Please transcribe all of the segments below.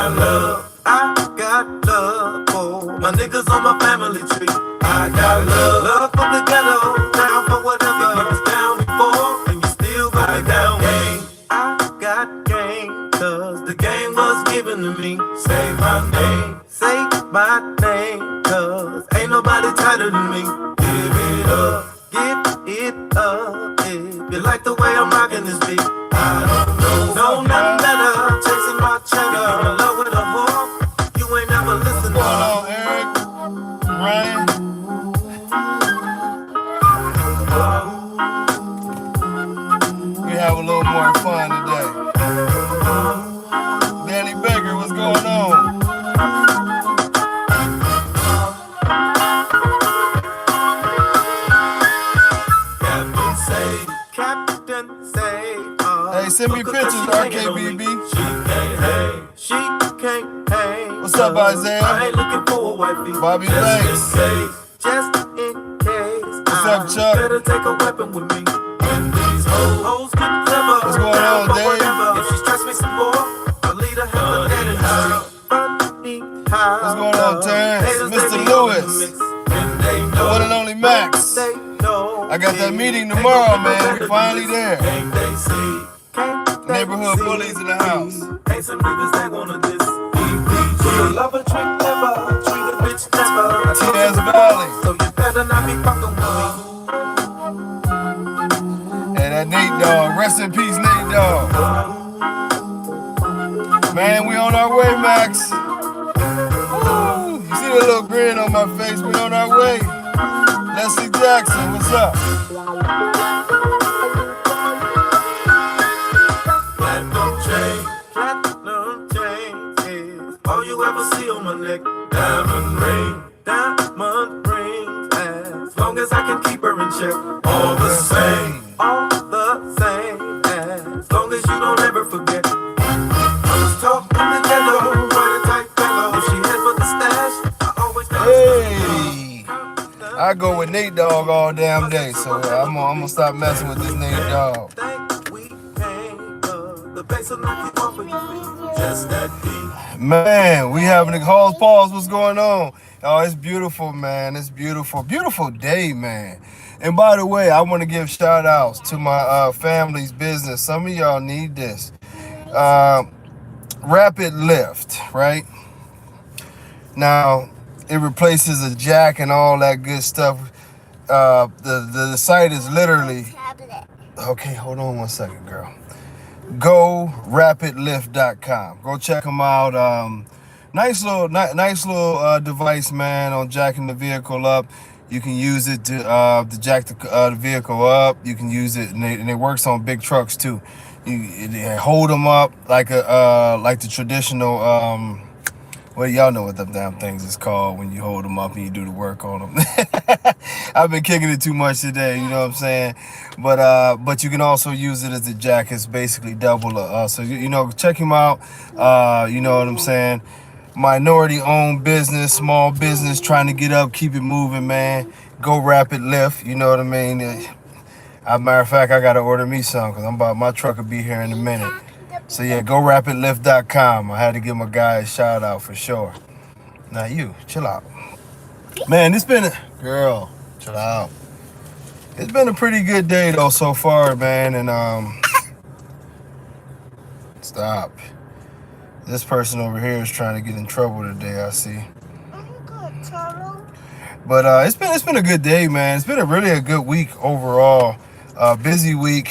got love. I got love for my niggas on my family tree. I got love from the ghetto, down for whatever. You was down before, and you still got me down. Game. I got game, cause the game was given to me. Say my name, cause ain't nobody tighter than me. Give it up. If you like the way I'm rocking this beat, I don't know. No, nothing better. Chasing my cheddar. In love with a whore. You ain't never listened to her. Hello, Eric, Ryan. We have a little more fun today. Danny Baker, what's going on? Hey, send me pictures, RKBB. She can't hang. What's up, Isaiah? I ain't looking for a wifey. Bobby Banks. Just in case. What's up, Chuck? Better take a weapon with me. When these hoes get clever. What's going on, Dave? If she stress me some more, I'll lead her hell to What's going on, Terrence? Mr. Lewis. The one and only Max. I got that meeting tomorrow, man. We finally there. Neighborhood bullies in the house. Ain't some niggas they wanna diss. Love a trick never, treat a bitch never. TS Valley. So you better not be fucking with me. Hey, that Nate Dogg. Rest in peace, Nate Dogg. Man, we on our way, Max. Woo. You see that little grin on my face? We on our way. Leslie Jackson, what's up? Platinum chain is all you ever see on my neck. Diamond rings. As long as I can keep her in check. All the same. As long as you don't ever forget. I was talking to yellow, right a tight fellow. If she head for the stash, I always got Hey, I go with Nate Dogg all damn day, so I'm gonna stop messing with this Nate Dogg. Man, we having a Hall's Pause. What's going on? Oh, it's beautiful, man. It's beautiful. Beautiful day, man. And by the way, I want to give shout outs to my family's business. Some of y'all need this. Rapid Lift, right? Now, it replaces a jack and all that good stuff. The site is literally... Okay, hold on one second, girl. Go rapidlift.com. Go check them out. Nice little device, man, on jacking the vehicle up. You can use it to jack the vehicle up. You can use it, and it works on big trucks too. You hold them up like the traditional. Well, y'all know what the damn things is called when you hold them up and you do the work on them. I've been kicking it too much today, you know what I'm saying? But you can also use it as a jack. It's basically double. So you know, check him out. You know what I'm saying? Minority-owned business, small business, trying to get up, keep it moving, man. Go Rapid Lift, you know what I mean? As a matter of fact, I gotta order me some because my truck will be here in a minute. So yeah, go rapidlift.com. I had to give my guy a shout out for sure. Now you, chill out. Man, it's been girl, chill out. It's been a pretty good day though so far, man, and stop. This person over here is trying to get in trouble today, I see. But it's been a good day, man. It's been really a good week overall. Busy week.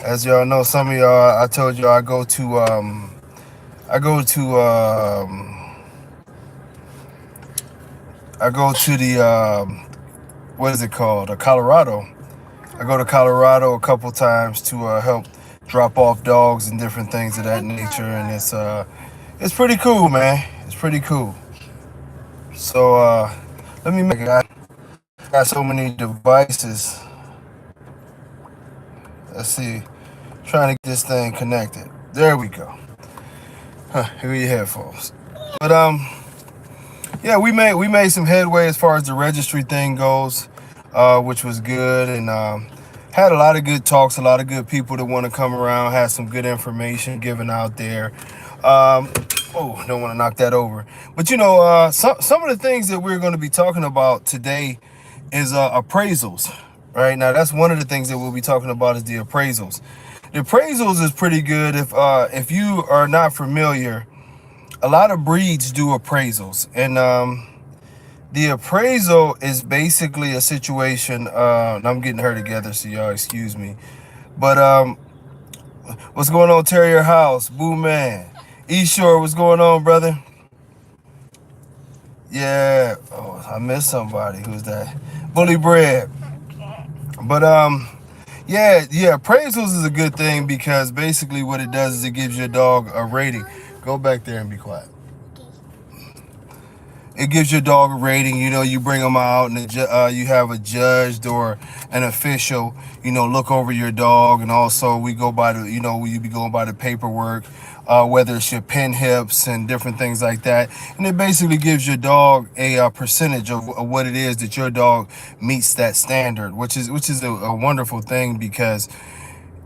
As y'all know, some of y'all, I told y'all I go to the what is it called? Colorado. I go to Colorado a couple times to help drop off dogs and different things of that nature, and it's pretty cool, man. It's pretty cool. So let me make it. I got so many devices. Let's see. Trying to get this thing connected. There we go. Here are your headphones. But yeah, we made some headway as far as the registry thing goes, which was good, and had a lot of good talks, a lot of good people that want to come around, had some good information given out there. Oh, don't want to knock that over. But some of the things that we're going to be talking about today is appraisals. Right now, that's one of the things that we'll be talking about is the appraisals. The appraisals is pretty good. If you are not familiar, a lot of breeds do appraisals, and the appraisal is basically a situation. And I'm getting her together, so y'all excuse me. But what's going on, Terrier House, Boo Man, East Shore, what's going on, brother? Yeah. Oh, I missed somebody. Who's that? Bully Bread. But yeah. Appraisals is a good thing because basically what it does is it gives your dog a rating. Go back there and be quiet. It gives your dog a rating. You bring them out and you have a judge or an official, look over your dog. And also we go by we be going by the paperwork, whether it's your pin hips and different things like that. And it basically gives your dog a percentage of what it is that your dog meets that standard, which is a wonderful thing because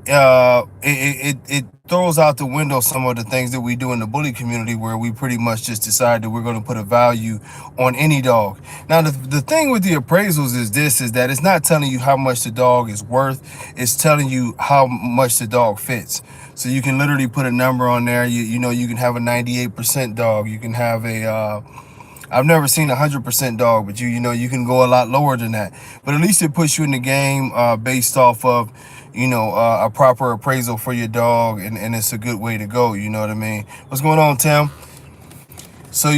it throws out the window some of the things that we do in the bully community where we pretty much just decide that we're going to put a value on any dog. Now, the thing with the appraisals is that it's not telling you how much the dog is worth. It's telling you how much the dog fits. So you can literally put a number on there. You can have a 98% dog. You can have I've never seen a 100% dog, but you can go a lot lower than that. But at least it puts you in the game based off of a proper appraisal for your dog, and it's a good way to go. You know what I mean? What's going on, Tim? So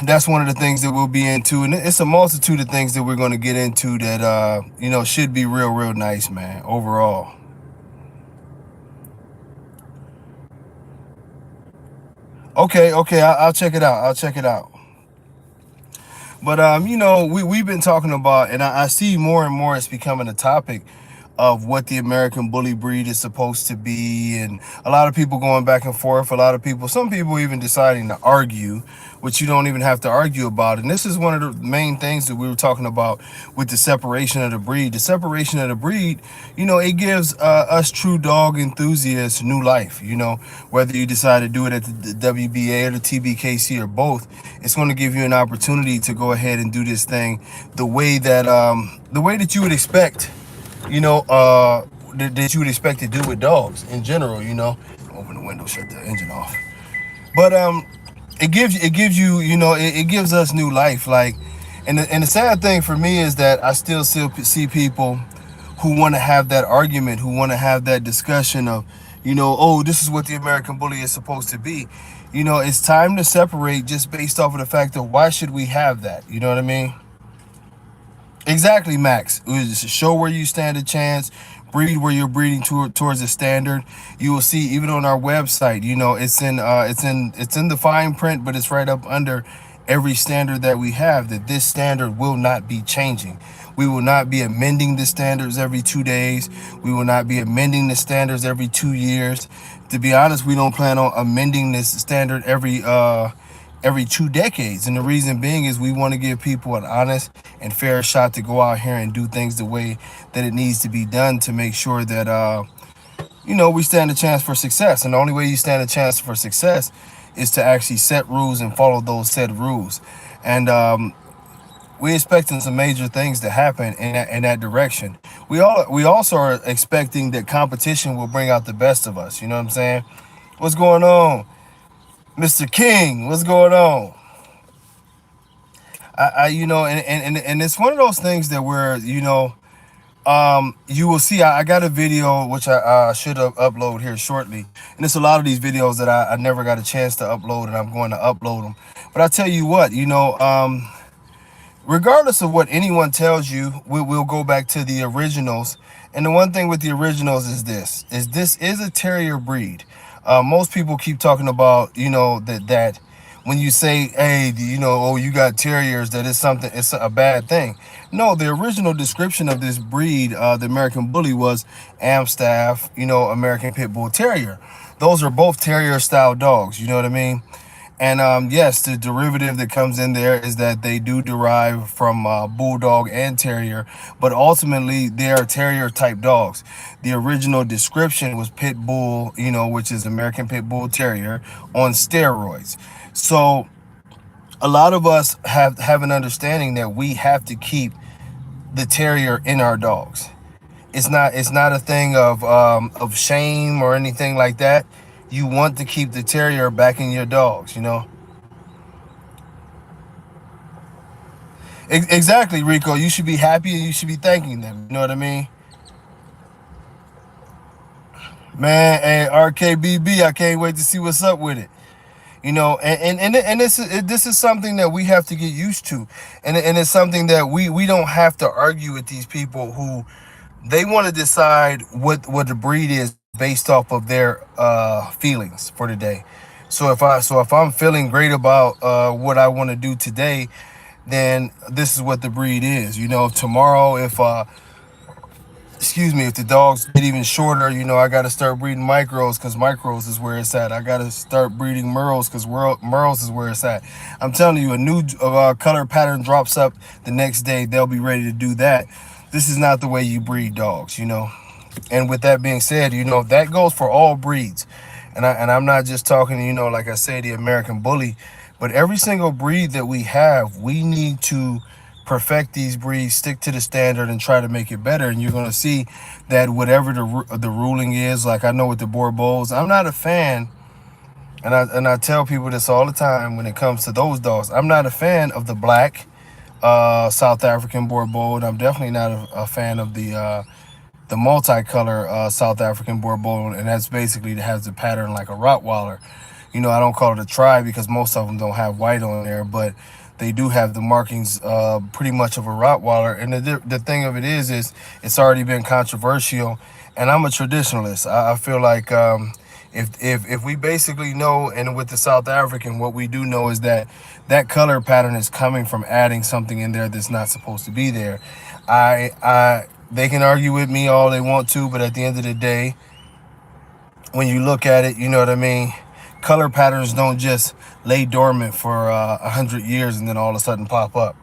that's one of the things that we'll be into, and it's a multitude of things that we're going to get into that should be real nice, man. Overall. Okay, I'll check it out. But we've been talking about, and I see more and more it's becoming a topic of what the American bully breed is supposed to be, and a lot of people going back and forth. Some people even deciding to argue, which you don't even have to argue about. And this is one of the main things that we were talking about with the separation of the breed. The separation of the breed, it gives us true dog enthusiasts new life. Whether you decide to do it at the WBA or the TBKC or both, it's going to give you an opportunity to go ahead and do this thing the way that you would expect. That you would expect to do with dogs in general. Open the window, shut the engine off. But it gives us new life. Like, and the sad thing for me is that I still see people who want to have that argument, who want to have that discussion of, oh, this is what the American bully is supposed to be. It's time to separate just based off of the fact of why should we have that? You know what I mean? Exactly, Max. Show where you stand a chance, breed where you're breeding towards a standard. You will see even on our website, it's in the fine print, but it's right up under every standard that we have, that this standard will not be changing. We will not be amending the standards every 2 days. We will not be amending the standards every 2 years. To be honest, we don't plan on amending this standard every 2 decades. And the reason being is we want to give people an honest and fair shot to go out here and do things the way that it needs to be done to make sure that, we stand a chance for success. And the only way you stand a chance for success is to actually set rules and follow those set rules. And we're expecting some major things to happen in that direction. We also are expecting that competition will bring out the best of us. You know what I'm saying? What's going on? Mr. King, what's going on? And it's one of those things that where, you will see, I got a video, which I should upload here shortly. And it's a lot of these videos that I never got a chance to upload, and I'm going to upload them. But I tell you what, regardless of what anyone tells you, we'll go back to the originals. And the one thing with the originals is this is a terrier breed. Most people keep talking about, that when you say, hey, oh, you got terriers, that it's a bad thing. No, the original description of this breed, the American Bully, was Amstaff, American Pit Bull Terrier. Those are both terrier style dogs, you know what I mean? And yes, the derivative that comes in there is that they do derive from bulldog and terrier, but ultimately they are terrier type dogs. The original description was pit bull, which is American Pit Bull Terrier on steroids. So a lot of us have an understanding that we have to keep the terrier in our dogs. It's not a thing of shame or anything like that. You want to keep the terrier back in your dogs, you know. Exactly, Rico. You should be happy and you should be thanking them. You know what I mean? Man, hey, RKBB, I can't wait to see what's up with it. You know, and this is something that we have to get used to, and it's something that we don't have to argue with these people who they want to decide what the breed is based off of their feelings for the day. So if I'm feeling great about what I want to do today, then this is what the breed is. You know, tomorrow if the dogs get even shorter, you know, I got to start breeding micros because micros is where it's at. I got to start breeding merles because merles is where it's at. I'm telling you, a new color pattern drops up the next day, they'll be ready to do that. This is not the way you breed dogs, you know. And with that being said, you know, that goes for all breeds. And I'm not just talking, you know, like I say, the American Bully, but every single breed that we have, we need to perfect these breeds, stick to the standard, and try to make it better. And you're going to see that whatever the ruling is, like I know with the Bourbeaus, I'm not a fan, and I tell people this all the time when it comes to those dogs. I'm not a fan of the black South African Bourbeau, and I'm definitely not a fan of the multicolor South African Bourbeau, and that's basically that has the pattern like a Rottweiler. You know, I don't call it a tri because most of them don't have white on there, but they do have the markings pretty much of a Rottweiler. And the thing of it is it's already been controversial, and I'm a traditionalist. I feel like if we basically know, and with the South African, what we do know is that that color pattern is coming from adding something in there that's not supposed to be there. They can argue with me all they want to, but at the end of the day, when you look at it, you know what I mean? Color patterns don't just lay dormant for 100 years and then all of a sudden pop up.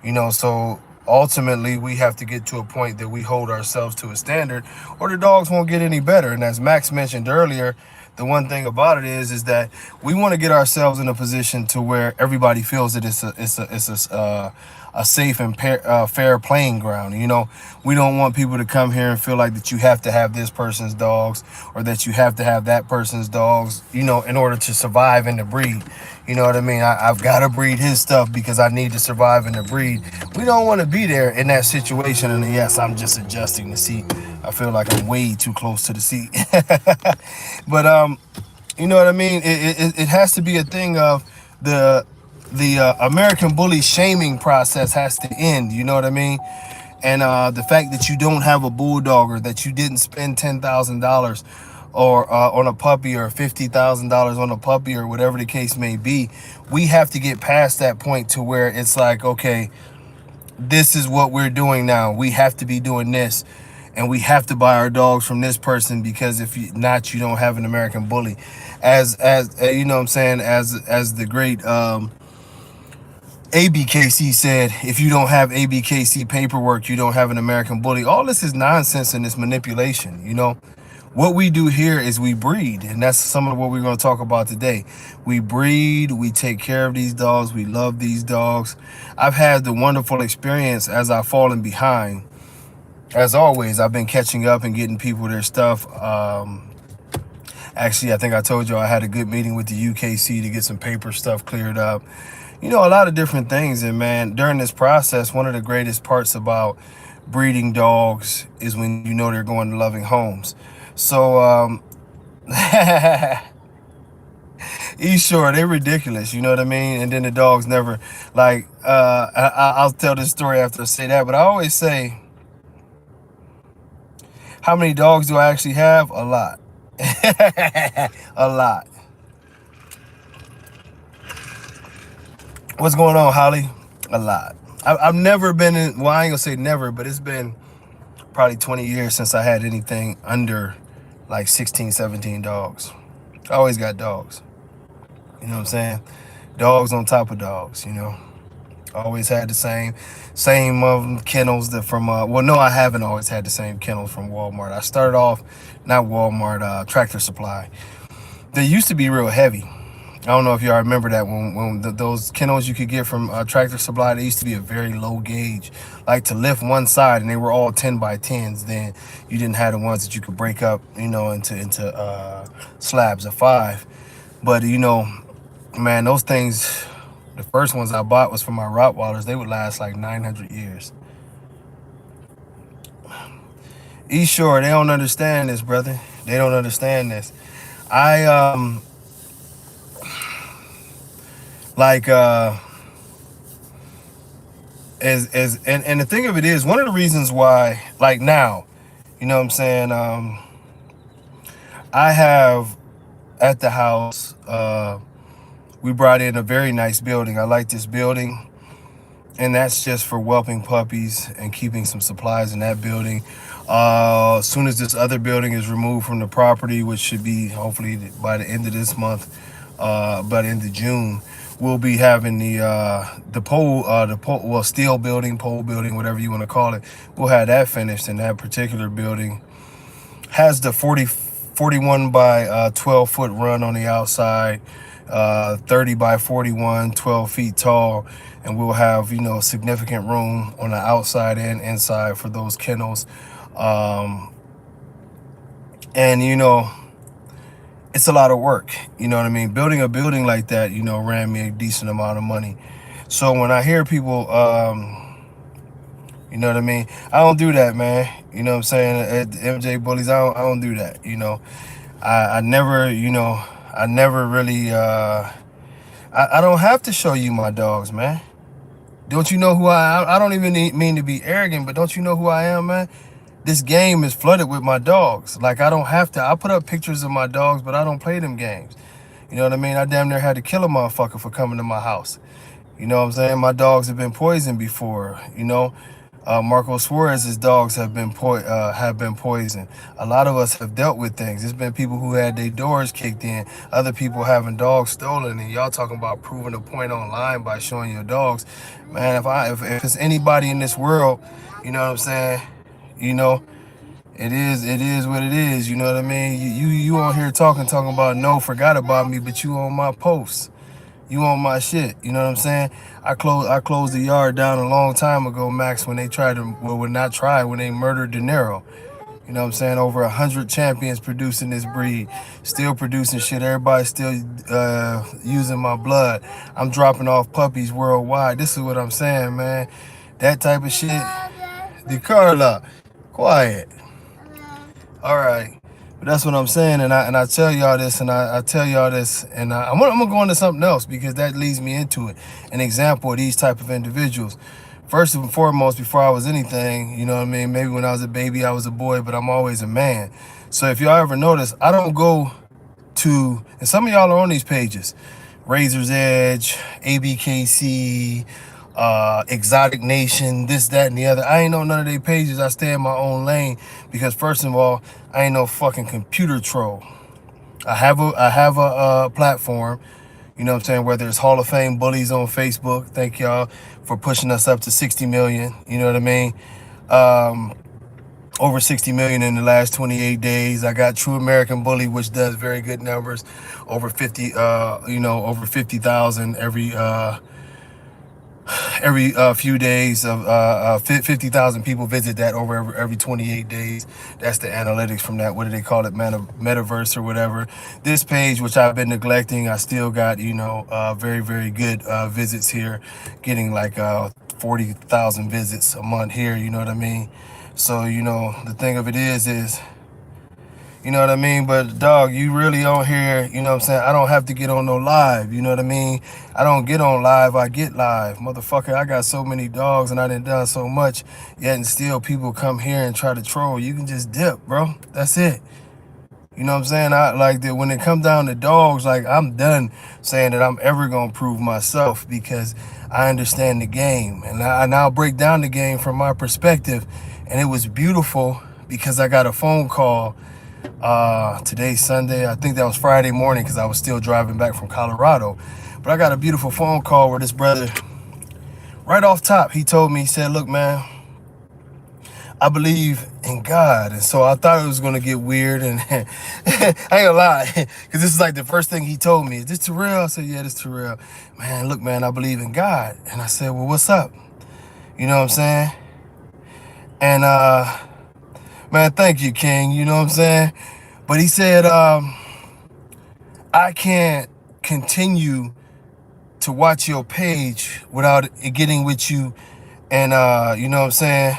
You know, so ultimately we have to get to a point that we hold ourselves to a standard, or the dogs won't get any better. And as Max mentioned earlier, the one thing about it is that we want to get ourselves in a position to where everybody feels that it's a safe and fair playing ground. You know, we don't want people to come here and feel like that you have to have this person's dogs or that you have to have that person's dogs, you know, in order to survive in the breed. You know what I mean? I've got to breed his stuff because I need to survive in the breed. We don't want to be there in that situation. And yes, I'm just adjusting the seat. I feel like I'm way too close to the seat. But you know what I mean? It has to be a thing of the American Bully shaming process has to end. You know what I mean? And the fact that you don't have a bulldog, or that you didn't spend $10,000 or on a puppy, or $50,000 on a puppy, or whatever the case may be, we have to get past that point to where it's like, okay, this is what we're doing now. We have to be doing this, and we have to buy our dogs from this person, because if you not, you don't have an American Bully. As you know what I'm saying, as the great ABKC said, if you don't have ABKC paperwork, you don't have an American Bully. All this is nonsense and this manipulation. You know, what we do here is we breed, and that's some of what we're going to talk about today. We breed, we take care of these dogs, we love these dogs. I've had the wonderful experience as I've fallen behind. As always, I've been catching up and getting people their stuff. Actually, I think I told you I had a good meeting with the UKC to get some paper stuff cleared up. You know, a lot of different things. And man, during this process, one of the greatest parts about breeding dogs is when you know they're going to loving homes. So, sure, they're ridiculous, you know what I mean? And then the dogs never, like, I'll tell this story after I say that, but I always say, how many dogs do I actually have? A lot. A lot. What's going on, Holly? A lot. I've never been in, well, I ain't gonna say never, but it's been probably 20 years since I had anything under like 16, 17 dogs. I always got dogs. You know what I'm saying? Dogs on top of dogs, you know. Always had the same kennels that from, well, no, I haven't always had the same kennels from Walmart. I started off, not Walmart, Tractor Supply. They used to be real heavy. don't know if y'all remember that when those kennels you could get from Tractor Supply, they used to be a very low gauge, like to lift one side, and they were all 10 by 10s. Then you didn't have the ones that you could break up, into slabs of 5. But man, those things, the first ones I bought was for my Rottweilers. They would last like 900 years. East Shore, they don't understand this, brother. They don't understand this. I like and the thing of it is, one of the reasons why, like now, you know what I'm saying, I have at the house, we brought in a very nice building. I like this building, and that's just for whelping puppies and keeping some supplies in that building. As soon as this other building is removed from the property, which should be hopefully by the end of this month, by the end of June, we'll be having the steel building, pole building, whatever you want to call it. We'll have that finished, and that particular building has the 41 by 12 foot run on the outside, 30 by 41, 12 feet tall, and we'll have significant room on the outside and inside for those kennels. And it's a lot of work, you know what I mean? Building a building like that, ran me a decent amount of money. So when I hear people, you know what I mean, I don't do that, man. You know what I'm saying? At MJ Bullies, I don't do that. I never, I never really, I don't have to show you my dogs, man. Don't you know who I am? I don't even mean to be arrogant, but don't you know who I am, man? This game is flooded with my dogs. Like, I don't have to. I put up pictures of my dogs, but I don't play them games. You know what I mean? I damn near had to kill a motherfucker for coming to my house. You know what I'm saying? My dogs have been poisoned before. Marco Suarez's dogs have been poisoned. A lot of us have dealt with things. There's been people who had their doors kicked in, other people having dogs stolen, and y'all talking about proving a point online by showing your dogs. Man, if it's anybody in this world, you know what I'm saying? It is what it is. You know what I mean? You on here talking about no, forgot about me, but you on my posts. You on my shit. You know what I'm saying? I closed the yard down a long time ago, Max, when they when they murdered De Niro. You know what I'm saying? Over 100 champions producing this breed, still producing shit. Everybody's still using my blood. I'm dropping off puppies worldwide. This is what I'm saying, man. That type of shit. DeCarla, quiet. All right. But that's what I'm saying, and I tell y'all this, and I tell y'all this, and I'm gonna go into something else because that leads me into it. An example of these type of individuals. First and foremost, before I was anything, you know what I mean? Maybe when I was a baby, I was a boy, but I'm always a man. So if y'all ever notice, I don't go to, and some of y'all are on these pages, Razor's Edge, ABKC, Exotic Nation, this, that, and the other. I ain't on none of their pages. I stay in my own lane because first of all, I ain't no fucking computer troll. I have a platform, you know what I'm saying, whether it's Hall of Fame Bullies on Facebook. Thank y'all for pushing us up to 60 million, you know what I mean? Over 60 million in the last 28 days. I got True American Bully, which does very good numbers, over 50,000 every few days of 50,000 people visit that over every 28 days. That's the analytics from that. What do they call it? Metaverse or whatever. This page, which I've been neglecting, I still got, very, very good visits here, getting like 40,000 visits a month here. You know what I mean? So, the thing of it is, you know what I mean? But dog, you really on here, you know what I'm saying? I don't have to get on no live, you know what I mean? I don't get on live, I get live. Motherfucker, I got so many dogs and I done so much, yet and still people come here and try to troll. You can just dip, bro. That's it. You know what I'm saying? I like that when it comes down to dogs, like I'm done saying that I'm ever gonna prove myself because I understand the game. And I'll break down the game from my perspective. And it was beautiful because I got a phone call. Today's Sunday. I think that was Friday morning because I was still driving back from Colorado. But I got a beautiful phone call where this brother, right off top, he told me, he said, look, man, I believe in God. And so I thought it was going to get weird. And I ain't gonna lie, because this is like the first thing he told me. Is this Terrell? I said, yeah, this Terrell. Man, look, man, I believe in God. And I said, well, what's up? You know what I'm saying? And man, thank you, King. You know what I'm saying? But he said, I can't continue to watch your page without it getting with you and you know what I'm saying,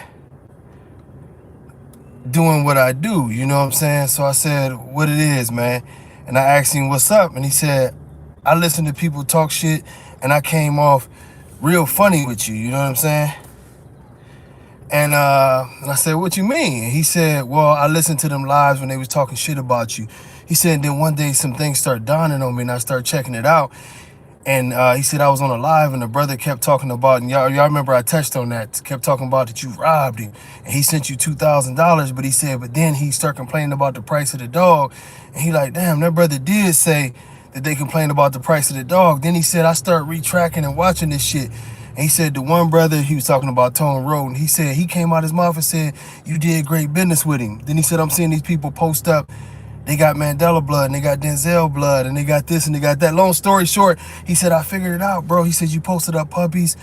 doing what I do, you know what I'm saying? So I said, what it is, man. And I asked him what's up, and he said, I listen to people talk shit and I came off real funny with you, you know what I'm saying? And I said, what you mean? And he said, well, I listened to them lives when they was talking shit about you. He said, then one day some things start dawning on me and I start checking it out. And he said I was on a live and the brother kept talking about, and y'all remember I touched on that, kept talking about that you robbed him and he sent you $2,000, but he said, but then he started complaining about the price of the dog. And he like, damn, that brother did say that they complained about the price of the dog. Then he said, I start retracking and watching this shit. And he said the one brother, he was talking about Tone Road, and he said he came out his mouth and said, you did great business with him. Then he said, I'm seeing these people post up, they got Mandela blood and they got Denzel blood and they got this and they got that. Long story short, he said, I figured it out, bro. He said, you posted up puppies,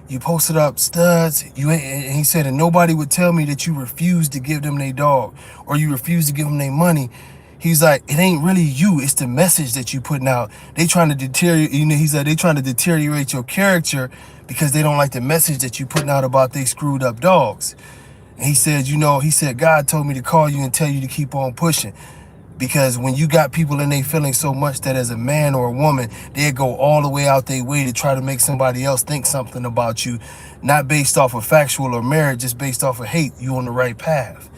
you posted up studs, and he said, and nobody would tell me that you refused to give them their dog or you refused to give them their money. He's like, it ain't really you, it's the message that you putting out. They trying to deteriorate, you know, he said, they trying to deteriorate your character because they don't like the message that you putting out about they screwed up dogs. And he said, you know, he said, God told me to call you and tell you to keep on pushing. Because when you got people in their feelings so much that as a man or a woman, they go all the way out their way to try to make somebody else think something about you, not based off of factual or merit, just based off of hate, you on the right path.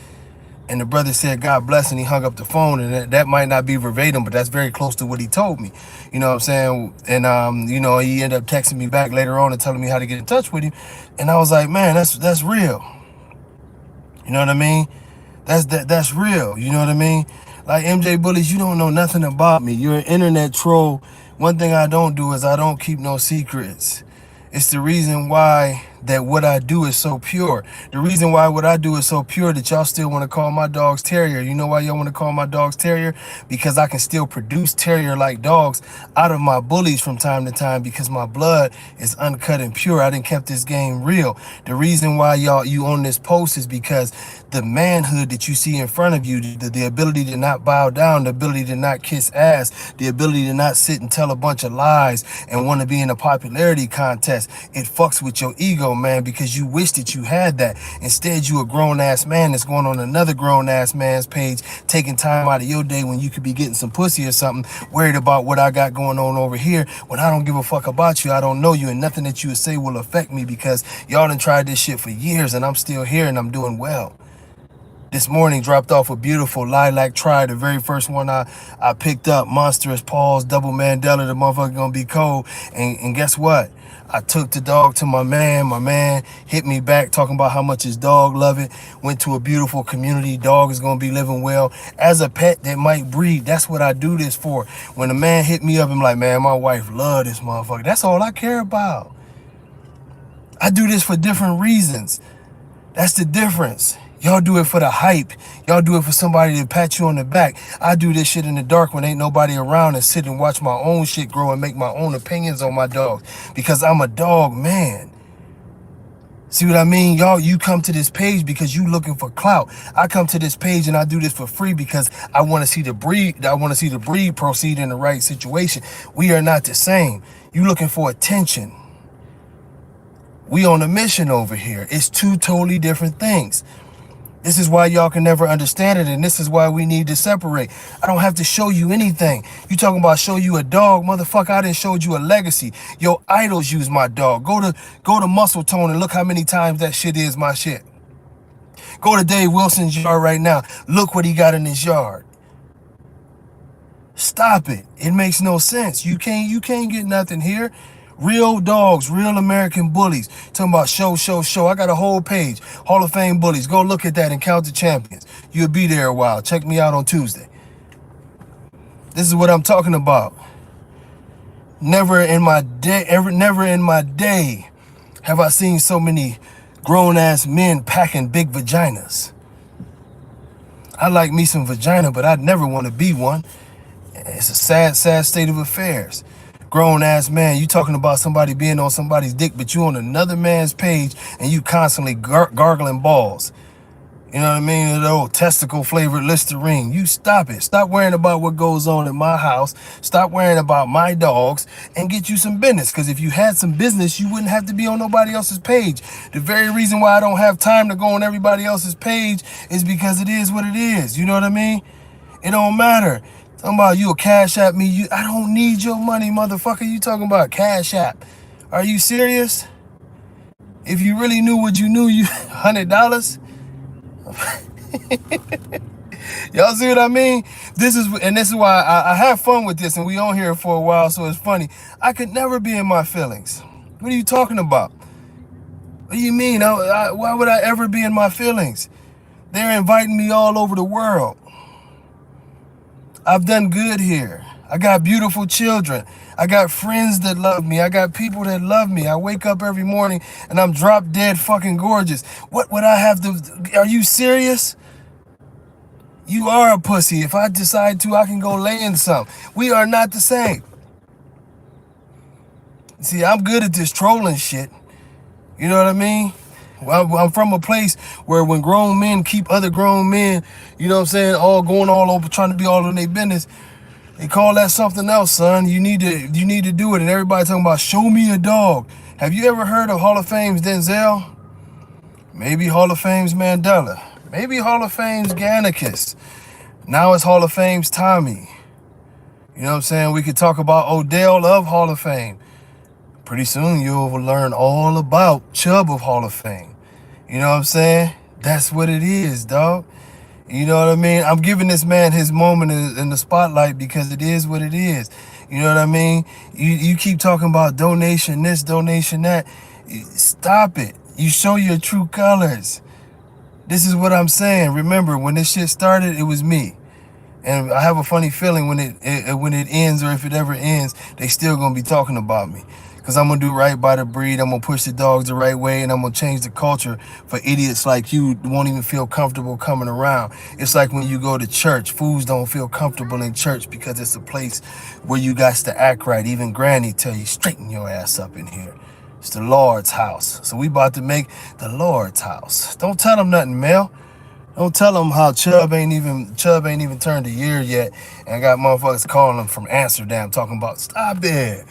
And the brother said, God bless, and he hung up the phone. And that might not be verbatim, but that's very close to what he told me. You know what I'm saying? And, you know, he ended up texting me back later on and telling me how to get in touch with him. And I was like, man, that's real. You know what I mean? That's real. You know what I mean? Like, MJ Bullies, you don't know nothing about me. You're an internet troll. One thing I don't do is I don't keep no secrets. It's the reason why that what I do is so pure. The reason why what I do is so pure that y'all still want to call my dogs terrier. You know why y'all want to call my dogs terrier? Because I can still produce terrier-like dogs out of my bullies from time to time because my blood is uncut and pure. I done kept this game real. The reason why you on this post is because the manhood that you see in front of you, the ability to not bow down, the ability to not kiss ass, the ability to not sit and tell a bunch of lies and want to be in a popularity contest, it fucks with your ego, man, because you wish that you had that. Instead, you a grown-ass man that's going on another grown-ass man's page, taking time out of your day when you could be getting some pussy or something, worried about what I got going on over here, when I don't give a fuck about you, I don't know you, and nothing that you would say will affect me because y'all done tried this shit for years and I'm still here and I'm doing well. This morning dropped off a beautiful lilac tri, the very first one I picked up, monstrous paws, double Mandela, the motherfucker gonna be cold. And guess what? I took the dog to my man hit me back talking about how much his dog love it, went to a beautiful community, dog is gonna be living well. As a pet that might breed, that's what I do this for. When a man hit me up, I'm like, man, my wife love this motherfucker. That's all I care about. I do this for different reasons. That's the difference. Y'all do it for the hype. Y'all do it for somebody to pat you on the back. I do this shit in the dark when ain't nobody around and sit and watch my own shit grow and make my own opinions on my dogs because I'm a dog man. See what I mean? Y'all, you come to this page because you looking for clout. I come to this page and I do this for free because I want to see the breed. I want to see the breed proceed in the right situation. We are not the same. You looking for attention. We on a mission over here. It's two totally different things. This is why y'all can never understand it, and this is why we need to separate. I don't have to show you anything. You talking about show you a dog, motherfucker? I didn't show you a legacy. Your idols use my dog. Go to Muscle Tone and look how many times that shit is my shit. Go to Dave Wilson's yard right now. Look what he got in his yard. Stop it. It makes no sense. You can't get nothing here. Real dogs, real American bullies. Talking about show. I got a whole page. Hall of Fame bullies. Go look at that and count the champions. You'll be there a while. Check me out on Tuesday. This is what I'm talking about. Never in my day have I seen so many Grown ass men packing big vaginas. I like me some vagina, but I'd never want to be one. It's a sad, sad state of affairs. Grown ass man, you talking about somebody being on somebody's dick, but you on another man's page and you constantly gargling balls. You know what I mean? The old testicle flavored Listerine. You stop it. Stop worrying about what goes on in my house. Stop worrying about my dogs and get you some business. Because if you had some business, you wouldn't have to be on nobody else's page. The very reason why I don't have time to go on everybody else's page is because it is what it is. You know what I mean? It don't matter. Talking about you a cash app me. I don't need your money, motherfucker. You talking about cash app. Are you serious? If you really knew what you knew, you $100? Y'all see what I mean? This is why I have fun with this, and we on here for a while, so it's funny. I could never be in my feelings. What are you talking about? What do you mean? Why would I ever be in my feelings? They're inviting me all over the world. I've done good here. I got beautiful children. I got friends that love me. I got people that love me. I wake up every morning and I'm drop dead fucking gorgeous. What would I have to? Are you serious? You are a pussy. If I decide to, I can go lay in some. We are not the same. See, I'm good at this trolling shit. You know what I mean? Well, I'm from a place where when grown men keep other grown men, you know what I'm saying, all going all over trying to be all in their business, they call that something else, son. You need to do it. And everybody talking about show me a dog. Have you ever heard of Hall of Fame's Denzel? Maybe Hall of Fame's Mandela. Maybe Hall of Fame's Gannicus. Now it's Hall of Fame's Tommy. You know what I'm saying? We could talk about Odell of Hall of Fame. Pretty soon you'll learn all about Chubb of Hall of Fame. You know what I'm saying? That's what it is, dog. You know what I mean? I'm giving this man his moment in the spotlight because it is what it is. You know what I mean? You keep talking about donation this, donation that. Stop it. You show your true colors. This is what I'm saying. Remember, when this shit started, it was me. And I have a funny feeling when it ends, or if it ever ends, they still gonna be talking about me. Because I'm going to do right by the breed. I'm going to push the dogs the right way. And I'm going to change the culture for idiots like you who won't even feel comfortable coming around. It's like when you go to church. Fools don't feel comfortable in church because it's a place where you got to act right. Even Granny tell you, straighten your ass up in here. It's the Lord's house. So we about to make the Lord's house. Don't tell them nothing, Mel. Don't tell them how Chubb ain't even turned a year yet. And I got motherfuckers calling them from Amsterdam talking about, stop it.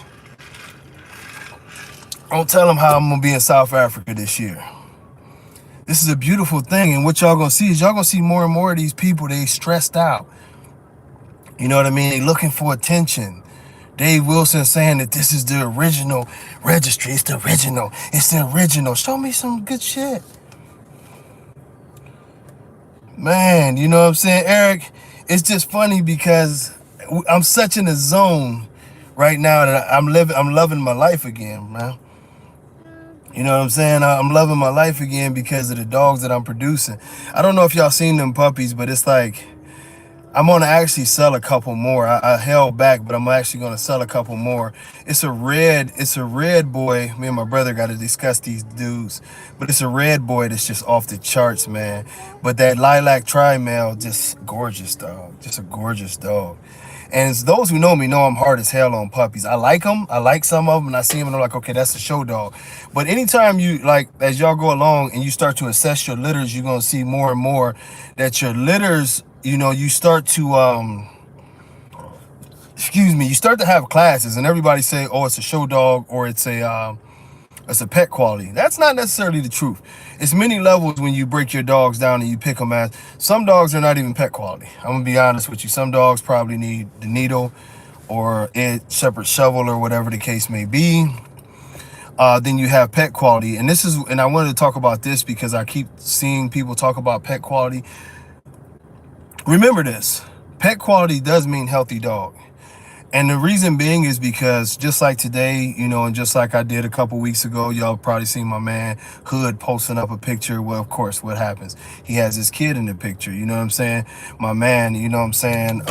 Don't tell them how I'm going to be in South Africa this year. This is a beautiful thing. And what y'all going to see is y'all going to see more and more of these people. They stressed out. You know what I mean? They looking for attention. Dave Wilson saying that this is the original registry. It's the original. It's the original. Show me some good shit. Man, you know what I'm saying? Eric, it's just funny because I'm such in a zone right now that I'm loving my life again, man. You know what I'm saying? I'm loving my life again because of the dogs that I'm producing. I don't know if y'all seen them puppies, but it's like, I'm going to actually sell a couple more. I held back, but I'm actually going to sell a couple more. It's a red boy. Me and my brother got to discuss these dudes, but it's a red boy that's just off the charts, man. But that lilac tri-male, just gorgeous dog. Just a gorgeous dog. And it's those who know me know I'm hard as hell on puppies. I like them. I like some of them, and I see them, and I'm like, okay, that's a show dog. But anytime you, like, as y'all go along and you start to assess your litters, you're going to see more and more that your litters, you know, you start to, you start to have classes, and everybody say, oh, it's a show dog or it's a pet quality. That's not necessarily the truth. It's many levels when you break your dogs down and you pick them as. Some dogs are not even pet quality. I'm going to be honest with you. Some dogs probably need the needle or a separate shovel or whatever the case may be. Then you have pet quality. And I wanted to talk about this because I keep seeing people talk about pet quality. Remember this. Pet quality does mean healthy dog. And the reason being is because just like today, you know, and just like I did a couple weeks ago, y'all probably seen my man Hood posting up a picture. Well, of course, what happens? He has his kid in the picture. You know what I'm saying? My man, you know what I'm saying?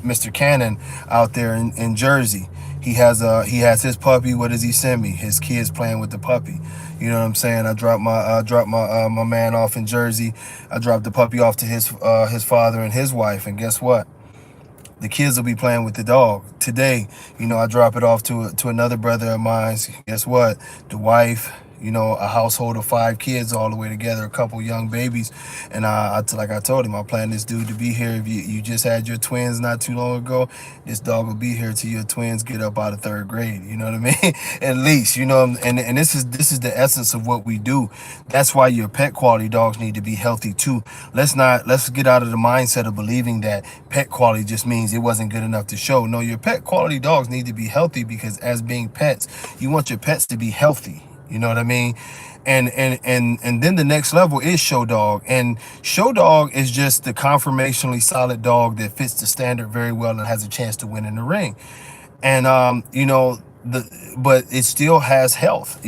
Mr. Cannon out there in Jersey. He has his puppy. What does he send me? His kids playing with the puppy. You know what I'm saying? I dropped my man off in Jersey. I dropped the puppy off to his father and his wife. And guess what? The kids will be playing with the dog today. I drop it off to another brother of mine. Guess what? The wife, a household of 5 kids all the way together, a couple young babies. And like I told him, I plan this dude to be here. If you just had your twins not too long ago, this dog will be here till your twins get up out of 3rd grade. You know what I mean? At least, and this is the essence of what we do. That's why your pet quality dogs need to be healthy too. Let's get out of the mindset of believing that pet quality just means it wasn't good enough to show. No, your pet quality dogs need to be healthy, because as being pets, you want your pets to be healthy. You know what I mean? And then the next level is show dog. And show dog is just the conformationally solid dog that fits the standard very well and has a chance to win in the ring. And but it still has health.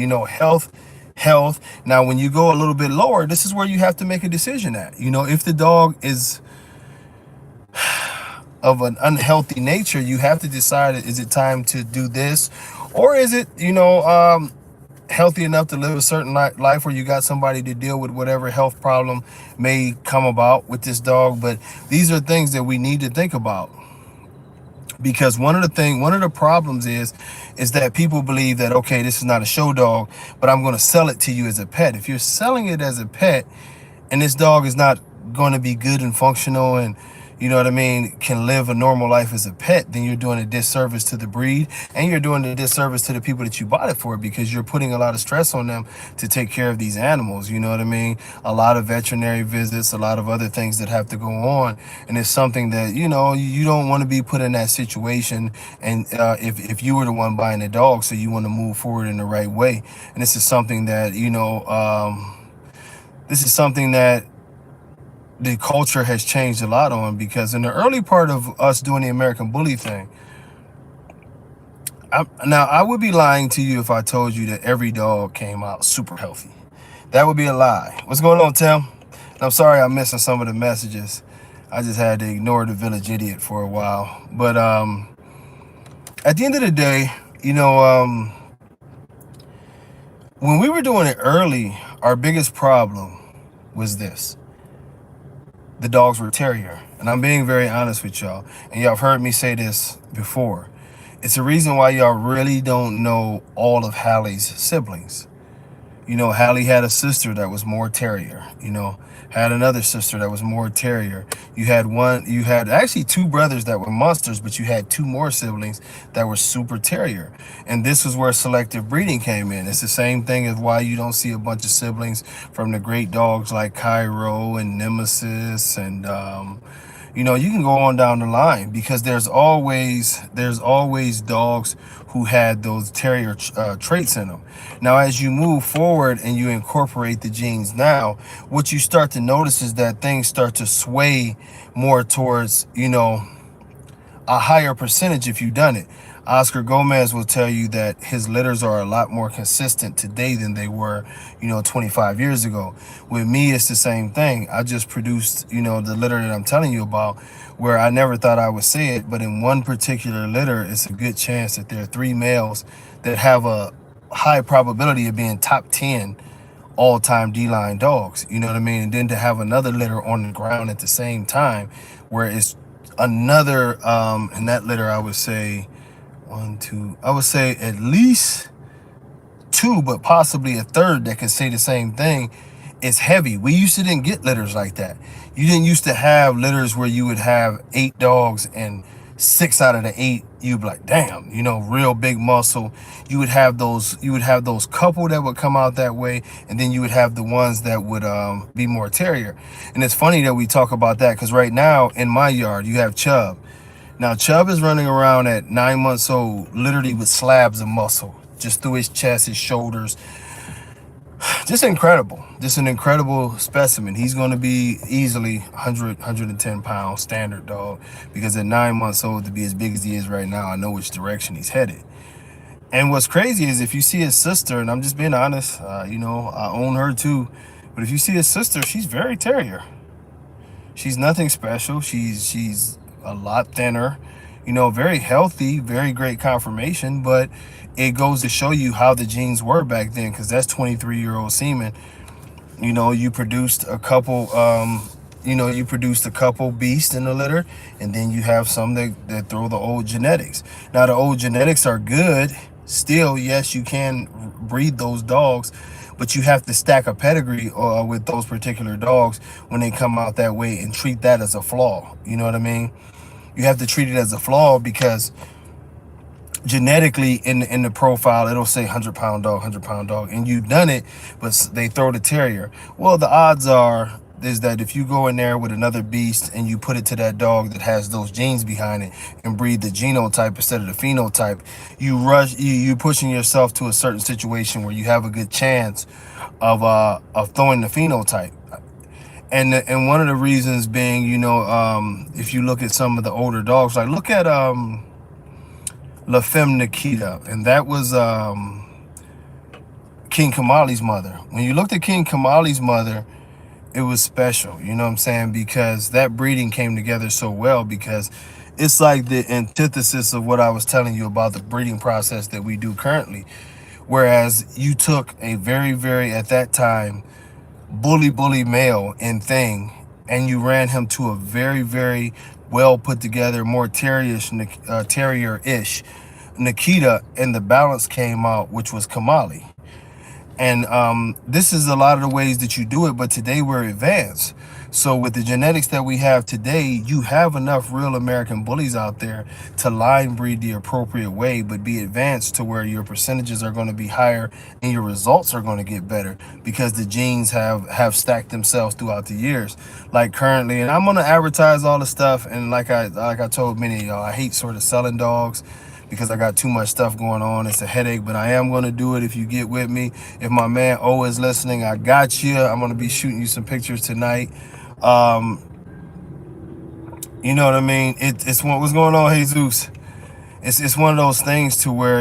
Health. Now, when you go a little bit lower, this is where you have to make a decision at. If the dog is of an unhealthy nature, you have to decide, is it time to do this, or is it healthy enough to live a certain life where you got somebody to deal with whatever health problem may come about with this dog. But these are things that we need to think about, because one of the problems is that people believe that, okay, this is not a show dog, but I'm going to sell it to you as a pet. If you're selling it as a pet and this dog is not going to be good and functional and, you know what I mean, can live a normal life as a pet, then you're doing a disservice to the breed, and you're doing a disservice to the people that you bought it for, because you're putting a lot of stress on them to take care of these animals. You know what I mean? A lot of veterinary visits, a lot of other things that have to go on. And it's something that, you don't want to be put in that situation. And if you were the one buying the dog, so you want to move forward in the right way. And this is something that, the culture has changed a lot on, because in the early part of us doing the American Bully thing, I would be lying to you if I told you that every dog came out super healthy. That would be a lie. What's going on, Tim? And I'm sorry I'm missing some of the messages. I just had to ignore the village idiot for a while. But at the end of the day, when we were doing it early, our biggest problem was this. The dogs were terrier. And I'm being very honest with y'all. And y'all have heard me say this before. It's the reason why y'all really don't know all of Hallie's siblings. Hallie had a sister that was more terrier. Had another sister that was more terrier. You had actually 2 brothers that were monsters, but you had 2 more siblings that were super terrier. And this was where selective breeding came in. It's the same thing as why you don't see a bunch of siblings from the great dogs like Cairo and Nemesis, and you can go on down the line, because there's always dogs who had those terrier traits in them. Now, as you move forward and you incorporate the genes now, what you start to notice is that things start to sway more towards, a higher percentage if you've done it. Oscar Gomez will tell you that his litters are a lot more consistent today than they were, 25 years ago. With me, it's the same thing. I just produced, the litter that I'm telling you about, where I never thought I would say it, but in one particular litter, it's a good chance that there are 3 males that have a high probability of being top 10 all-time D-line dogs. You know what I mean? And then to have another litter on the ground at the same time, where it's another, in that litter, I would say, I would say at least 2, but possibly a third that can say the same thing. It's heavy. We used to didn't get litters like that. You didn't used to have litters where you would have 8 dogs and 6 out of the 8, you'd be like, damn, real big muscle. You would have those couple that would come out that way, and then you would have the ones that would be more terrier. And it's funny that we talk about that, because right now in my yard, you have Chubb. Now, Chubb is running around at 9 months old, literally with slabs of muscle, just through his chest, his shoulders. Just incredible. Just an incredible specimen. He's going to be easily 100, 110 pounds standard dog, because at 9 months old, to be as big as he is right now, I know which direction he's headed. And what's crazy is if you see his sister, and I'm just being honest, I own her too, but if you see his sister, she's very terrier. She's nothing special. She's a lot thinner, very healthy, very great conformation. But it goes to show you how the genes were back then, because that's 23-year-old semen. You produced a couple beasts in the litter, and then you have some that throw the old genetics. Now the old genetics are good still. Yes, you can breed those dogs, but you have to stack a pedigree with those particular dogs when they come out that way, and treat that as a flaw. You know what I mean? You have to treat it as a flaw, because genetically in the profile it'll say 100-pound dog, 100-pound dog, and you've done it, but they throw the terrier. Well, the odds are is that if you go in there with another beast and you put it to that dog that has those genes behind it and breed the genotype instead of the phenotype, you pushing yourself to a certain situation where you have a good chance of throwing the phenotype. And one of the reasons being, if you look at some of the older dogs, like look at La Femme Nikita, and that was King Kamali's mother. When you looked at King Kamali's mother, it was special, you know what I'm saying? Because that breeding came together so well, because it's like the antithesis of what I was telling you about the breeding process that we do currently. Whereas you took a very, very, at that time, bully male and thing, and you ran him to a very, very well put together, more terrier-ish Nikita, and the balance came out, which was Kamali. And this is a lot of the ways that you do it, but today we're advanced. So with the genetics that we have today, you have enough real American bullies out there to line breed the appropriate way, but be advanced to where your percentages are going to be higher and your results are going to get better, because the genes have stacked themselves throughout the years. Like currently, and I'm going to advertise all the stuff, and like I told many of y'all, I hate sort of selling dogs, because I got too much stuff going on. It's a headache, but I am going to do it if you get with me. If my man O is listening, I got you. I'm going to be shooting you some pictures tonight. You know what I mean? It's what's going on, Jesus? It's one of those things to where,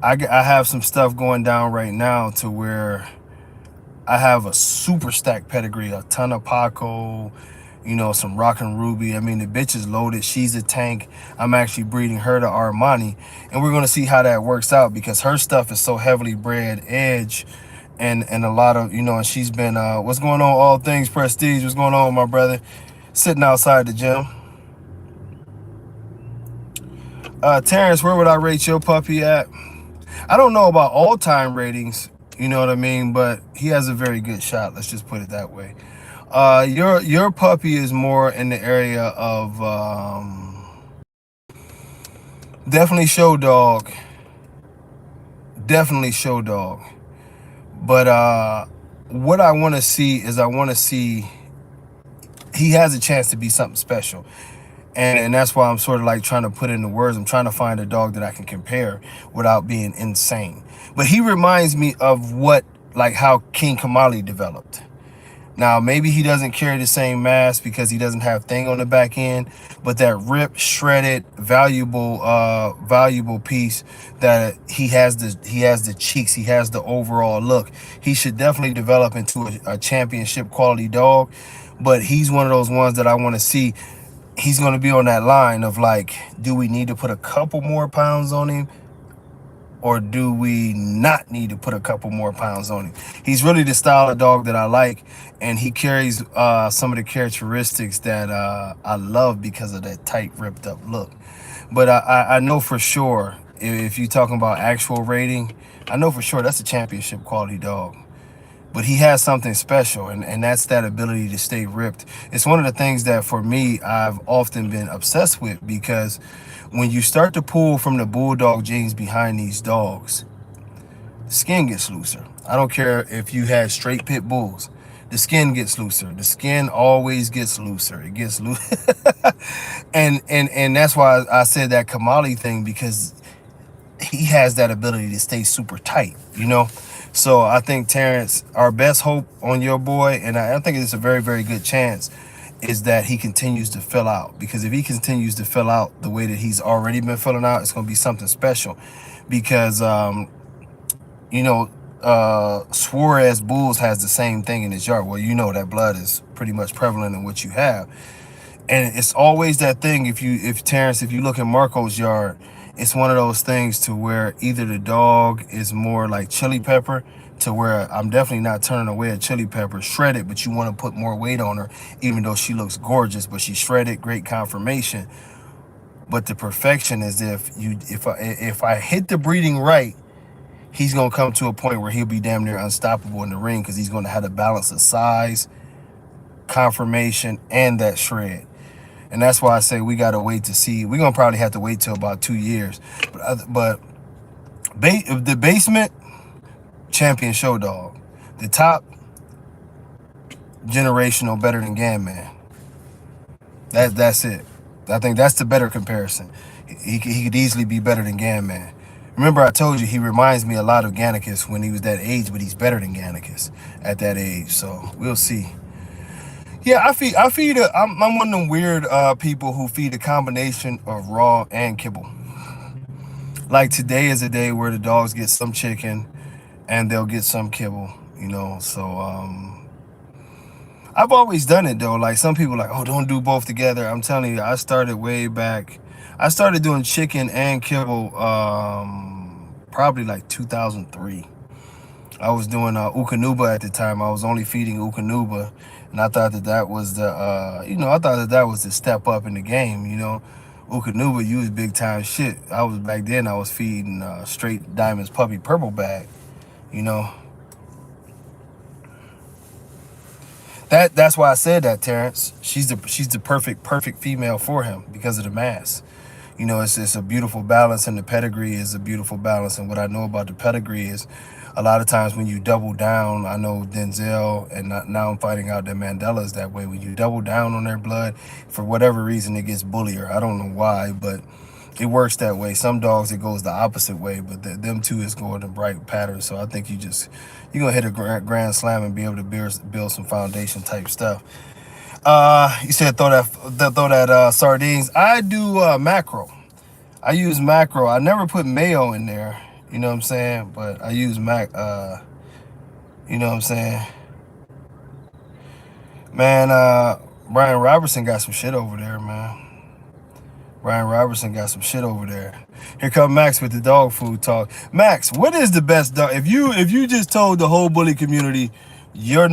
I have some stuff going down right now to where I have a super stacked pedigree, a ton of Paco, some Rockin' Ruby. I mean, the bitch is loaded. She's a tank. I'm actually breeding her to Armani, and we're going to see how that works out, because her stuff is so heavily bred edge, and a lot of, and she's been, what's going on, all things prestige? What's going on, my brother? Sitting outside the gym. Terrence, where would I rate your puppy at? I don't know about all-time ratings, you know what I mean, but he has a very good shot. Let's just put it that way. Your puppy is more in the area of definitely show dog. Definitely show dog. But what I want to see is he has a chance to be something special. And that's why I'm sort of like trying to put into words. I'm trying to find a dog that I can compare without being insane. But he reminds me of how King Kamali developed. Now, maybe he doesn't carry the same mass because he doesn't have thing on the back end, but that ripped, shredded, valuable piece, that he has the cheeks, he has the overall look. He should definitely develop into a championship quality dog, but he's one of those ones that I want to see. He's going to be on that line of like, do we need to put a couple more pounds on him? Or do we not need to put a couple more pounds on him? He's really the style of dog that I like, and he carries some of the characteristics that I love because of that tight, ripped up look. But I know for sure, if you're talking about actual rating, I know for sure that's a championship quality dog. But he has something special, and that's that ability to stay ripped. It's one of the things that, for me, I've often been obsessed with, because when you start to pull from the bulldog genes behind these dogs, the skin gets looser. I don't care if you had straight pit bulls. The skin gets looser. The skin always gets looser. It gets loose. and that's why I said that Kamali thing, because he has that ability to stay super tight, So I think, Terrence, our best hope on your boy, and I think it's a very, very good chance, is that he continues to fill out. Because if he continues to fill out the way that he's already been filling out, it's going to be something special. Because, Suarez Bulls has the same thing in his yard. Well, that blood is pretty much prevalent in what you have. And it's always that thing. If Terrence, if you look at Marco's yard, it's one of those things to where either the dog is more like chili pepper, to where I'm definitely not turning away a chili pepper shredded, but you want to put more weight on her, even though she looks gorgeous, but she's shredded, great conformation. But the perfection is if I hit the breeding right, he's gonna come to a point where he'll be damn near unstoppable in the ring, because he's gonna have the balance of size, conformation, and that shred. And that's why I say we gotta wait to see. We're gonna probably have to wait till about 2 years. But the basement, champion show dog. The top, generational, better than Ganman. That's it. I think that's the better comparison. He could easily be better than Ganman. Remember, I told you he reminds me a lot of Gannicus when he was that age, but he's better than Gannicus at that age. So we'll see. Yeah, I'm one of them weird people who feed a combination of raw and kibble. Like today is a day where the dogs get some chicken and they'll get some kibble, So I've always done it though. Like some people are like, oh, don't do both together. I'm telling you, I started way back. I started doing chicken and kibble probably like 2003. I was doing Ukanuba at the time. I was only feeding Ukanuba, and I thought that was the that was the step up in the game. Ukanuba, you was big time shit. I was feeding straight Diamonds Puppy Purple Bag. That's why I said that, Terrence. She's the perfect female for him because of the mass. It's a beautiful balance, and the pedigree is a beautiful balance. And what I know about the pedigree is a lot of times when you double down, I know Denzel, and now I'm finding out that Mandela is that way. When you double down on their blood, for whatever reason, it gets bullier. I don't know why, but it works that way. Some dogs, it goes the opposite way, but them two is going in bright patterns. So I think you're going to hit a grand slam and be able to build some foundation type stuff. You said throw that sardines. I do macro. I use macro. I never put mayo in there. You know what I'm saying? But I use you know what I'm saying? Man, Brian Robertson got some shit over there, man. Brian Robertson got some shit over there. Here come Max with the dog food talk. Max, what is the best dog? If you just told the whole bully community your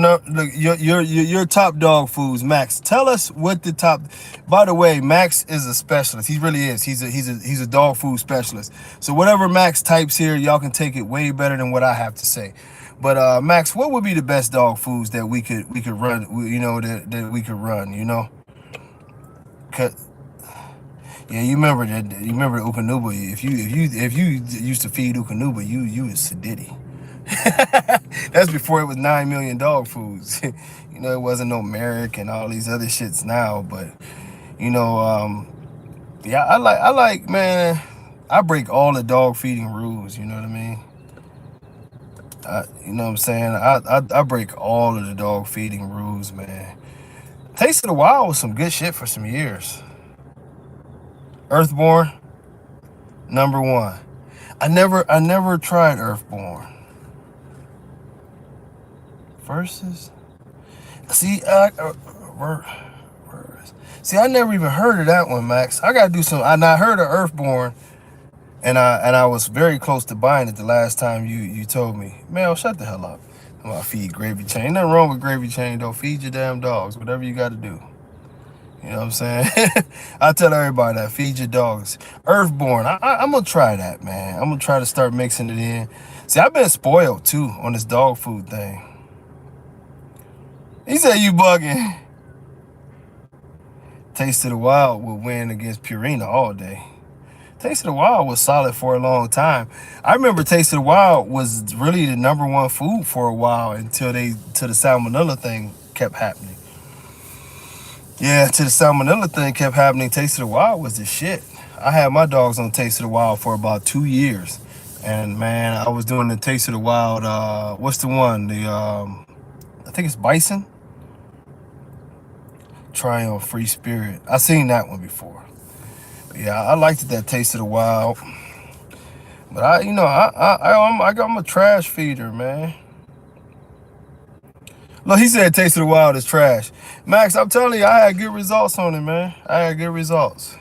top dog foods, Max, tell us what the top. By the way, Max is a specialist. He really is. He's a dog food specialist. So whatever Max types here, y'all can take it way better than what I have to say. But Max, what would be the best dog foods that we could run? That we could run. Yeah, you remember that? You remember Ukanuba? If you used to feed Ukanuba, you was Sadiddy. That's before it was 9 million dog foods. It wasn't no Merrick and all these other shits now. But yeah, I like man. I break all the dog feeding rules. You know what I mean? You know what I'm saying? I break all of the dog feeding rules, man. Taste of the Wild was some good shit for some years. Earthborn, number one. I never tried Earthborn. Versus, see, I never even heard of that one, Max. I gotta do some. I heard of Earthborn, and I was very close to buying it the last time you told me. Man, shut the hell up. I'm gonna feed Gravy Chain. Ain't nothing wrong with Gravy Chain though. Feed your damn dogs, whatever you got to do. You know what I'm saying? I tell everybody that. Feed your dogs. Earthborn. I'm going to try that, man. I'm going to try to start mixing it in. See, I've been spoiled, too, on this dog food thing. He said you bugging. Taste of the Wild will win against Purina all day. Taste of the Wild was solid for a long time. I remember Taste of the Wild was really the number one food for a while until the salmonella thing kept happening. Yeah, till the salmonella thing kept happening, Taste of the Wild was the shit. I had my dogs on Taste of the Wild for about 2 years. And man, I was doing the Taste of the Wild, what's the one? I think it's Bison? Triumph Free Spirit. I seen that one before. But yeah, I liked that Taste of the Wild. But I'm a trash feeder, man. Look, he said Taste of the Wild is trash. Max, I'm telling you, I had good results on it, man. I had good results.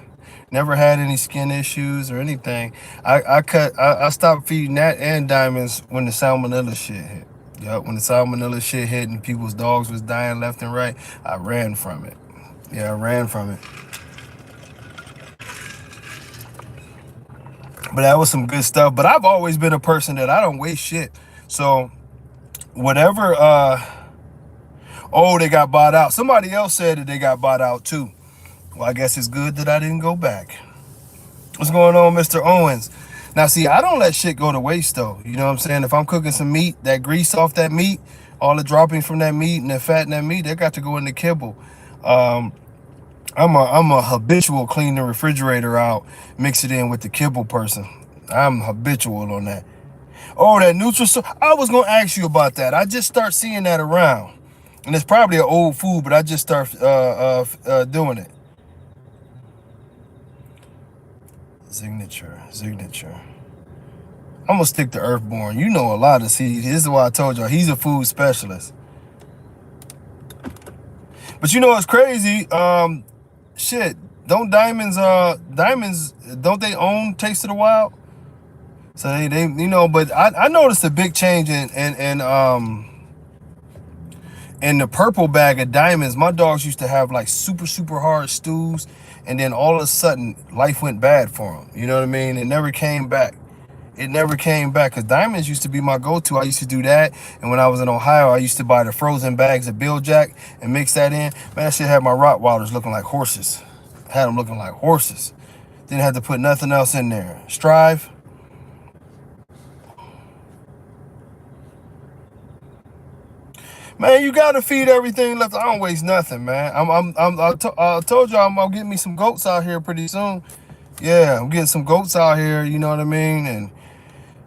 Never had any skin issues or anything. I stopped feeding that and diamonds when the salmonella shit hit. Yup, when the salmonella shit hit and people's dogs was dying left and right, I ran from it. Yeah, I ran from it. But that was some good stuff. But I've always been a person that I don't waste shit. So whatever, oh, they got bought out. Somebody else said that they got bought out too. Well, I guess it's good that I didn't go back. What's going on, Mr. Owens? Now, see, I don't let shit go to waste, though. You know what I'm saying? If I'm cooking some meat, that grease off that meat, all the dropping from that meat and the fat in that meat, they got to go in the kibble. I'm a habitual clean the refrigerator out, mix it in with the kibble person. I'm habitual on that. Oh, that Nutrisource. I was gonna ask you about that. I just start seeing that around, and it's probably an old food, but I just start doing it. Signature. I'm gonna stick to Earthborn. You know a lot of seeds. This is why I told y'all he's a food specialist. But you know what's crazy? Shit. Don't diamonds don't they own Taste of the Wild? So they you know, but I noticed a big change in the purple bag of diamonds. My dogs used to have like super hard stews, and then all of a sudden life went bad for them. You know what I mean? It never came back. Because diamonds used to be my go-to. I used to do that, and when I was in Ohio, I used to buy the frozen bags of Bill Jack and mix that in. Man, that shit had my Rottweilers looking like horses. Had them looking like horses. Didn't have to put nothing else in there. Strive. Man, you gotta feed everything left. I don't waste nothing, man. I told y'all I'm gonna get me some goats out here pretty soon. Yeah, I'm getting some goats out here. You know what I mean? And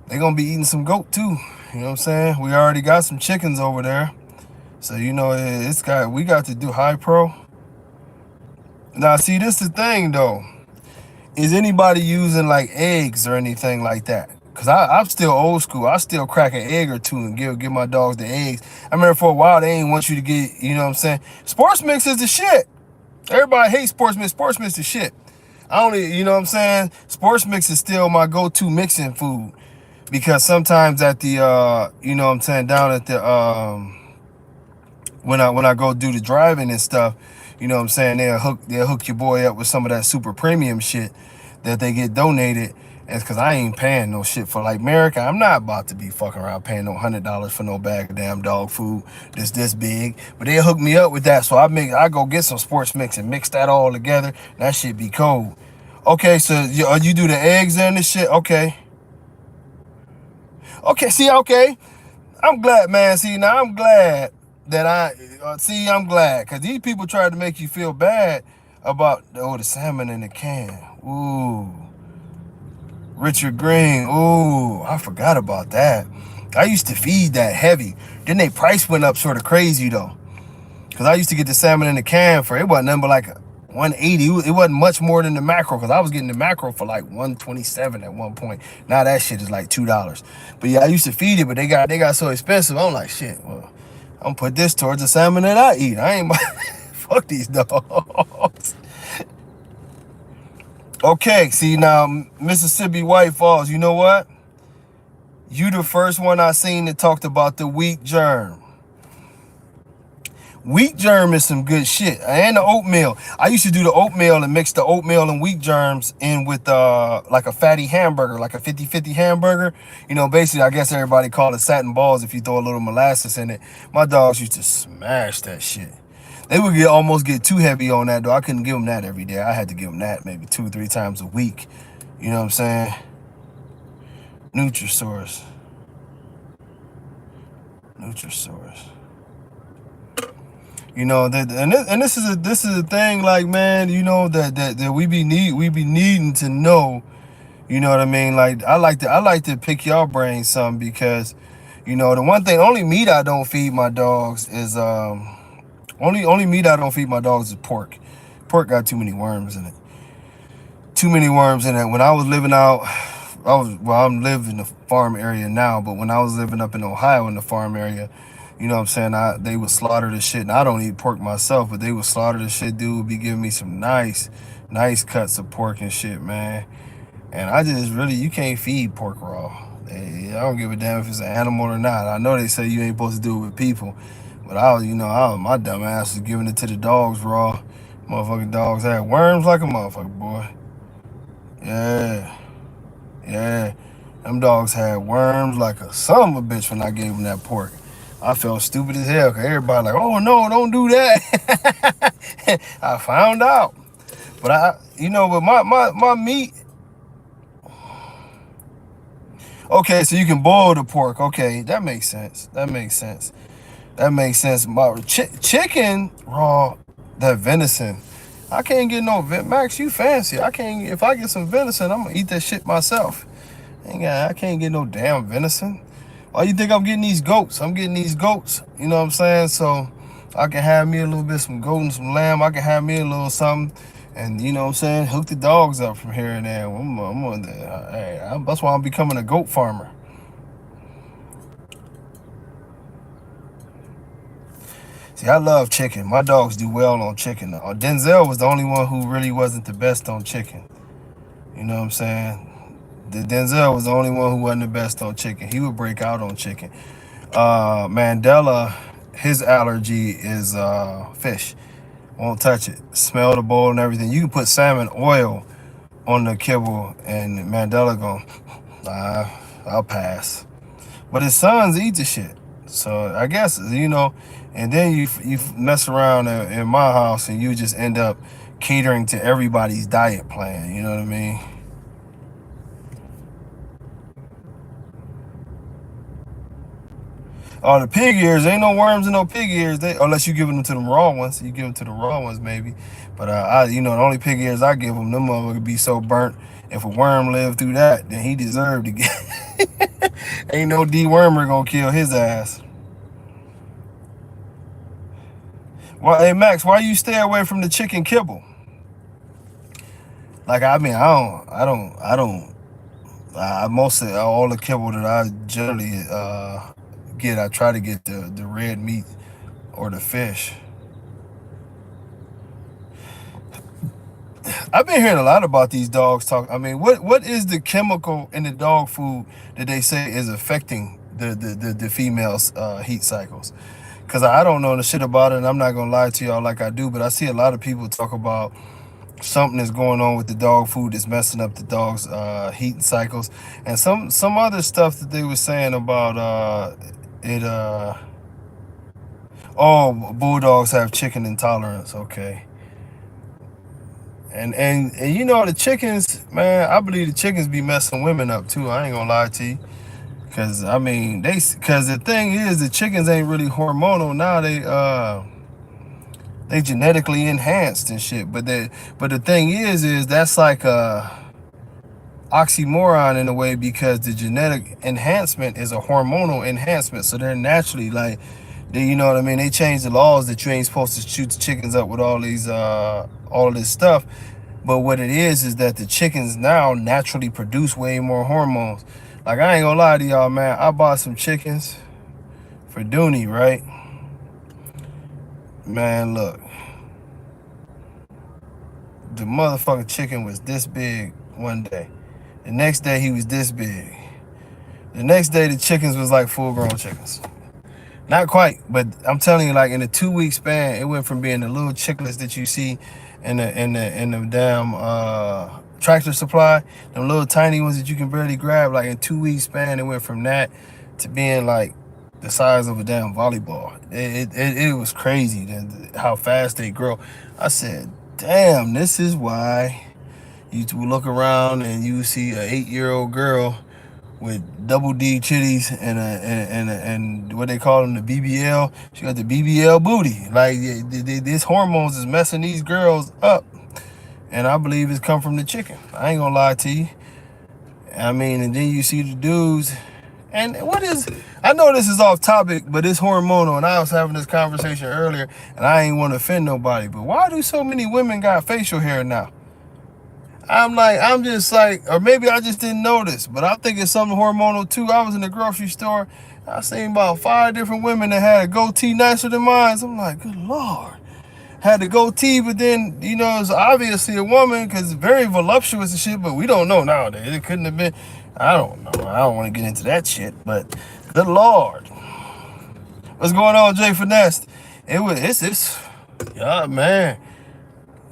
they gonna be eating some goat too. You know what I'm saying? We already got some chickens over there, so you know we got to do high pro. Now, see, this is the thing though. Is anybody using like eggs or anything like that? Cause I'm still old school. I still crack an egg or two and give my dogs the eggs. I remember for a while they ain't want you to get, you know what I'm saying? Sports mix is the shit. Everybody hates sports mix. Sports mix is shit. I only, you know what I'm saying? Sports mix is still my go-to mixing food. Because sometimes at the you know what I'm saying, down at the when I go do the driving and stuff, you know what I'm saying, they'll hook your boy up with some of that super premium shit that they get donated. And it's because I ain't paying no shit for like America. I'm not about to be fucking around paying no $100 for no bag of damn dog food that's this big. But they hook me up with that, so I go get some sports mix and mix that all together. That shit be cold. Okay, so you do the eggs and this shit. Okay, see, okay. I'm glad, man. See, now I'm glad that I'm glad, because these people tried to make you feel bad about the salmon in the can. Ooh. Richard Green. Ooh, I forgot about that. I used to feed that heavy. Then they price went up sort of crazy though. Because I used to get the salmon in the can for, it wasn't nothing but like 180. It wasn't much more than the mackerel, because I was getting the mackerel for like 127 at one point. Now that shit is like $2. But yeah, I used to feed it, but they got so expensive. I'm like, shit, well, I'm gonna put this towards the salmon that I eat. I ain't fuck these dogs. Okay, see now, Mississippi White Falls, you know what? You the first one I seen that talked about the wheat germ. Wheat germ is some good shit. And the oatmeal. I used to do the oatmeal and mix the oatmeal and wheat germs in with like a fatty hamburger, like a 50-50 hamburger. You know, basically, I guess everybody call it satin balls if you throw a little molasses in it. My dogs used to smash that shit. They would almost get too heavy on that, though. I couldn't give them that every day. I had to give them that maybe 2-3 times a week. You know what I'm saying? Nutrisource. You know that, and this is a thing, like, man, you know that we be needing to know. You know what I mean? Like, I like to pick y'all brains some, because, you know, the one thing, only meat I don't feed my dogs is only meat I don't feed my dogs is pork. Pork got too many worms in it. When I was living out, I'm living in the farm area now, but when I was living up in Ohio in the farm area, You know what I'm saying? They would slaughter the shit, and I don't eat pork myself, but they would slaughter the shit. Dude would be giving me some nice cuts of pork and shit, man. And I just really, you can't feed pork raw. I don't give a damn if it's an animal or not. I know they say you ain't supposed to do it with people, but my dumb ass was giving it to the dogs raw. Motherfucking dogs had worms like a motherfucker, boy. Yeah, yeah. Them dogs had worms like a son of a bitch when I gave them that pork. I felt stupid as hell because everybody like, oh no, don't do that. I found out. But but my meat. Okay, so you can boil the pork. Okay, that makes sense. That makes sense. My chicken raw, that venison. I can't get no Max. You fancy? I can't. If I get some venison, I'm gonna eat that shit myself. I can't get no damn venison. Why you think I'm getting these goats? I'm getting these goats. You know what I'm saying? So I can have me a little bit some goat and some lamb. I can have me a little something, and you know what I'm saying, hook the dogs up from here and there. That's why I'm becoming a goat farmer. See, I love chicken. My dogs do well on chicken. Denzel was the only one who really wasn't the best on chicken. You know what I'm saying? Denzel was the only one who wasn't the best on chicken. He would break out on chicken. Mandela, his allergy is fish. Won't touch it. Smell the bowl and everything. You can put salmon oil on the kibble, and Mandela going, I'll pass. But his sons eat the shit. So I guess, and then you mess around in my house and you just end up catering to everybody's diet plan. You know what I mean? Oh, the pig ears, ain't no worms in no pig ears. Unless you give them to them raw ones. You give them to the raw ones maybe. But the only pig ears I give them motherfuckers be so burnt. If a worm lived through that, then he deserved to get. Ain't no dewormer gonna kill his ass. Well, hey Max, why you stay away from the chicken kibble? Like, I mean, mostly all the kibble that I generally get, I try to get the red meat or the fish. I've been hearing a lot about these dogs talk. I mean, what is the chemical in the dog food that they say is affecting the females' heat cycles? Because I don't know the shit about it, and I'm not gonna lie to y'all like I do, but I see a lot of people talk about something is going on with the dog food that's messing up the dog's heat cycles, and some other stuff that they were saying about bulldogs have chicken intolerance. Okay. And the chickens, man, I believe the chickens be messing women up too. I ain't gonna lie to you. Cause I mean, cause the thing is, the chickens ain't really hormonal now. They genetically enhanced and shit. But the thing is that's like a oxymoron in a way, because the genetic enhancement is a hormonal enhancement. So they're naturally like, you know what I mean? They changed the laws that you ain't supposed to shoot the chickens up with all of this stuff. But what it is that the chickens now naturally produce way more hormones. Like, I ain't gonna lie to y'all, man. I bought some chickens for Dooney, right? Man, look. The motherfucking chicken was this big one day. The next day, he was this big. The next day, the chickens was like full-grown chickens. Not quite, but I'm telling you, like, in a 2-week span, it went from being the little chicklets that you see in the damn Tractor Supply, them little tiny ones that you can barely grab. Like, in 2-week span, it went from that to being like the size of a damn volleyball. It was crazy how fast they grow. I said, damn, this is why you look around and you see an 8-year-old girl with double D titties and what they call them, the BBL. She got the BBL booty. Like, these hormones is messing these girls up. And I believe it's come from the chicken. I ain't gonna lie to you. I mean, and then you see the dudes. And I know this is off topic, but it's hormonal. And I was having this conversation earlier, and I ain't want to offend nobody. But why do so many women got facial hair now? I'm just like, or maybe I just didn't notice, but I think it's something hormonal too. I was in the grocery store, I seen about 5 different women that had a goatee nicer than mine. So I'm like, good Lord. Had the goatee, but then, it's obviously a woman because it's very voluptuous and shit, but we don't know nowadays. It couldn't have been, I don't know. I don't want to get into that shit, but good Lord. What's going on, Jay Finesse? It's, yeah, man.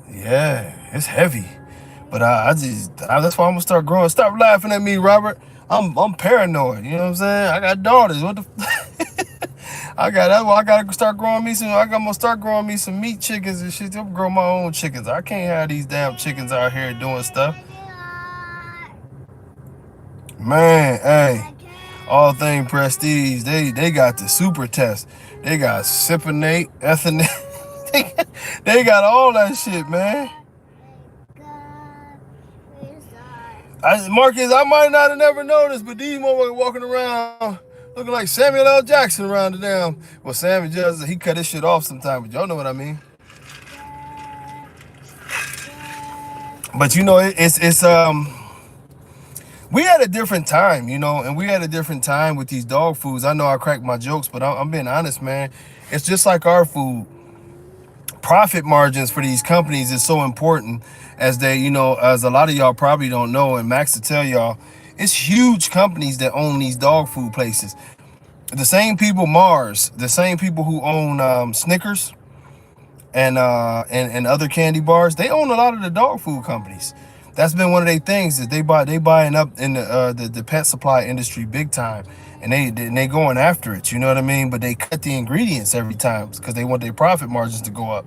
Yeah, it's heavy. But that's why I'm gonna start growing. Stop laughing at me, Robert. I'm paranoid. You know what I'm saying? I got daughters. What the? That's why I gotta start growing me some. I'm gonna start growing me some meat chickens and shit. I'm grow my own chickens. I can't have these damn chickens out here doing stuff. Man, hey, all thing prestige. They got the super test. They got Cypionate, ethanate. They got all that shit, man. Marcus, I might not have never noticed, but these motherfuckers walking around looking like Samuel L. Jackson around the damn. Well, Samuel just he cut his shit off sometimes, but y'all know what I mean. But it's we had a different time, and we had a different time with these dog foods. I know I crack my jokes, but I'm being honest, man. It's just like our food. Profit margins for these companies is so important, as as a lot of y'all probably don't know, and Max to tell y'all, it's huge companies that own these dog food places. The same people, Mars, the same people who own Snickers and other candy bars, they own a lot of the dog food companies. That's been one of their things, that they buying up in the pet supply industry big time, and they going after it. You know what I mean? But they cut the ingredients every time because they want their profit margins to go up.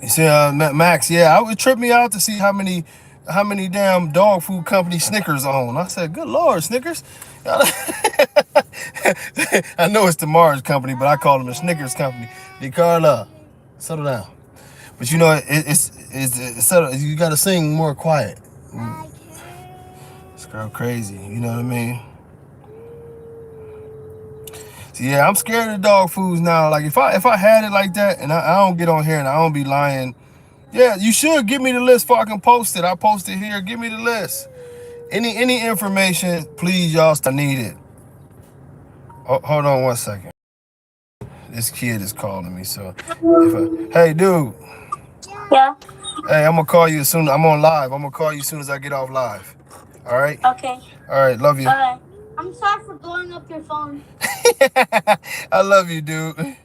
You see, Max, yeah, it would trip me out to see how many damn dog food companies Snickers own. I said, good Lord, Snickers. I know it's the Mars company, but I call them the Snickers company. Carla, settle down. But it's settle. You got to sing more quiet. It's girl crazy. You know what I mean? So yeah, I'm scared of dog foods now. Like if I had it like that, and I don't get on here and I don't be lying. Yeah, you should give me the list so I can post it. I post it here. Give me the list. Any information, please, y'all. I need it. Hold on 1 second. This kid is calling me. So, hey, dude. Yeah. Hey, I'm gonna call you as soon. I'm on live. I'm gonna call you as soon as I get off live. All right. Okay. All right. Love you. All right. I'm sorry for blowing up your phone. I love you, dude. Okay.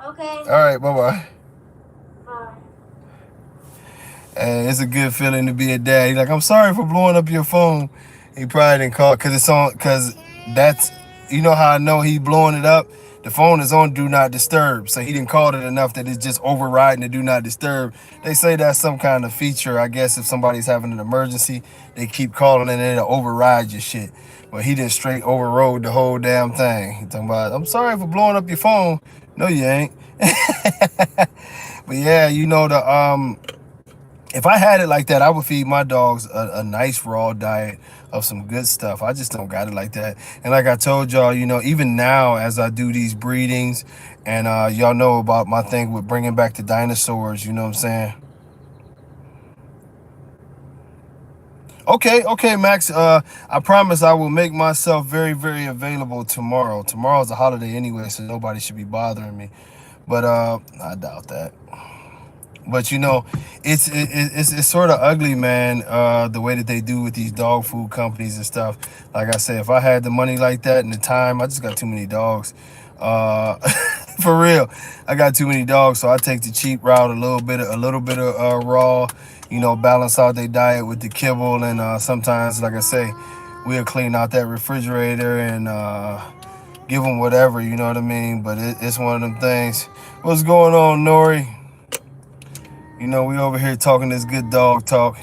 All right. Bye-bye. Bye. And it's a good feeling to be a dad. He's like, I'm sorry for blowing up your phone. He probably didn't call because that's, how I know he blowing it up. The phone is on do not disturb. So he didn't call it enough that it's just overriding the do not disturb. They say that's some kind of feature. I guess if somebody's having an emergency, they keep calling and it'll override your shit. But he just straight overrode the whole damn thing. He talking about, I'm sorry for blowing up your phone. No, you ain't. But yeah, if I had it like that, I would feed my dogs a nice raw diet of some good stuff. I just don't got it like that. And like I told y'all, even now as I do these breedings, and y'all know about my thing with bringing back the dinosaurs, you know what I'm saying? Okay, Max. I promise I will make myself very, very available tomorrow. Tomorrow's a holiday anyway, so nobody should be bothering me. But I doubt that. But it's sort of ugly, man, the way that they do with these dog food companies and stuff. Like I said, if I had the money like that and the time, I just got too many dogs. For real, I got too many dogs, so I take the cheap route, a little bit of raw, balance out their diet with the kibble, and sometimes, like I say, we'll clean out that refrigerator and give them whatever, you know what I mean? But it's one of them things. What's going on, Nori? We over here talking this good dog talk.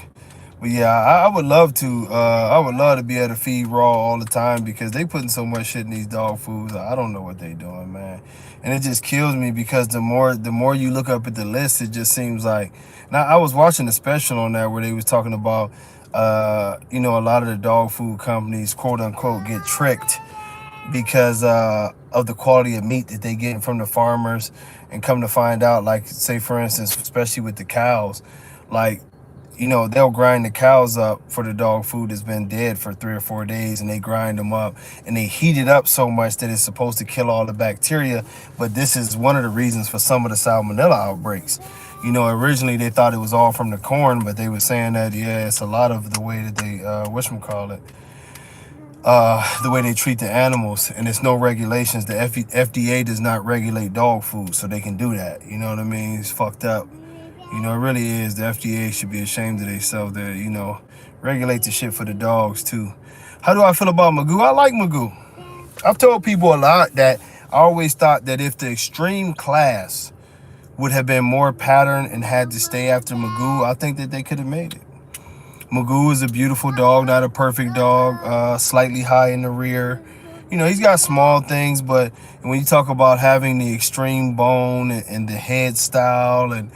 But yeah, I would love to. I would love to be able to feed raw all the time because they putting so much shit in these dog foods. I don't know what they doing, man. And it just kills me because the more you look up at the list, it just seems like. Now I was watching a special on that where they was talking about, a lot of the dog food companies, quote unquote, get tricked because of the quality of meat that they get from the farmers. And come to find out, like, say for instance, especially with the cows, like, they'll grind the cows up for the dog food that's been dead for 3 or 4 days, and they grind them up and they heat it up so much that it's supposed to kill all the bacteria. But this is one of the reasons for some of the salmonella outbreaks. Originally they thought it was all from the corn, but they were saying that, yeah, it's a lot of the way that they, whatchamacallit, the way they treat the animals, and there's no regulations. The FDA does not regulate dog food, so they can do that. You know what I mean? It's fucked up. It really is. The FDA should be ashamed of themselves. That regulate the shit for the dogs too. How do I feel about Magoo? I like Magoo. I've told people a lot that I always thought that if the extreme class would have been more patterned and had to stay after Magoo, I think that they could have made it. Magoo is a beautiful dog, not a perfect dog, slightly high in the rear. He's got small things, but when you talk about having the extreme bone and the head style and,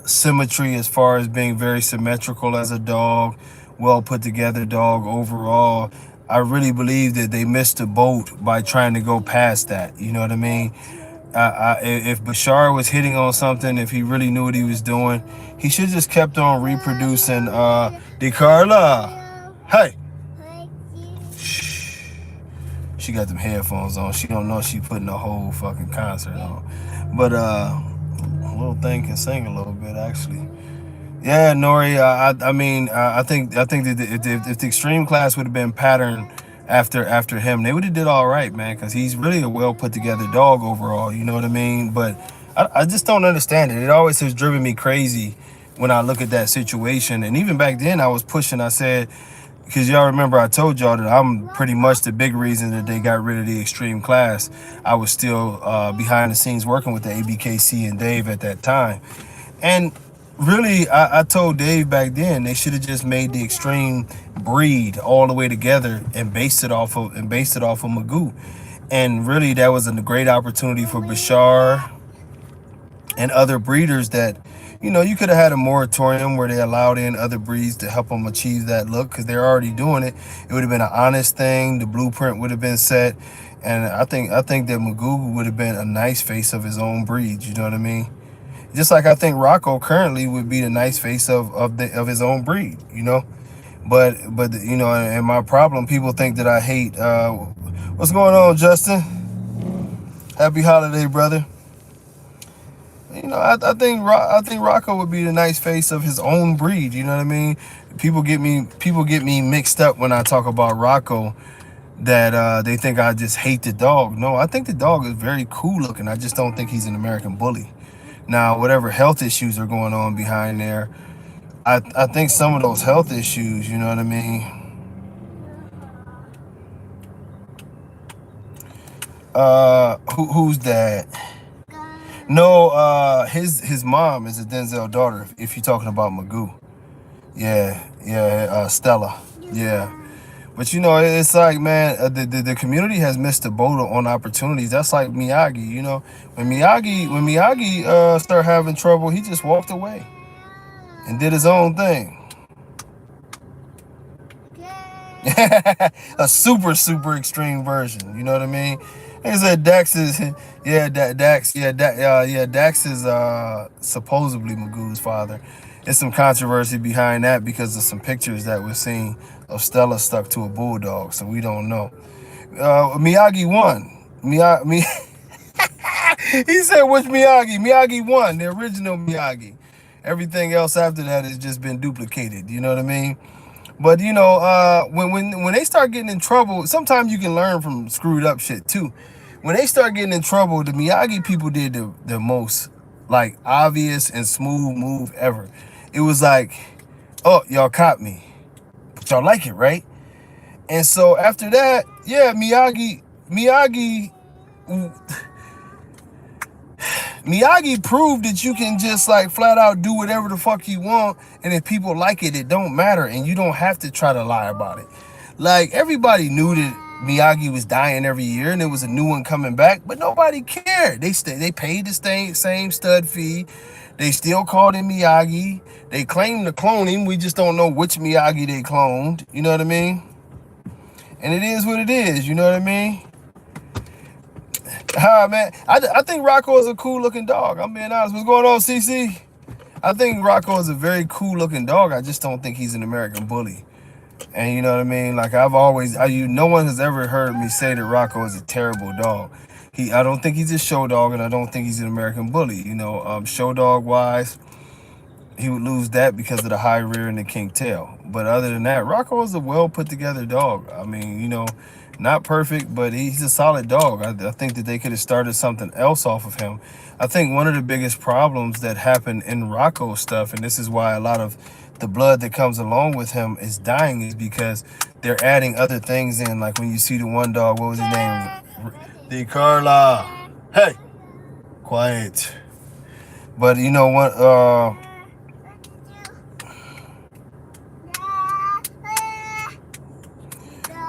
symmetry as far as being very symmetrical as a dog, well put together dog overall, I really believe that they missed the boat by trying to go past that. You know what I mean? If Bashar was hitting on something, if he really knew what he was doing, he should just kept on reproducing. DeCarla, hey, shh. She got them headphones on. She don't know she putting the whole fucking concert on. But little thing can sing a little bit actually. Yeah, Nori. I think that if the extreme class would have been patterned after him, they would have did all right, man. Because he's really a well put together dog overall. You know what I mean? But I just don't understand it. It always has driven me crazy when I look at that situation. And even back then, I was pushing. I said, because y'all remember I told y'all that I'm pretty much the big reason that they got rid of the extreme class. I was still behind the scenes working with the ABKC and Dave at that time, and really, I told Dave back then they should have just made the extreme breed all the way together and based it off of Magoo. And really, that was a great opportunity for Bashar and other breeders that, you could have had a moratorium where they allowed in other breeds to help them achieve that look, because they're already doing it. It would have been an honest thing. The blueprint would have been set, and I think that Magoo would have been a nice face of his own breed. You know what I mean? Just like I think Rocco currently would be the nice face of his own breed, But and my problem, people think that I hate. What's going on, Justin? Happy holiday, brother. I think Rocco would be the nice face of his own breed. You know what I mean? People get me mixed up when I talk about Rocco. That they think I just hate the dog. No, I think the dog is very cool looking. I just don't think he's an American bully. Now, whatever health issues are going on behind there, I think some of those health issues, you know what I mean? Who's that? No, his mom is a Denzel daughter, if you're talking about Magoo. Yeah, Stella. Yeah. But it's like, man, the community has missed the boat on opportunities. That's like Miyagi, When Miyagi started having trouble, he just walked away and did his own thing. A super extreme version, you know what I mean? Like I said, Dax is Dax is supposedly Magoo's father. There's some controversy behind that because of some pictures that we're seeing of Stella stuck to a bulldog, so we don't know. Miyagi won. He said, which Miyagi? Miyagi won, the original Miyagi. Everything else after that has just been duplicated, you know what I mean? But when they start getting in trouble, sometimes you can learn from screwed up shit too. When they start getting in trouble, the Miyagi people did the most like obvious and smooth move ever. It was like, oh, y'all caught me, but y'all like it, right? And so after that, yeah, Miyagi proved that you can just like flat out do whatever the fuck you want, and if people like it, it don't matter, and you don't have to try to lie about it. Like, everybody knew that Miyagi was dying every year and there was a new one coming back, but nobody cared. They paid the same stud fee. They still called him Miyagi. They claimed to clone him. We just don't know which Miyagi they cloned. You know what I mean? and it is what it is. You know what I mean? Man, I think Rocco is a cool looking dog. I'm being honest. What's going on, CC? I think Rocco is a very cool looking dog. I just don't think he's an American bully. And you know what I mean? Like no one has ever heard me say that Rocco is a terrible dog. I don't think he's a show dog, and I don't think he's an American bully. You know, show dog wise, he would lose that because of the high rear and the kink tail. But other than that, Rocco is a well put together dog. I mean, you know, not perfect, but he's a solid dog. I think that they could have started something else off of him. I think one of the biggest problems that happened in Rocco's stuff, and this is why a lot of the blood that comes along with him is dying, is because they're adding other things in. Like when you see the one dog, what was his name? The Carla. Hey, quiet. But you know what?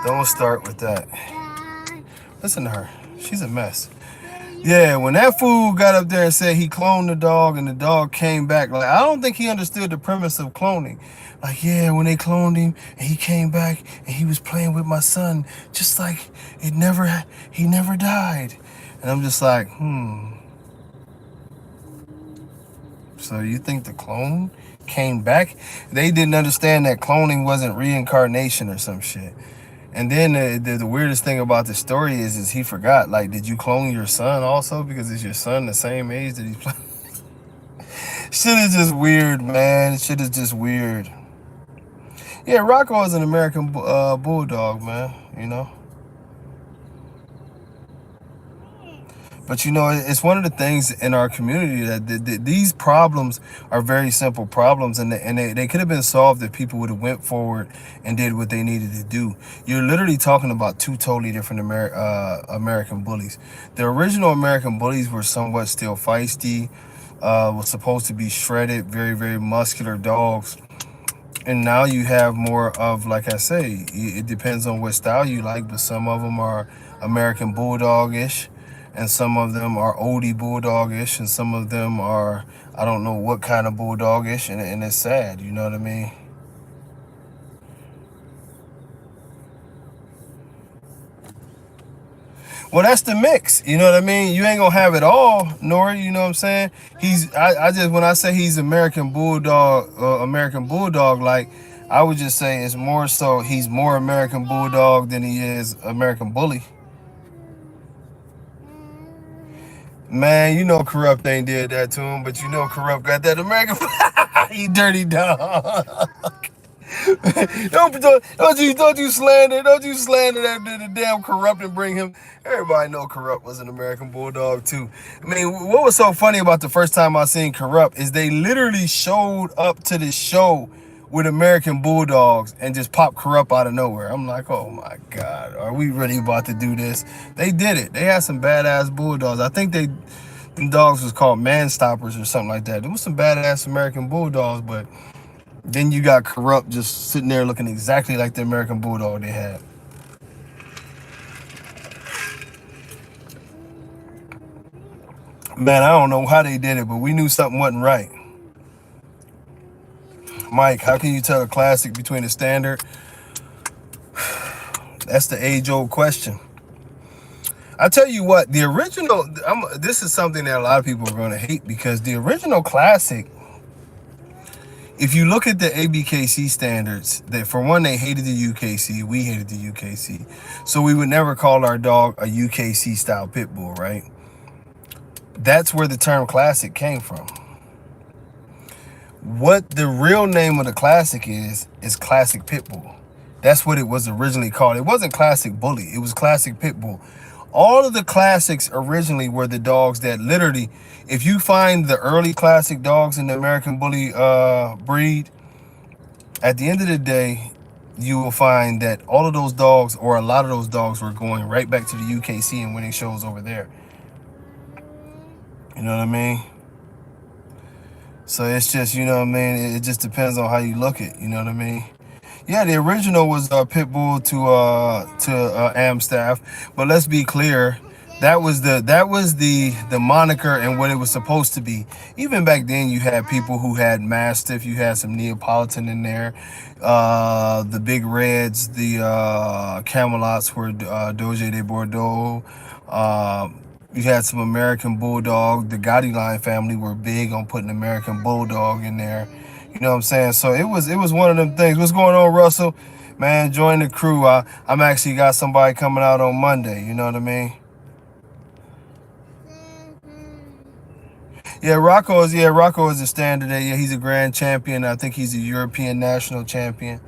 Don't start with that. Listen to her. She's a mess. Yeah, when that fool got up there and said he cloned the dog and the dog came back, like, I don't think he understood the premise of cloning. Like, yeah, when they cloned him and he came back and he was playing with my son, just like he never died. And I'm just like, So you think the clone came back? They didn't understand that cloning wasn't reincarnation or some shit. And then the weirdest thing about the story is he forgot. Like, did you clone your son also? Because is your son the same age that he's playing? Shit is just weird, man. Shit is just weird. Yeah, Rocco is an American bulldog, man. You know. But, you know, it's one of the things in our community that these problems are very simple problems, and they could have been solved if people would have went forward and did what they needed to do. You're literally talking about two totally different American bullies. The original American bullies were somewhat still feisty, was supposed to be shredded, very, very muscular dogs. And now you have more of, like I say, it depends on what style you like, but some of them are American Bulldog-ish. And some of them are oldie bulldog-ish, and some of them are, I don't know what kind of bulldog-ish, and it's sad, you know what I mean? Well, that's the mix, you know what I mean? You ain't gonna have it all, Nori, you know what I'm saying? When I say he's American Bulldog, like, I would just say it's more so he's more American Bulldog than he is American Bully. Man, you know Corrupt ain't did that to him, but you know Corrupt got that American. You dirty dog. don't you slander that the damn Corrupt and bring him. Everybody know Corrupt was an American Bulldog too. I mean, what was so funny about the first time I seen Corrupt is they literally showed up to the show with American Bulldogs and just popped Corrupt out of nowhere. I'm like, oh my God, are we really about to do this? They did it. They had some badass Bulldogs. I think them dogs was called Man Stoppers or something like that. There was some badass American Bulldogs, but then you got Corrupt just sitting there looking exactly like the American Bulldog they had. Man, I don't know how they did it, but we knew something wasn't right. Mike, how can you tell a classic between a standard? That's the age-old question. I tell you what, the original, this is something that a lot of people are going to hate, because the original classic, if you look at the ABKC standards, that for one, they hated the UKC, we hated the UKC. So we would never call our dog a UKC style pit bull, right? That's where the term classic came from. What the real name of the classic is classic pit bull. That's what it was originally called. It wasn't classic bully, it was classic pit bull. All of the classics originally were the dogs that literally, if you find the early classic dogs in the American Bully breed, at the end of the day, you will find that all of those dogs, or a lot of those dogs, were going right back to the UKC and winning shows over there. You know what I mean? So it's just, you know what I mean, it just depends on how you look at it, you know what I mean? Yeah, the original was Pitbull to Amstaff, but let's be clear, that was the moniker and what it was supposed to be. Even back then, you had people who had Mastiff, you had some Neapolitan in there, the Big Reds, the Camelots were Doge de Bordeaux. You had some American Bulldog. The Gotti line family were big on putting American Bulldog in there. You know what I'm saying? So it was one of them things. What's going on, Russell? Man, join the crew. I'm actually got somebody coming out on Monday. You know what I mean? Rocco is a standard there. Yeah, he's a grand champion. I think he's a European national champion.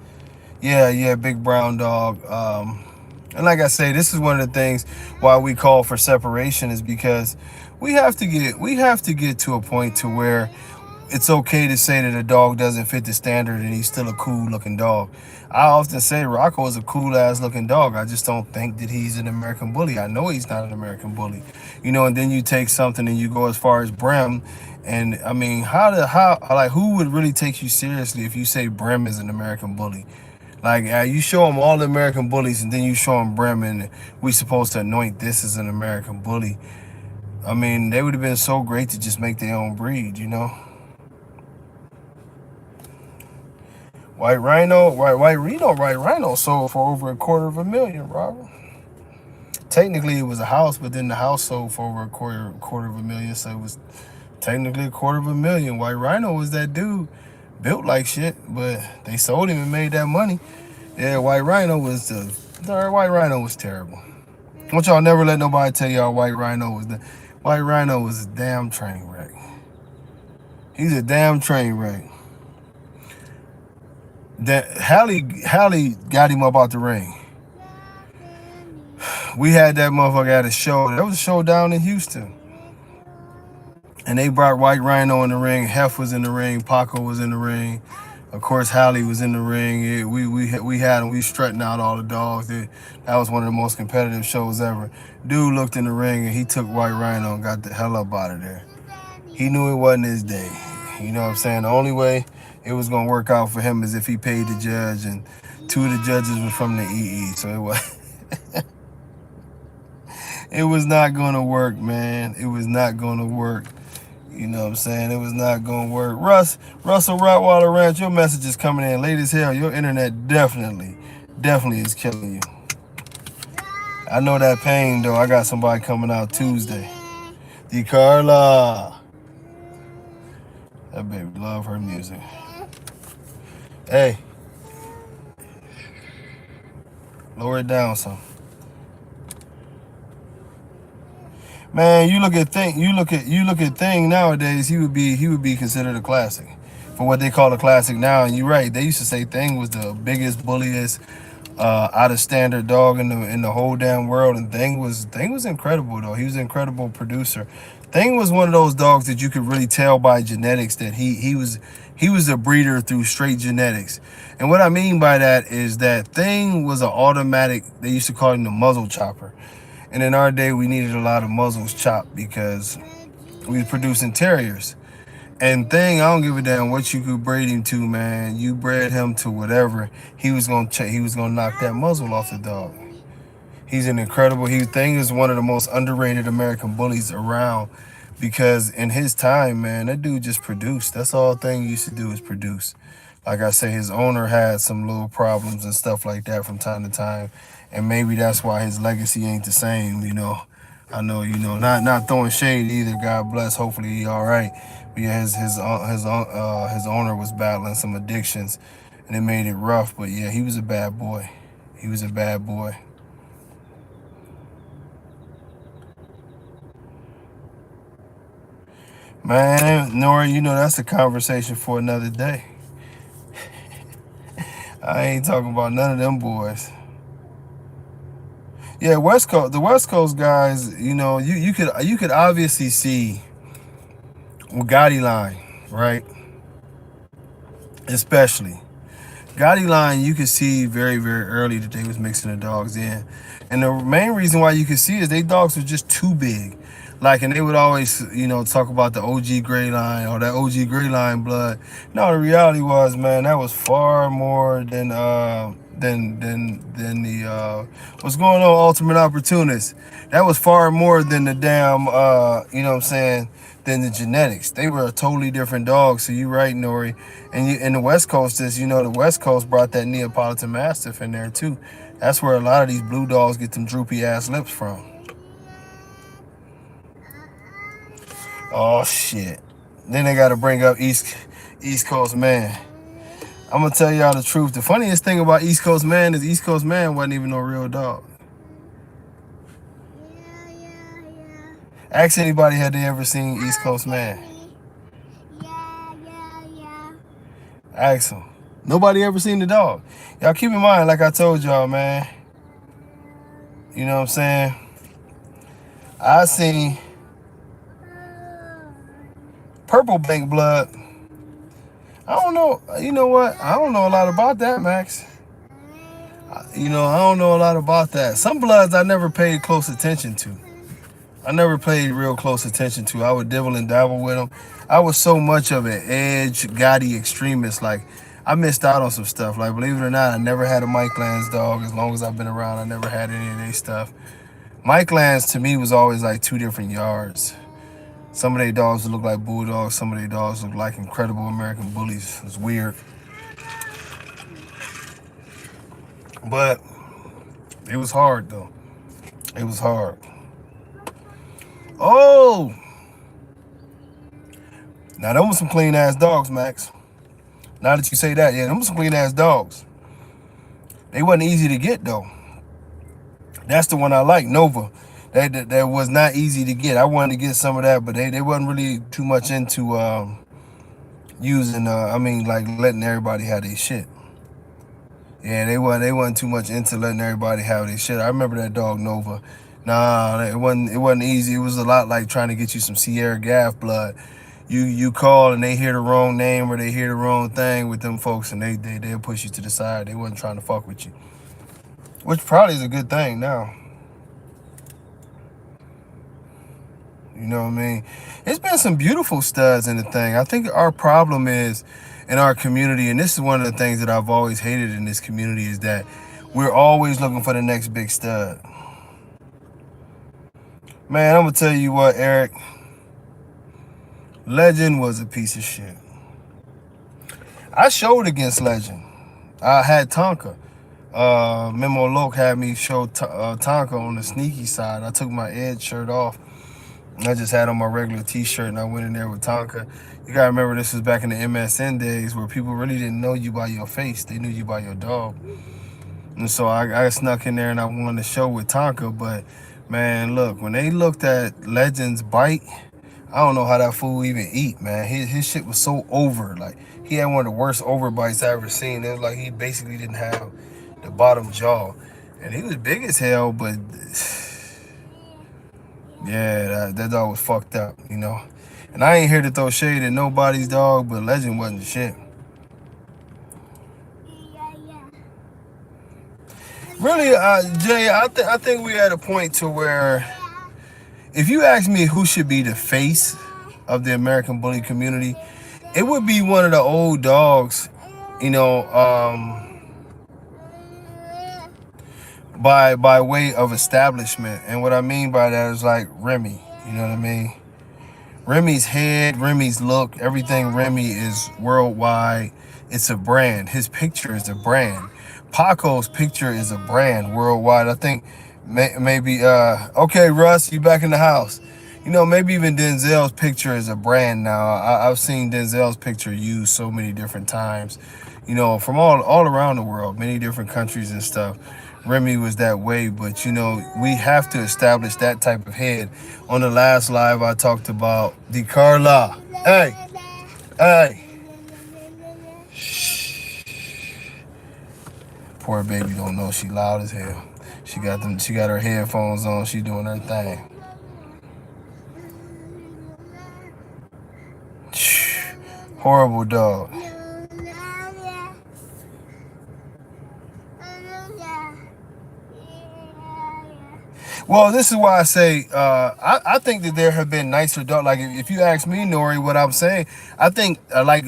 Yeah, big brown dog. And like I say, this is one of the things why we call for separation, is because we have to get to a point to where it's okay to say that a dog doesn't fit the standard and he's still a cool looking dog. I often say Rocco is a cool ass looking dog. I just don't think that he's an American bully. I know he's not an American bully. And then you take something and you go as far as Brem. And I mean, who would really take you seriously if you say Brem is an American bully? Like, you show them all the American bullies and then you show them Brem and we supposed to anoint this as an American bully. I mean, they would have been so great to just make their own breed, White Rhino sold for over $250,000, Robert. Technically, it was a house, but then the house sold for over $250,000, so it was technically $250,000. White Rhino was that dude, built like shit, but they sold him and made that money. Yeah, White Rhino was terrible. I want y'all never let nobody tell y'all White Rhino was a damn train wreck. He's a damn train wreck. That Hallie got him up out the ring. We had that motherfucker at a show. There was a show down in Houston. And they brought White Rhino in the ring. Hef was in the ring. Paco was in the ring. Of course, Hallie was in the ring. We had him. We strutting out all the dogs. That was one of the most competitive shows ever. Dude looked in the ring and he took White Rhino and got the hell up out of there. He knew it wasn't his day. You know what I'm saying? The only way it was going to work out for him is if he paid the judge, and two of the judges were from the EE. So it was... It was not going to work, man. It was not going to work. You know what I'm saying? It was not going to work. Russell Rottweiler Ranch, your message is coming in late as hell. Your internet definitely is killing you. I know that pain, though. I got somebody coming out Tuesday. DeCarla. That baby love her music. Hey. Lower it down some. Man, you look at Thing nowadays, he would be considered a classic. For what they call a classic now, and you're right, they used to say Thing was the biggest, bulliest, out of standard dog in the whole damn world, and Thing was incredible though. He was an incredible producer. Thing was one of those dogs that you could really tell by genetics that he was a breeder through straight genetics. And what I mean by that is that Thing was an automatic, they used to call him the muzzle chopper. And in our day, we needed a lot of muzzles chopped because we was producing terriers. And Thing, I don't give a damn what you could breed him to, man. You bred him to whatever, he was gonna knock that muzzle off the dog. He's an incredible. Thing is one of the most underrated American bullies around, because in his time, man, that dude just produced. That's all Thing used to do, is produce. Like I say, his owner had some little problems and stuff like that from time to time. And maybe that's why his legacy ain't the same, I know, not throwing shade either. God bless. Hopefully he all right. But yeah, his owner was battling some addictions, and it made it rough. But yeah, he was a bad boy. He was a bad boy. Man, Nora, that's a conversation for another day. I ain't talking about none of them boys. Yeah, the West Coast guys, you could obviously see Gotti line, right? Especially Gotti line, you could see very, very early that they was mixing the dogs in. And the main reason why you could see is they dogs were just too big. Like, and they would always, talk about the OG gray line or that OG gray line blood. No, the reality was, man, that was far more than the what's going on, Ultimate Opportunist. That was far more than the damn, what I'm saying, than the genetics. They were a totally different dog. So you right, Nori. And the West Coast is, the West Coast brought that Neapolitan Mastiff in there too. That's where a lot of these blue dogs get them droopy ass lips from. Oh shit. Then they gotta bring up East Coast Man. I'm gonna tell y'all the truth. The funniest thing about East Coast Man is East Coast Man wasn't even no real dog. Ask anybody, had they ever seen East Coast Man? Ask them. Nobody ever seen the dog. Y'all keep in mind, like I told y'all, man. You know what I'm saying? I seen Purple Bank blood. I don't know. You know what? I don't know a lot about that, Max. I don't know a lot about that. Some bloods I never paid close attention to. I never paid real close attention to. I would dibble and dabble with them. I was so much of an edge, gaudy extremist. Like, I missed out on some stuff. Like, believe it or not, I never had a Mike Lance dog. As long as I've been around, I never had any of their stuff. Mike Lance, to me, was always like two different yards. Some of their dogs would look like bulldogs. Some of their dogs look like incredible American bullies. It's weird. But it was hard, though. It was hard. Oh! Now, them was some clean-ass dogs, Max. Now that you say that, yeah, them was some clean-ass dogs. They wasn't easy to get, though. That's the one I like, Nova. That was not easy to get. I wanted to get some of that, but they wasn't really too much into using, like letting everybody have their shit. Yeah, they wasn't too much into letting everybody have their shit. I remember that dog Nova. Nah, it wasn't easy. It was a lot like trying to get you some Sierra Gaff blood. You call and they hear the wrong name or they hear the wrong thing with them folks, and they'll push you to the side. They wasn't trying to fuck with you, which probably is a good thing now. You know what I mean? It's been some beautiful studs in the thing. I think our problem is in our community, and this is one of the things that I've always hated in this community, is that we're always looking for the next big stud. Man, I'm going to tell you what, Eric. Legend was a piece of shit. I showed against Legend. I had Tonka. Memo Loke had me show Tonka on the sneaky side. I took my Ed shirt off. I just had on my regular t-shirt and I went in there with Tonka. You gotta remember, this was back in the MSN days where people really didn't know you by your face. They knew you by your dog. And so I snuck in there and I won the show with Tonka. But man, look, when they looked at Legend's bite, I don't know how that fool even eat, man. His shit was so over. Like, he had one of the worst overbites I ever seen. It was like he basically didn't have the bottom jaw. And he was big as hell, but yeah, that dog was fucked up, you know. And I ain't here to throw shade at nobody's dog, but Legend wasn't shit. Really, Jay, I think we're at a point to where, if you ask me who should be the face of the American bully community, it would be one of the old dogs, you know, by way of establishment. And what I mean by that is like Remy, you know what I mean? Remy's head, Remy's look, everything Remy is worldwide. It's a brand. His picture is a brand. Paco's picture is a brand worldwide. I think maybe, okay, Russ, you back in the house. You know, maybe even Denzel's picture is a brand now. I've seen Denzel's picture used so many different times, you know, from all around the world, many different countries and stuff. Remy was that way, but, you know, we have to establish that type of head. On the last live, I talked about the Carla. Hey, hey. Shh. Poor baby don't know she loud as hell. She got her headphones on. She doing her thing. Horrible dog. Well, this is why I say I think that there have been nicer dogs. Like if you ask me, Nori, what I'm saying, I think like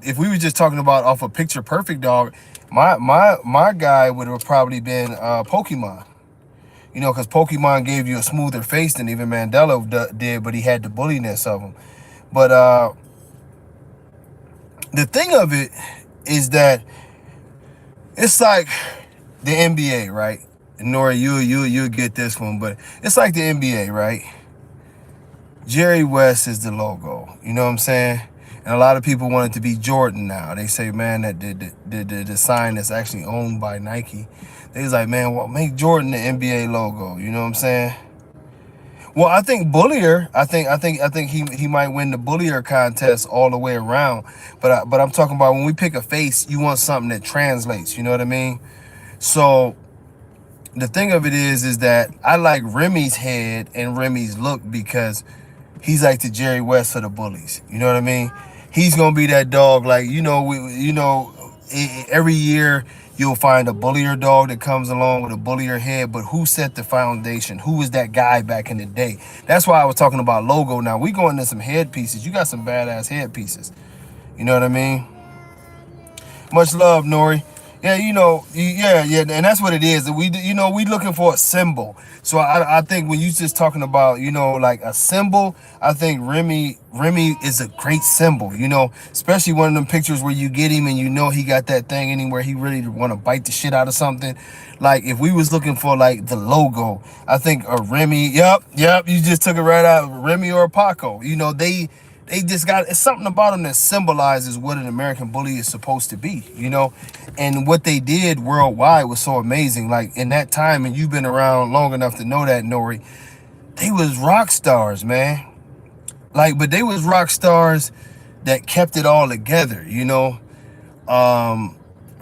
if we were just talking about off a picture perfect dog, my guy would have probably been Pokemon. You know, because Pokemon gave you a smoother face than even Mandela did, but he had the bulliness of him. But the thing of it is that it's like the NBA, right? Nora, you get this one, but it's like the NBA, right? Jerry West is the logo. You know what I'm saying? And a lot of people want it to be Jordan now. They say, man, that the sign that's actually owned by Nike. They was like, man, well, make Jordan the NBA logo. You know what I'm saying? Well, I think Bullier. I think he might win the Bullier contest all the way around. But I'm talking about when we pick a face, you want something that translates. You know what I mean? So the thing of it is that I like Remy's head and Remy's look because he's like the Jerry West of the bullies. You know what I mean? He's gonna be that dog. Like every year you'll find a bullier dog that comes along with a bullier head. But who set the foundation? Who was that guy back in the day? That's why I was talking about logo. Now we going into some head pieces. You got some badass head pieces. You know what I mean? Much love, Nori. Yeah, yeah, and that's what it is. We looking for a symbol. So I think when you just talking about, like a symbol, I think Remy is a great symbol, especially one of them pictures where you get him and he got that thing anywhere he really want to bite the shit out of something. Like if we was looking for like the logo, I think a Remy, yep, you just took it right out. Remy or Paco, they just got, it's something about them that symbolizes what an American bully is supposed to be, and what they did worldwide was so amazing. Like in that time, and you've been around long enough to know that, Nori, they was rock stars, man. Like, but they was rock stars that kept it all together,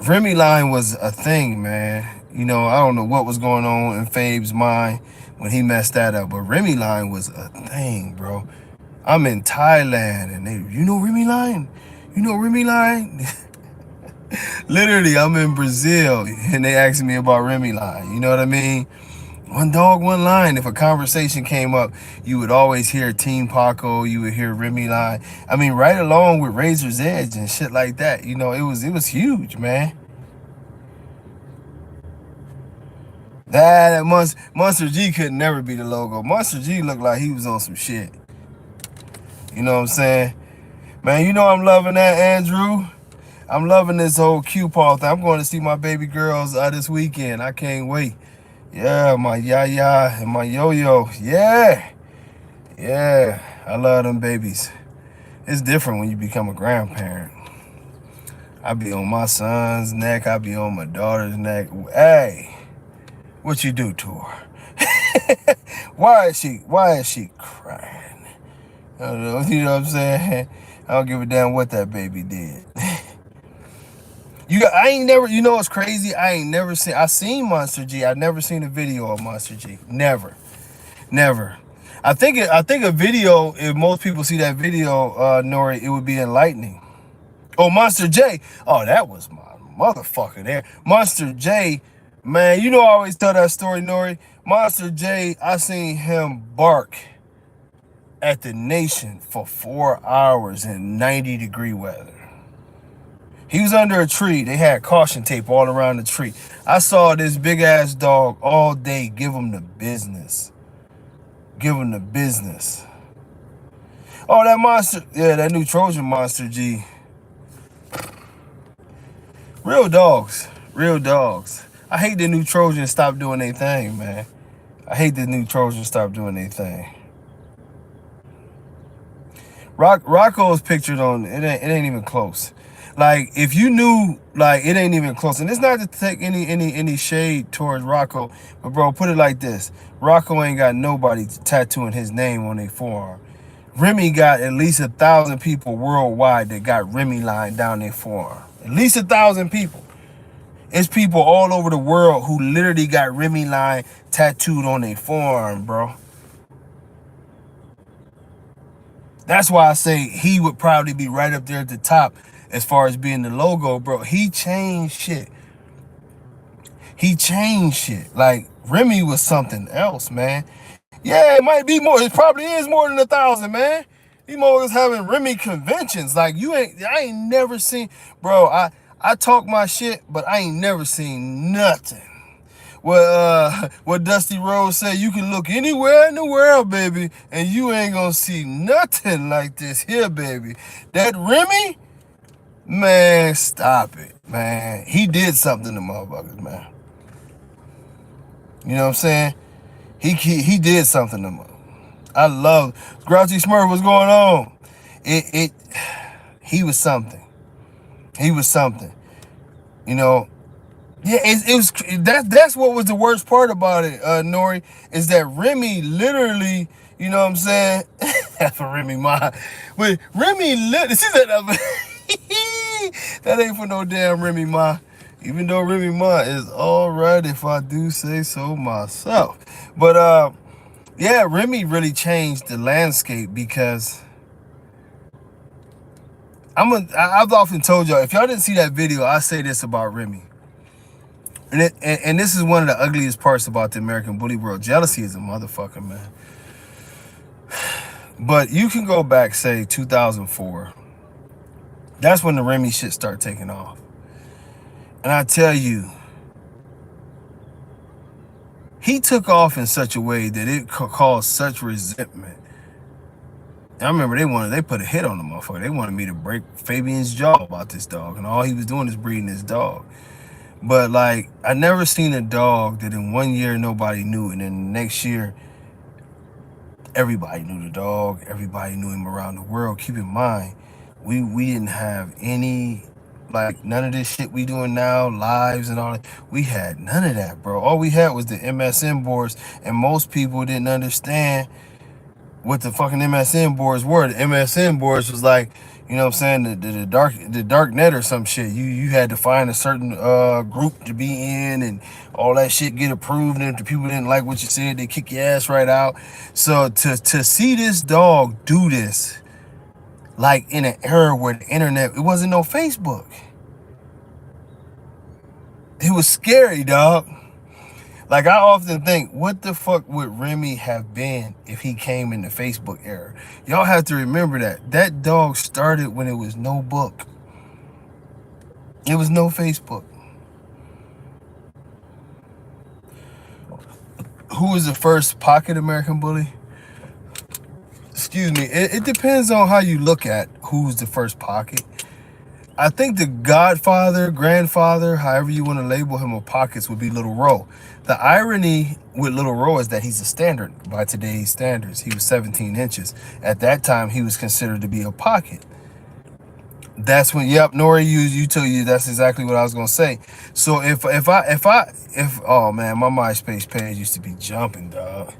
Remy line was a thing, man. I don't know what was going on in Fabe's mind when he messed that up, but Remy line was a thing, bro. I'm in Thailand and they, Remy line? Remy line? Literally, I'm in Brazil and they asking me about Remy line. You know what I mean? One dog, one line. If a conversation came up, you would always hear Team Paco, you would hear Remy line. I mean, right along with Razor's Edge and shit like that. It was huge, man. That Monster G could never be the logo. Monster G looked like he was on some shit. You know what I'm saying? Man, I'm loving that, Andrew. I'm loving this whole Q-Paw thing. I'm going to see my baby girls this weekend. I can't wait. Yeah, my Yaya and my Yo-Yo. Yeah. Yeah. I love them babies. It's different when you become a grandparent. I be on my son's neck. I be on my daughter's neck. Hey, what you do to her? Why is she crying? I don't know, you know what I'm saying? I don't give a damn what that baby did. I ain't never, what's crazy? I seen Monster G. I never seen a video of Monster G. Never. I think a video, if most people see that video, Nori, it would be enlightening. Oh, Monster J. Oh, that was my motherfucker there. Monster J, man, I always tell that story, Nori. Monster J, I seen him bark at the Nation for 4 hours in 90-degree weather. He was under a tree. They had caution tape all around the tree. I saw this big ass dog all day give him the business. Oh, that monster. Yeah, that new Trojan Monster G. Real dogs. I hate the new Trojans stop doing their thing, man. Rocco's pictured on it ain't even close. Like if you knew, like it ain't even close. And it's not to take any shade towards Rocco, but bro, put it like this: Rocco ain't got nobody tattooing his name on their forearm. Remy got at least 1,000 people worldwide that got Remy line down their forearm. At least 1,000 people. It's people all over the world who literally got Remy line tattooed on their forearm, bro. That's why I say he would probably be right up there at the top as far as being the logo, bro. He changed shit. Like Remy was something else, man. Yeah, it might be more. It probably is more than 1,000, man. These motherfuckers having Remy conventions. Like I ain't never seen, bro. I talk my shit, but I ain't never seen nothing. What Dusty Rhodes said, you can look anywhere in the world, baby, and you ain't gonna see nothing like this here, baby. That Remy, man, stop it, man. He did something to motherfuckers, man. You know what I'm saying? He did something to motherfuckers. I love Grouchy Smurf. What's going on? He was something. He was something. You know. Yeah, it was that's what was the worst part about it, Nori, is that Remy literally, you know what I'm saying? That's for Remy Ma. But Remy literally, she said that ain't for no damn Remy Ma. Even though Remy Ma is all right if I do say so myself. But yeah, Remy really changed the landscape because I've often told y'all, if y'all didn't see that video, I say this about Remy. And this is one of the ugliest parts about the American bully world. Jealousy is a motherfucker, man. But you can go back, say, 2004. That's when the Remy shit started taking off. And I tell you, he took off in such a way that it caused such resentment. I remember they put a hit on the motherfucker. They wanted me to break Fabian's jaw about this dog. And all he was doing is breeding this dog. But like, I never seen a dog that in 1 year nobody knew, and then the next year everybody knew the dog. Everybody knew him around the world. Keep in mind, we didn't have any, like, none of this shit we doing now, lives and all that. We had none of that, bro. All we had was the MSN boards, and most people didn't understand what the fucking MSN boards were. The MSN boards was like, you know what I'm saying, the dark net or some shit. You had to find a certain group to be in, and all that shit get approved, and if the people didn't like what you said, they kick your ass right out. So to see this dog do this, like in an era where the internet, it wasn't no Facebook. It was scary, dog. Like, I often think, what the fuck would Remy have been if he came in the Facebook era? Y'all have to remember that. That dog started when it was no book. It was no Facebook. Who was the first pocket American bully? Excuse me. It depends on how you look at who's the first pocket. I think the godfather, grandfather, however you want to label him, of pockets would be Little Ro. The irony with Little Ro is that he's a standard by today's standards. He was 17 inches. At that time, he was considered to be a pocket. That's when, yep, Nori, you told you that's exactly what I was gonna say. So if oh man, my MySpace page used to be jumping, dog.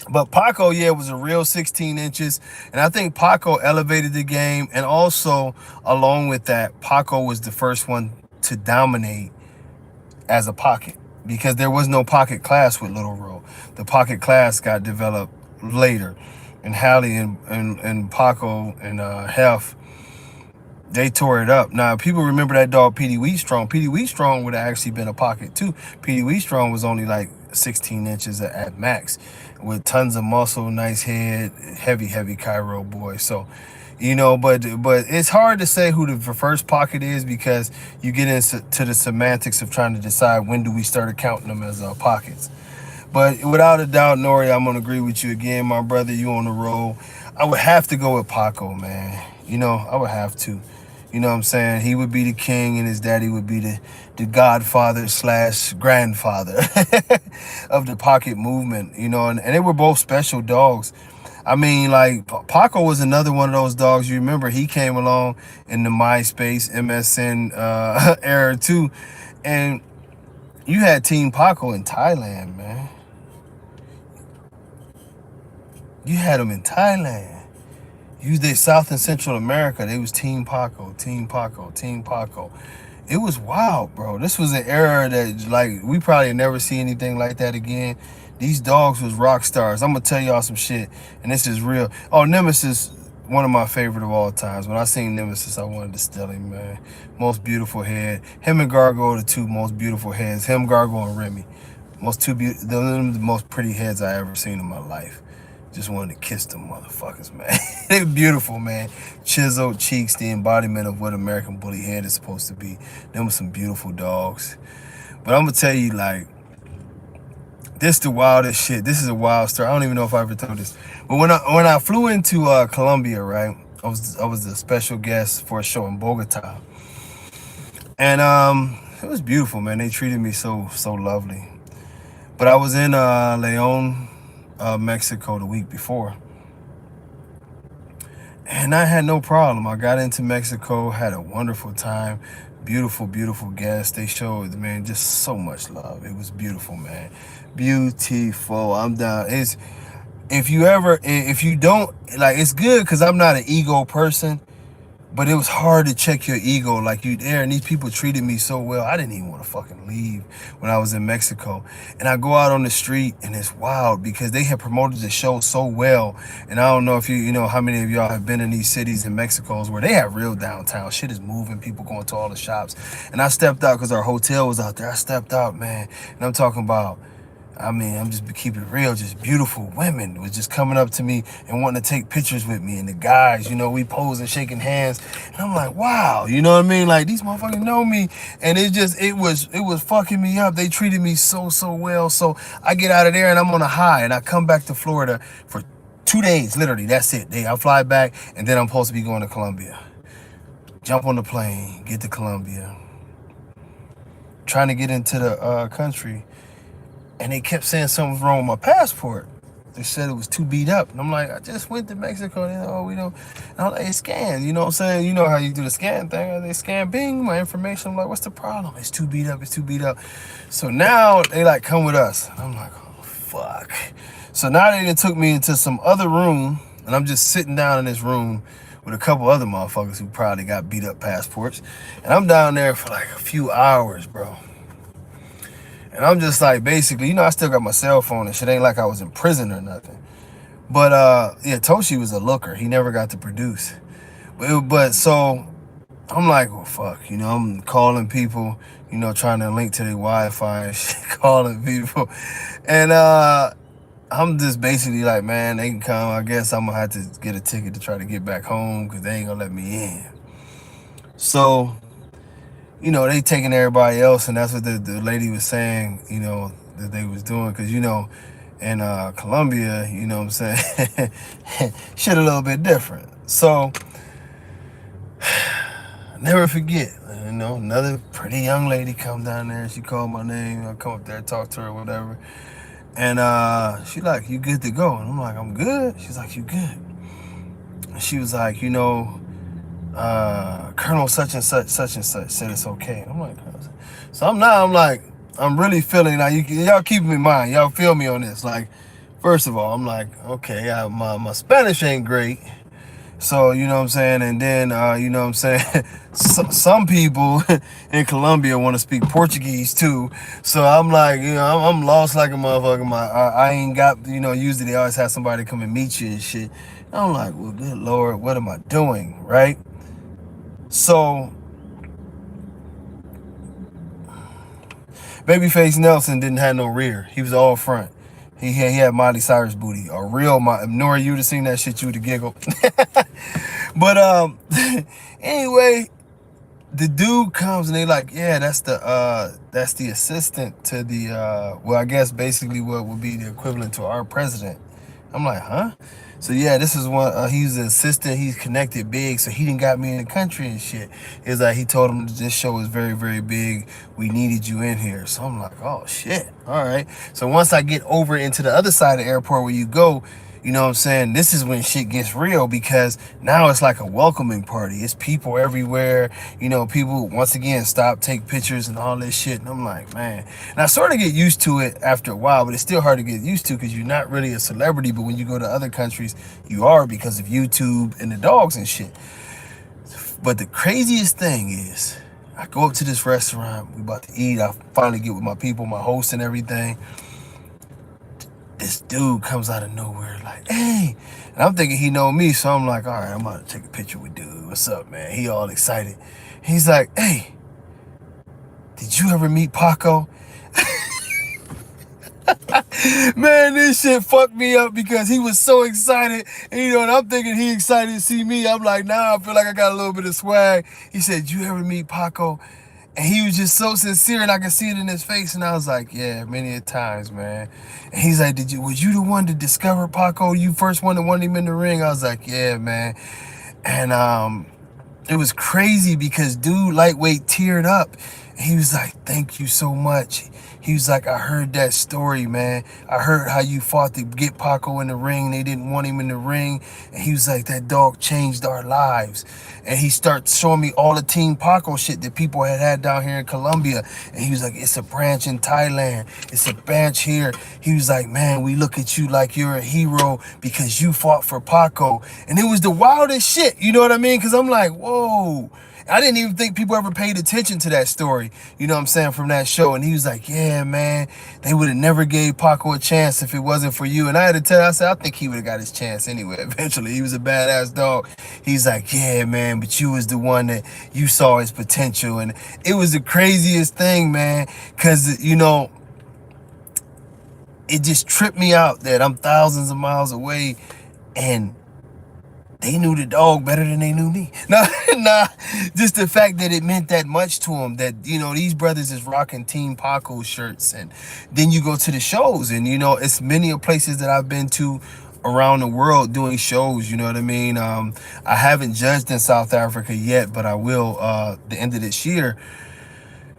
But Paco, yeah, was a real 16 inches. And I think Paco elevated the game. And also, along with that, Paco was the first one to dominate as a pocket, because there was no pocket class with Little Ro. The pocket class got developed later. And Hallie and Paco and Hef, they tore it up. Now, people remember that dog, Petey Wheatstrong. Petey Wheatstrong would have actually been a pocket, too. Petey Wheatstrong was only like 16 inches at max, with tons of muscle, nice head, heavy Cairo boy. So, you know, but it's hard to say who the first pocket is, because you get into the semantics of trying to decide when do we start counting them as pockets. But without a doubt, Nori, I'm gonna agree with you again, my brother. You on the roll. I would have to go with Paco, man. You know, I would have to. You know what I'm saying? He would be the king, and his daddy would be the godfather / grandfather of the pocket movement, you know, and they were both special dogs. I mean, like, Paco was another one of those dogs. You remember he came along in the MySpace, MSN era too. And you had Team Paco in Thailand, man. You had them in Thailand. You did South and Central America. They was Team Paco, Team Paco, Team Paco. It was wild, bro. This was an era that, like, we probably never see anything like that again. These dogs was rock stars. I'm gonna tell y'all some shit, and this is real. Oh, Nemesis, one of my favorite of all times. When I seen Nemesis, I wanted to steal him, man. Most beautiful head. Him and Gargo are the two most beautiful heads. Him, Gargo, and Remy. The most pretty heads I ever seen in my life. Just wanted to kiss them motherfuckers, man. They beautiful, man. Chiseled cheeks, the embodiment of what American Bully head is supposed to be. Them were some beautiful dogs. But I'm gonna tell you, like, this the wildest shit. This is a wild story. I don't even know if I ever told this. But when I flew into Colombia, right? I was a special guest for a show in Bogota, and it was beautiful, man. They treated me so lovely. But I was in Leon, Mexico the week before, and I had no problem. I got into Mexico, had a wonderful time. Beautiful, beautiful guests. They showed, man, just so much love. It was beautiful, man. Beautiful. I'm down. If you don't, like, it's good because I'm not an ego person, but it was hard to check your ego. Like, you there, and these people treated me so well. I didn't even want to fucking leave when I was in Mexico. And I go out on the street, and it's wild because they had promoted the show so well. And I don't know if you know how many of y'all have been in these cities in Mexico where they have real downtown. Shit is moving, people going to all the shops. And I stepped out because our hotel was out there. I stepped out, man, and I'm talking about, I mean, I'm just keeping it real. Just beautiful women was just coming up to me and wanting to take pictures with me. And the guys, you know, we posing, shaking hands. And I'm like, wow, you know what I mean? Like, these motherfuckers know me. And it was fucking me up. They treated me so well. So I get out of there and I'm on a high. And I come back to Florida for 2 days, literally. That's it. I fly back, and then I'm supposed to be going to Colombia. Jump on the plane, get to Colombia. Trying to get into the country. And they kept saying something was wrong with my passport. They said it was too beat up. And I'm like, I just went to Mexico. And they, oh, we don't. And I'm like, it's scanned. You know what I'm saying? You know how you do the scan thing. They scan, bing, my information. I'm like, what's the problem? It's too beat up. It's too beat up. So now they like, come with us. And I'm like, oh, fuck. So now they took me into some other room. And I'm just sitting down in this room with a couple other motherfuckers who probably got beat up passports. And I'm down there for like a few hours, bro. And I'm just like, basically, you know, I still got my cell phone and shit. Ain't like I was in prison or nothing. But, yeah, Toshi was a looker. He never got to produce. But so I'm like, well, fuck. You know, I'm calling people, you know, trying to link to their Wi-Fi and shit, calling people. And I'm just basically like, man, they can come. I guess I'm going to have to get a ticket to try to get back home because they ain't going to let me in. So, you know, they taking everybody else, and that's what the lady was saying, you know, that they was doing. Because, you know, in Colombia, you know what I'm saying, shit a little bit different. So, never forget, you know, another pretty young lady come down there. She called my name. I come up there, talk to her, whatever. And she like, you good to go? And I'm like, I'm good. She's like, you good? And she was like, you know, Colonel such and such said it's okay. I'm like, so I'm like, I'm really feeling, now y'all keep in mind, y'all feel me on this. Like, first of all, I'm like, okay, my Spanish ain't great. So, you know what I'm saying? And then, you know what I'm saying? Some people in Colombia want to speak Portuguese too. So I'm like, you know, I'm lost like a motherfucker. I ain't got, you know, usually they always have somebody come and meet you and shit. I'm like, well, good Lord, what am I doing? Right? So, Babyface Nelson didn't have no rear. He was all front. He had Miley Cyrus booty. A real Nora, you'd have seen that shit, you'd have giggled. But anyway, the dude comes and they like, yeah, that's the assistant to the well, I guess basically what would be the equivalent to our president. I'm like, huh? So yeah, this is one. He's an assistant. He's connected big, so he didn't got me in the country and shit. It's like he told him this show is very, very big. We needed you in here. So I'm like, oh shit, all right. So once I get over into the other side of the airport where you go, you know what I'm saying? This is when shit gets real because now it's like a welcoming party. It's people everywhere. You know, people once again stop, take pictures and all this shit. And I'm like, man. And I sort of get used to it after a while, but it's still hard to get used to because you're not really a celebrity. But when you go to other countries, you are because of YouTube and the dogs and shit. But the craziest thing is, I go up to this restaurant. We about to eat. I finally get with my people, my host and everything. This dude comes out of nowhere like, hey. And I'm thinking he know me, so I'm like, all right, I'm about to take a picture with dude. What's up, man? He all excited. He's like, hey, did you ever meet Paco? Man, this shit fucked me up because he was so excited. And, and I'm thinking he excited to see me. I'm like, nah, I feel like I got a little bit of swag. He said, you ever meet Paco? And he was just so sincere, and I could see it in his face. And I was like, yeah, many a times, man. And he's like, was you the one to discover Paco? You first one that wanted him in the ring? I was like, yeah, man. And it was crazy because dude, lightweight, teared up. He was like, thank you so much. He was like, I heard that story, man. I heard how you fought to get Paco in the ring. They didn't want him in the ring. And he was like, that dog changed our lives. And he starts showing me all the Team Paco shit that people had down here in Colombia. And he was like, it's a branch in Thailand. It's a branch here. He was like, man, we look at you like you're a hero because you fought for Paco. And it was the wildest shit. You know what I mean? Because I'm like, whoa. I didn't even think people ever paid attention to that story, you know what I'm saying, from that show. And he was like, yeah, man, they would have never gave Paco a chance if it wasn't for you. And I had to tell him, I said, I think he would have got his chance anyway, eventually. He was a badass dog. He's like, yeah, man, but you was the one that you saw his potential. And it was the craziest thing, man, because, it just tripped me out that I'm thousands of miles away and they knew the dog better than they knew me. Nah, just the fact that it meant that much to them, that, these brothers is rocking Team Paco shirts. And then you go to the shows and, it's many places that I've been to around the world doing shows, you know what I mean? I haven't judged in South Africa yet, but I will the end of this year.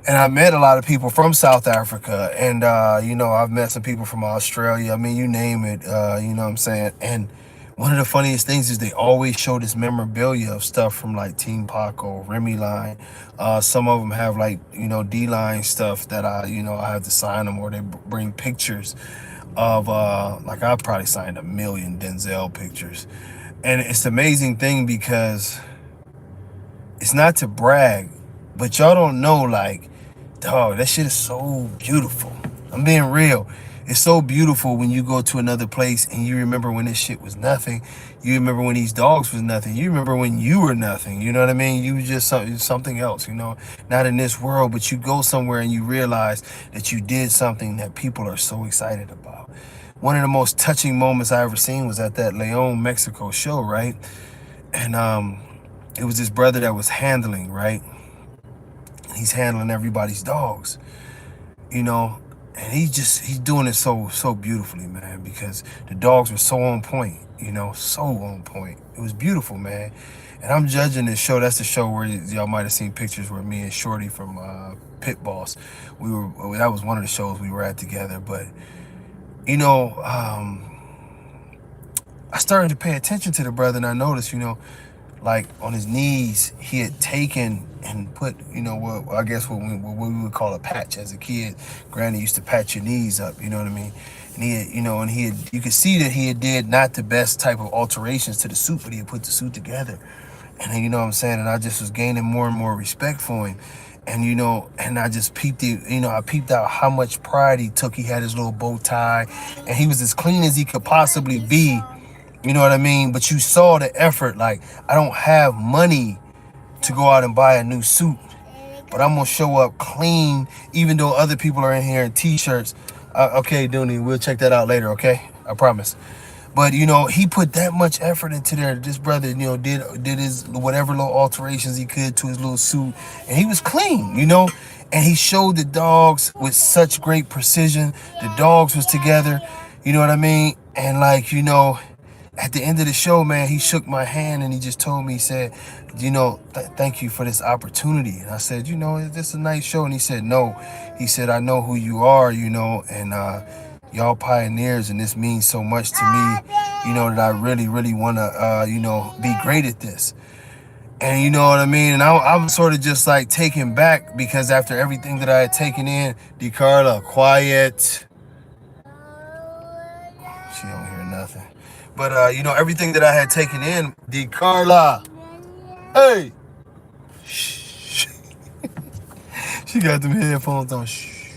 And I met a lot of people from South Africa, and, I've met some people from Australia. I mean, you name it, you know what I'm saying? And one of the funniest things is they always show this memorabilia of stuff from like Team Paco, Remy line. Some of them have like, D-line stuff that I have to sign them, or they bring pictures of, like I probably signed 1 million Denzel pictures. And it's an amazing thing because it's not to brag, but y'all don't know, like, dog, that shit is so beautiful. I'm being real. It's so beautiful when you go to another place and you remember when this shit was nothing. You remember when these dogs was nothing. You remember when you were nothing. You know what I mean? You was just something else, not in this world, but you go somewhere and you realize that you did something that people are so excited about. One of the most touching moments I ever seen was at that Leon, Mexico show, right? And it was this brother that was handling, right? He's handling everybody's dogs, and he's doing it so beautifully, man, because the dogs were so on point, so on point. It was beautiful, man. And I'm judging this show. That's the show where y'all might have seen pictures where me and Shorty from Pit Boss, that was one of the shows we were at together. But I started to pay attention to the brother, and I noticed, like on his knees, he had taken and put, what I guess what we would call a patch as a kid. Granny used to patch your knees up, you know what I mean? And he had, you could see that he had did not the best type of alterations to the suit, but he had put the suit together. And then, you know what I'm saying? And I just was gaining more and more respect for him. And, and I just peeped it, I peeped out how much pride he took. He had his little bow tie, and he was as clean as he could possibly be. You know what I mean? But you saw the effort. Like, I don't have money to go out and buy a new suit, but I'm going to show up clean, even though other people are in here in T-shirts. Okay, Dooney, we'll check that out later, okay? I promise. But, he put that much effort into there. This brother, did his whatever little alterations he could to his little suit, and he was clean, And he showed the dogs with such great precision. The dogs was together, you know what I mean? And, like, at the end of the show, man, he shook my hand and he just told me, he said, thank you for this opportunity. And I said, is this a nice show? And he said, no. He said, I know who you are, and y'all pioneers, and this means so much to me, that I really, really want to, be great at this. And you know what I mean? And I'm sort of just like taken back because after everything that I had taken in, DeCarla, quiet. She don't hear nothing. But, everything that I had taken in, DeCarla, hey, shh. She got them headphones on, shh.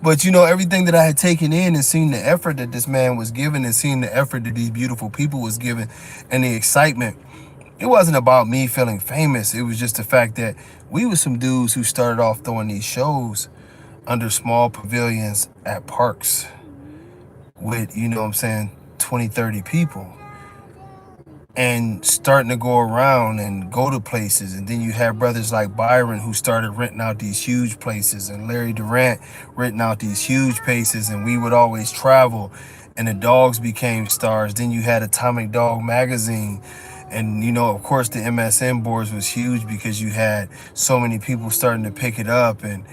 But you know, everything that I had taken in and seen the effort that this man was giving and seeing the effort that these beautiful people was giving and the excitement, it wasn't about me feeling famous. It was just the fact that we were some dudes who started off throwing these shows under small pavilions at parks with, you know what I'm saying, 20, 30 people, and starting to go around and go to places. And then you have brothers like Byron who started renting out these huge places, and Larry Durant renting out these huge places, and we would always travel, and the dogs became stars. Then you had Atomic Dog magazine, and you know, of course, the MSN boards was huge because you had so many people starting to pick it up. And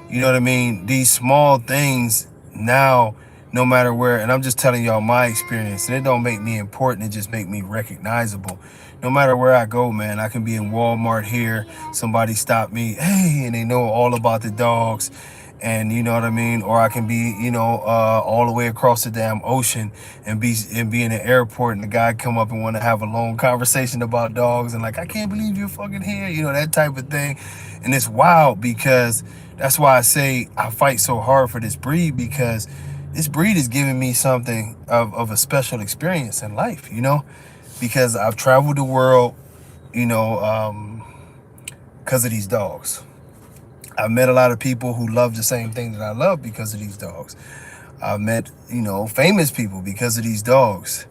you know what I mean, these small things now, no matter where, and I'm just telling y'all my experience, and it don't make me important, it just make me recognizable. No matter where I go, man, I can be in Walmart here, somebody stop me, hey, and they know all about the dogs, and you know what I mean, or I can be, you know, all the way across the damn ocean and be in the airport, and the guy come up and want to have a long conversation about dogs, and like, I can't believe you're fucking here, you know, that type of thing. And it's wild, because that's why I say I fight so hard for this breed, because this breed is giving me something of a special experience in life, you know, because I've traveled the world, you know, because of these dogs. I've met a lot of people who love the same thing that I love because of these dogs. I've met, you know, famous people because of these dogs.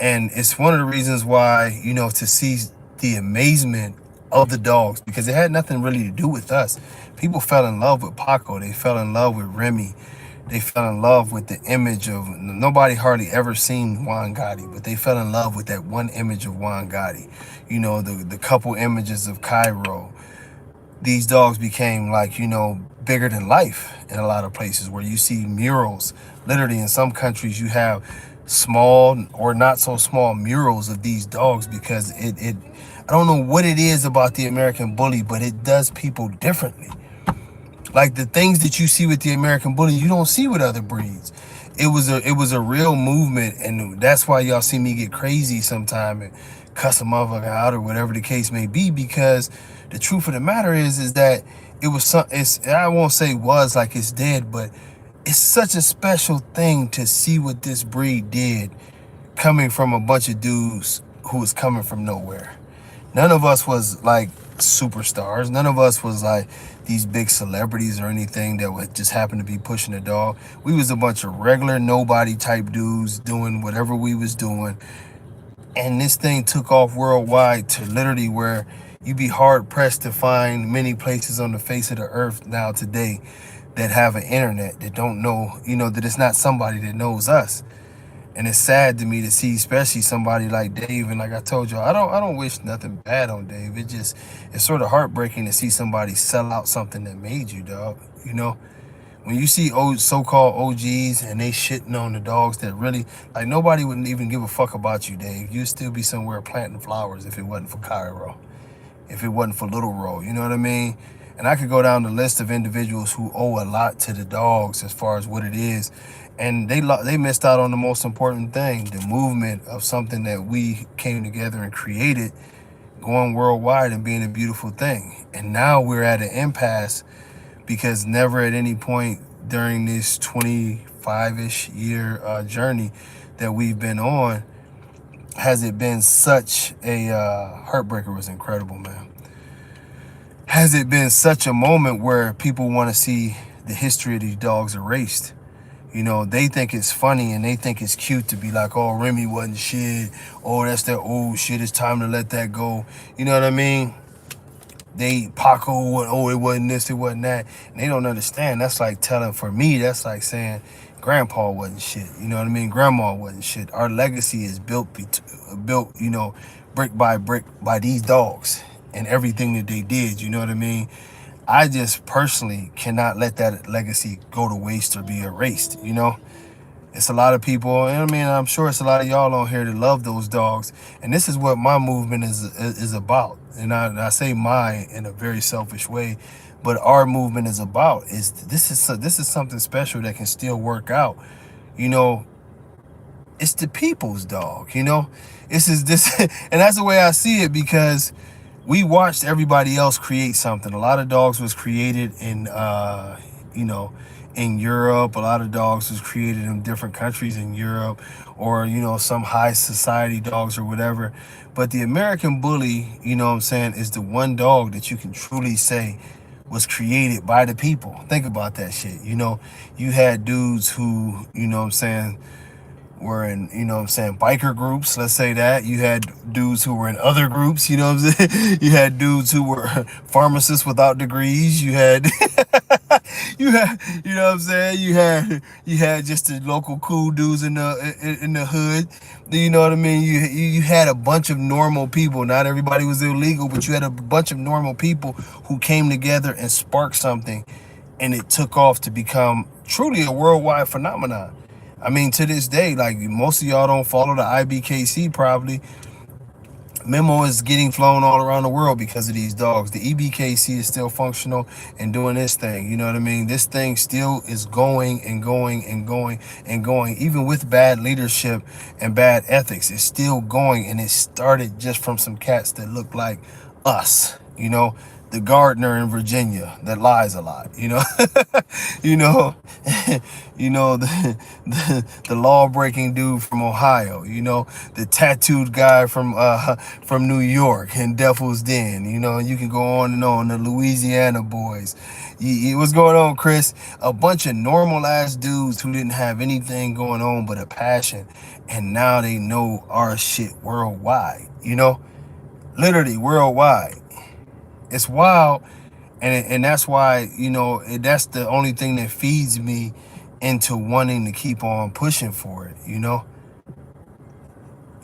And it's one of the reasons why, you know, to see the amazement of the dogs, because it had nothing really to do with us. People fell in love with Paco. They fell in love with Remy. They fell in love with the image of, nobody hardly ever seen Juan Gotti, but they fell in love with that one image of Juan Gotti. You know, the couple images of Cairo. These dogs became, like, you know, bigger than life in a lot of places, where you see murals. Literally, in some countries, you have small or not so small murals of these dogs, because it I don't know what it is about the American Bully, but it does people differently. Like, the things that you see with the American Bully, you don't see with other breeds. It was a real movement, and that's why y'all see me get crazy sometime and cuss a motherfucker out or whatever the case may be, because the truth of the matter is that it was I won't say was like it's dead, but it's such a special thing to see what this breed did, coming from a bunch of dudes who was coming from nowhere. None of us was like superstars. None of us was like these big celebrities or anything that would just happen to be pushing a dog. We was a bunch of regular nobody type dudes doing whatever we was doing. And this thing took off worldwide to literally where you'd be hard pressed to find many places on the face of the earth now today that have an internet, that don't know, you know, that it's not somebody that knows us. And it's sad to me to see, especially somebody like Dave. And like I told y'all, I don't wish nothing bad on Dave. It's sort of heartbreaking to see somebody sell out something that made you, dog. You know, when you see so-called OGs and they shitting on the dogs that really, like, nobody wouldn't even give a fuck about you, Dave. You'd still be somewhere planting flowers if it wasn't for Cairo, if it wasn't for Little Row. You know what I mean? And I could go down the list of individuals who owe a lot to the dogs as far as what it is. And they missed out on the most important thing, the movement of something that we came together and created, going worldwide and being a beautiful thing. And now we're at an impasse, because never at any point during this 25-ish year journey that we've been on has it been such a heartbreaker. Was incredible, man. Has it been such a moment where people want to see the history of these dogs erased? You know, they think it's funny and they think it's cute to be like, oh, Remy wasn't shit. Oh, that's that old shit. It's time to let that go. You know what I mean? Paco, oh, it wasn't this, it wasn't that. And they don't understand. That's like for me, that's like saying grandpa wasn't shit. You know what I mean? Grandma wasn't shit. Our legacy is built, you know, brick by brick by these dogs and everything that they did. You know what I mean? I just personally cannot let that legacy go to waste or be erased, you know? It's a lot of people, and I mean, I'm sure it's a lot of y'all on here that love those dogs. And this is what my movement is about. And I say mine in a very selfish way, but our movement is about, this is something special that can still work out. You know, it's the people's dog, you know? This and that's the way I see it, because we watched everybody else create something. A lot of dogs was created in, you know, in Europe. A lot of dogs was created in different countries in Europe, or some high society dogs or whatever. But the American Bully, what I'm saying, is the one dog that you can truly say was created by the people. Think about that shit. You had dudes who, what I'm saying, were in, biker groups, let's say that. You had dudes who were in other groups, what I'm saying? You had dudes who were pharmacists without degrees. You had you had, what I'm saying? You had just the local cool dudes in the hood. You know what I mean? You had a bunch of normal people. Not everybody was illegal, but you had a bunch of normal people who came together and sparked something, and it took off to become truly a worldwide phenomenon. I mean, to this day, like, most of y'all don't follow the IBKC probably. Memo is getting flown all around the world because of these dogs. The EBKC is still functional and doing this thing. You know what I mean? This thing still is going and going and going and going. Even with bad leadership and bad ethics, it's still going. And it started just from some cats that look like us. The gardener in Virginia that lies a lot. you know, the law-breaking dude from Ohio. The tattooed guy from New York and Devil's Den. You can go on and on. The Louisiana boys. What's going on, Chris? A bunch of normal ass dudes who didn't have anything going on but a passion, and now they know our shit worldwide. Literally worldwide. It's wild, and that's why that's the only thing that feeds me into wanting to keep on pushing for it. You know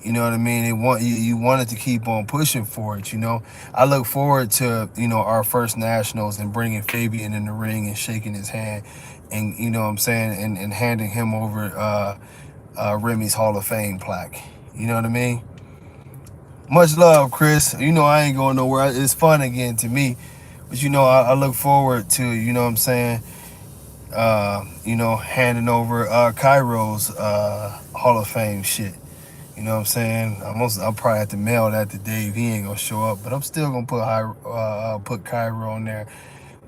what I mean? You wanted to keep on pushing for it. I look forward to our first nationals and bringing Fabian in the ring and shaking his hand, and what I'm saying, and handing him over Remy's Hall of Fame plaque. You know what I mean? Much love, Chris. I ain't going nowhere. It's fun again to me. But I look forward to, what I'm saying, handing over Cairo's Hall of Fame shit. You know what I'm saying? I'll probably have to mail that to Dave. He ain't gonna show up, but I'm still gonna put Cairo on there.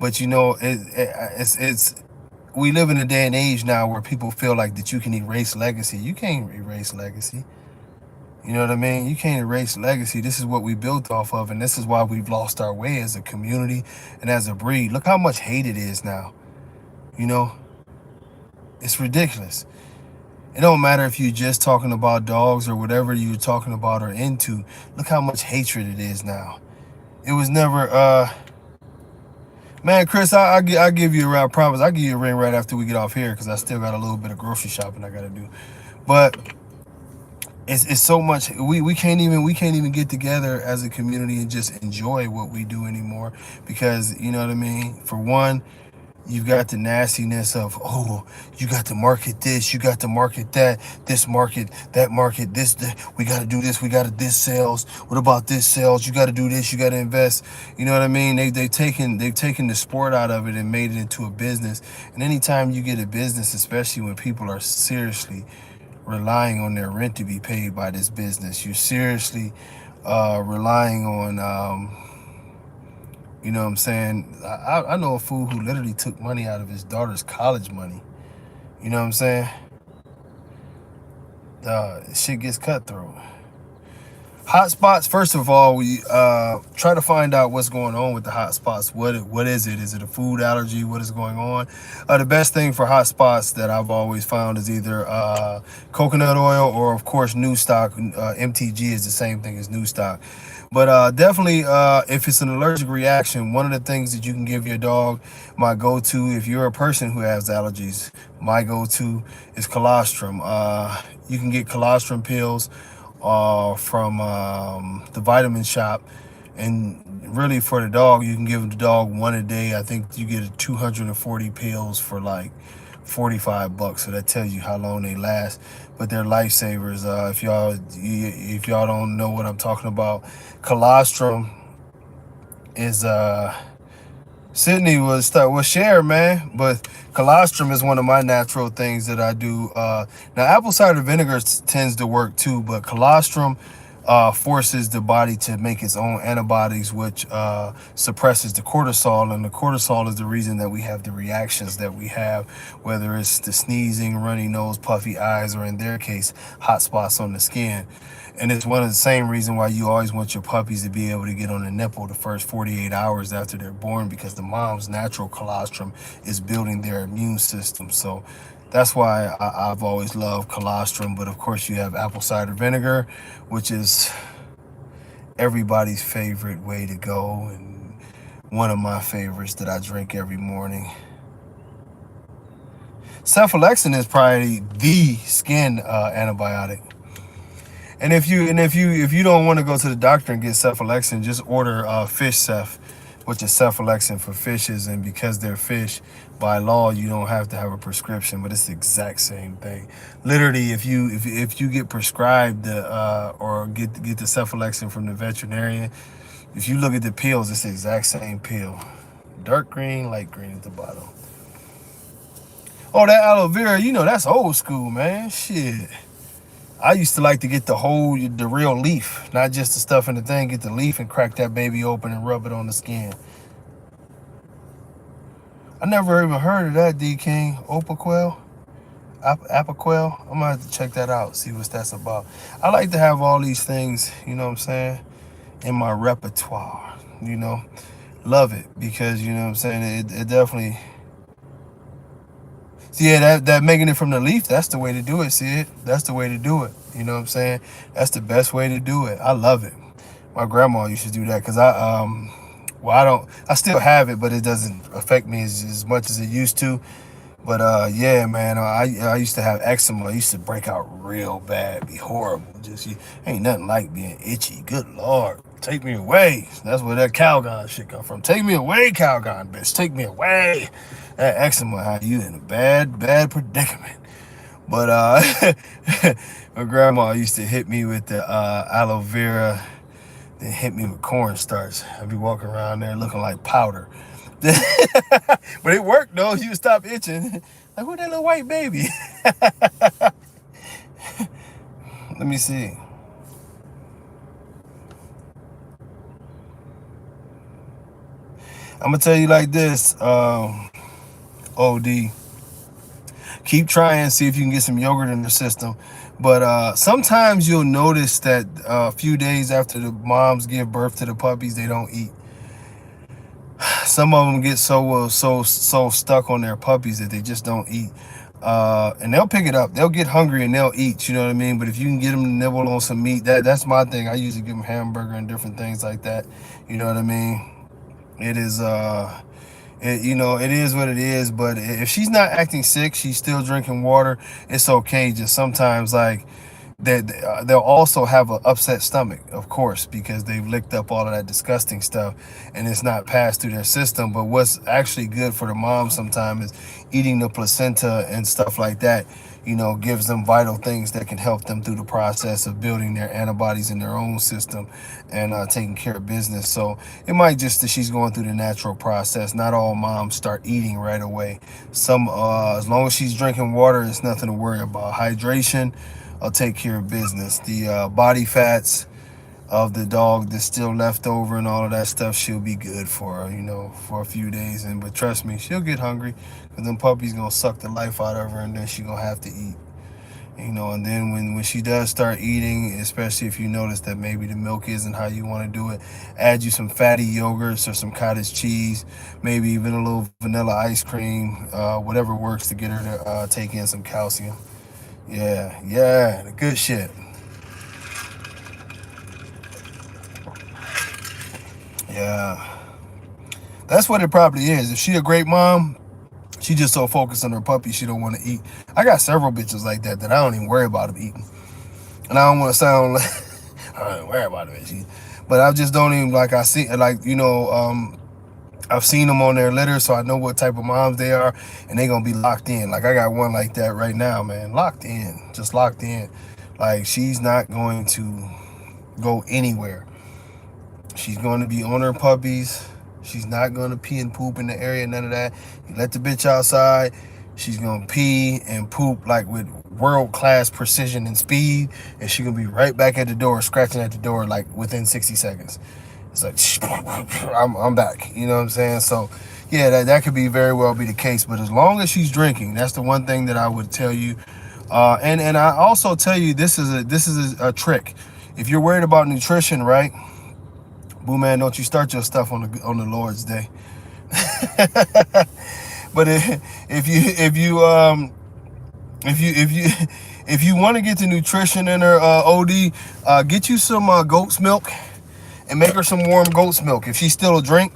But it's we live in a day and age now where people feel like that you can erase legacy. You can't erase legacy. You know what I mean? You can't erase legacy. This is what we built off of, and this is why we've lost our way as a community and as a breed. Look how much hate it is now. It's ridiculous. It don't matter if you're just talking about dogs or whatever you're talking about or into. Look how much hatred it is now. It was never, man, Chris, I'll give you a ring. I promise. I'll give you a ring right after we get off here because I still got a little bit of grocery shopping I got to do. But it's so much. We can't even get together as a community and just enjoy what we do anymore because, you know what I mean? For one, you've got the nastiness of, oh, you got to market this, you got to market that, this market, that market, we got to do this, we got to this sales. What about this sales? You got to do this, you got to invest. You know what I mean? They've taken the sport out of it and made it into a business. And anytime you get a business, especially when people are seriously relying on their rent to be paid by this business, you're seriously relying on you know what I'm saying? I know a fool who literally took money out of his daughter's college money. You know what I'm saying? Shit gets cutthroat. Hotspots, first of all, we try to find out what's going on with the hotspots. What is it? Is it a food allergy? What is going on? The best thing for hotspots that I've always found is either coconut oil or, of course, new stock. MTG is the same thing as new stock. But definitely, if it's an allergic reaction, one of the things that you can give your dog, my go-to, if you're a person who has allergies, my go-to is colostrum. You can get colostrum pills from the vitamin shop, and really for the dog, you can give the dog one a day. I think you get 240 pills for like $45, so that tells you how long they last. But they're lifesavers. If y'all don't know what I'm talking about, colostrum is Sydney was share, man, but colostrum is one of my natural things that I do. Now apple cider vinegar tends to work too, but colostrum forces the body to make its own antibodies, which suppresses the cortisol. And the cortisol is the reason that we have the reactions that we have, whether it's the sneezing, runny nose, puffy eyes, or in their case, hot spots on the skin. And it's one of the same reason why you always want your puppies to be able to get on the nipple the first 48 hours after they're born, because the mom's natural colostrum is building their immune system. So that's why I've always loved colostrum. But of course, you have apple cider vinegar, which is everybody's favorite way to go, and one of my favorites that I drink every morning. Cephalexin is probably the skin antibiotic. And if you don't want to go to the doctor and get cephalexin, just order fish ceph, which is cephalexin for fishes. And because they're fish, by law you don't have to have a prescription, but it's the exact same thing. Literally, if you get prescribed or get the cephalexin from the veterinarian, if you look at the pills, it's the exact same pill, dark green, light green at the bottom. Oh, that aloe vera, that's old school, man. Shit. I used to like to get the real leaf, not just the stuff in the thing. Get the leaf and crack that baby open and rub it on the skin. I never even heard of that, D King. Opaquel, Apoquel. I'm gonna have to check that out, see what that's about. I like to have all these things, you know what I'm saying, in my repertoire. Love it, because you know what I'm saying. It definitely. See, yeah, that making it from the leaf, that's the way to do it, see it? That's the way to do it. You know what I'm saying? That's the best way to do it. I love it. My grandma used to do that, because I still have it, but it doesn't affect me as much as it used to. But yeah, man, I used to have eczema. I used to break out real bad, be horrible. Ain't nothing like being itchy. Good Lord, take me away. That's where that Calgon shit come from. Take me away, Calgon, bitch. Take me away. That eczema had you in a bad predicament. But my grandma used to hit me with the aloe vera, then hit me with cornstarch. I'd be walking around there looking like powder. But it worked though. You stop itching. Like, who that little white baby? Let me see. I'm gonna tell you like this, OD. Keep trying, see if you can get some yogurt in the system. But sometimes you'll notice that a few days after the moms give birth to the puppies, they don't eat. Some of them get so stuck on their puppies that they just don't eat. And they'll pick it up. They'll get hungry and they'll eat, you know what I mean? But if you can get them to nibble on some meat, that's my thing. I usually give them hamburger and different things like that. You know what I mean? It is, it is what it is. But if she's not acting sick, she's still drinking water, it's okay. Just sometimes, like, they'll also have an upset stomach, of course, because they've licked up all of that disgusting stuff and it's not passed through their system. But what's actually good for the mom sometimes is eating the placenta and stuff like that. Gives them vital things that can help them through the process of building their antibodies in their own system and taking care of business. So it might just that she's going through the natural process. Not all moms start eating right away. Some, as long as she's drinking water, it's nothing to worry about. Hydration, I'll take care of business. The body fats of the dog that's still left over and all of that stuff, she'll be good for her, for a few days. But trust me, she'll get hungry, because them puppies gonna suck the life out of her, and then she gonna have to eat. And then when she does start eating, especially if you notice that maybe the milk isn't how you want to do it, add you some fatty yogurts or some cottage cheese, maybe even a little vanilla ice cream, whatever works to get her to take in some calcium. Yeah, the good shit. Yeah, that's what it probably is. If she a great mom, she just so focused on her puppy, she don't want to eat. I got several bitches like that I don't even worry about them eating. And I don't want to sound like I don't worry about it, but I just don't even, like, I see, like, I've seen them on their litter, so I know what type of moms they are, and they gonna be locked in. Like, I got one like that right now, man. Locked in, just locked in. Like, she's not going to go anywhere. She's going to be on her puppies. She's not going to pee and poop in the area, none of that. You let the bitch outside, She's gonna pee and poop like with world-class precision and speed, and she's gonna be right back at the door, scratching at the door like within 60 seconds. It's like I'm back. You know what I'm saying? So yeah, that could be very well be the case. But as long as she's drinking, that's the one thing that I would tell you. And I also tell you this is a trick. If you're worried about nutrition, right? Boo man, don't you start your stuff on the Lord's day. But if you want to get the nutrition in her, OD, get you some goat's milk and make her some warm goat's milk. If she's still a drink,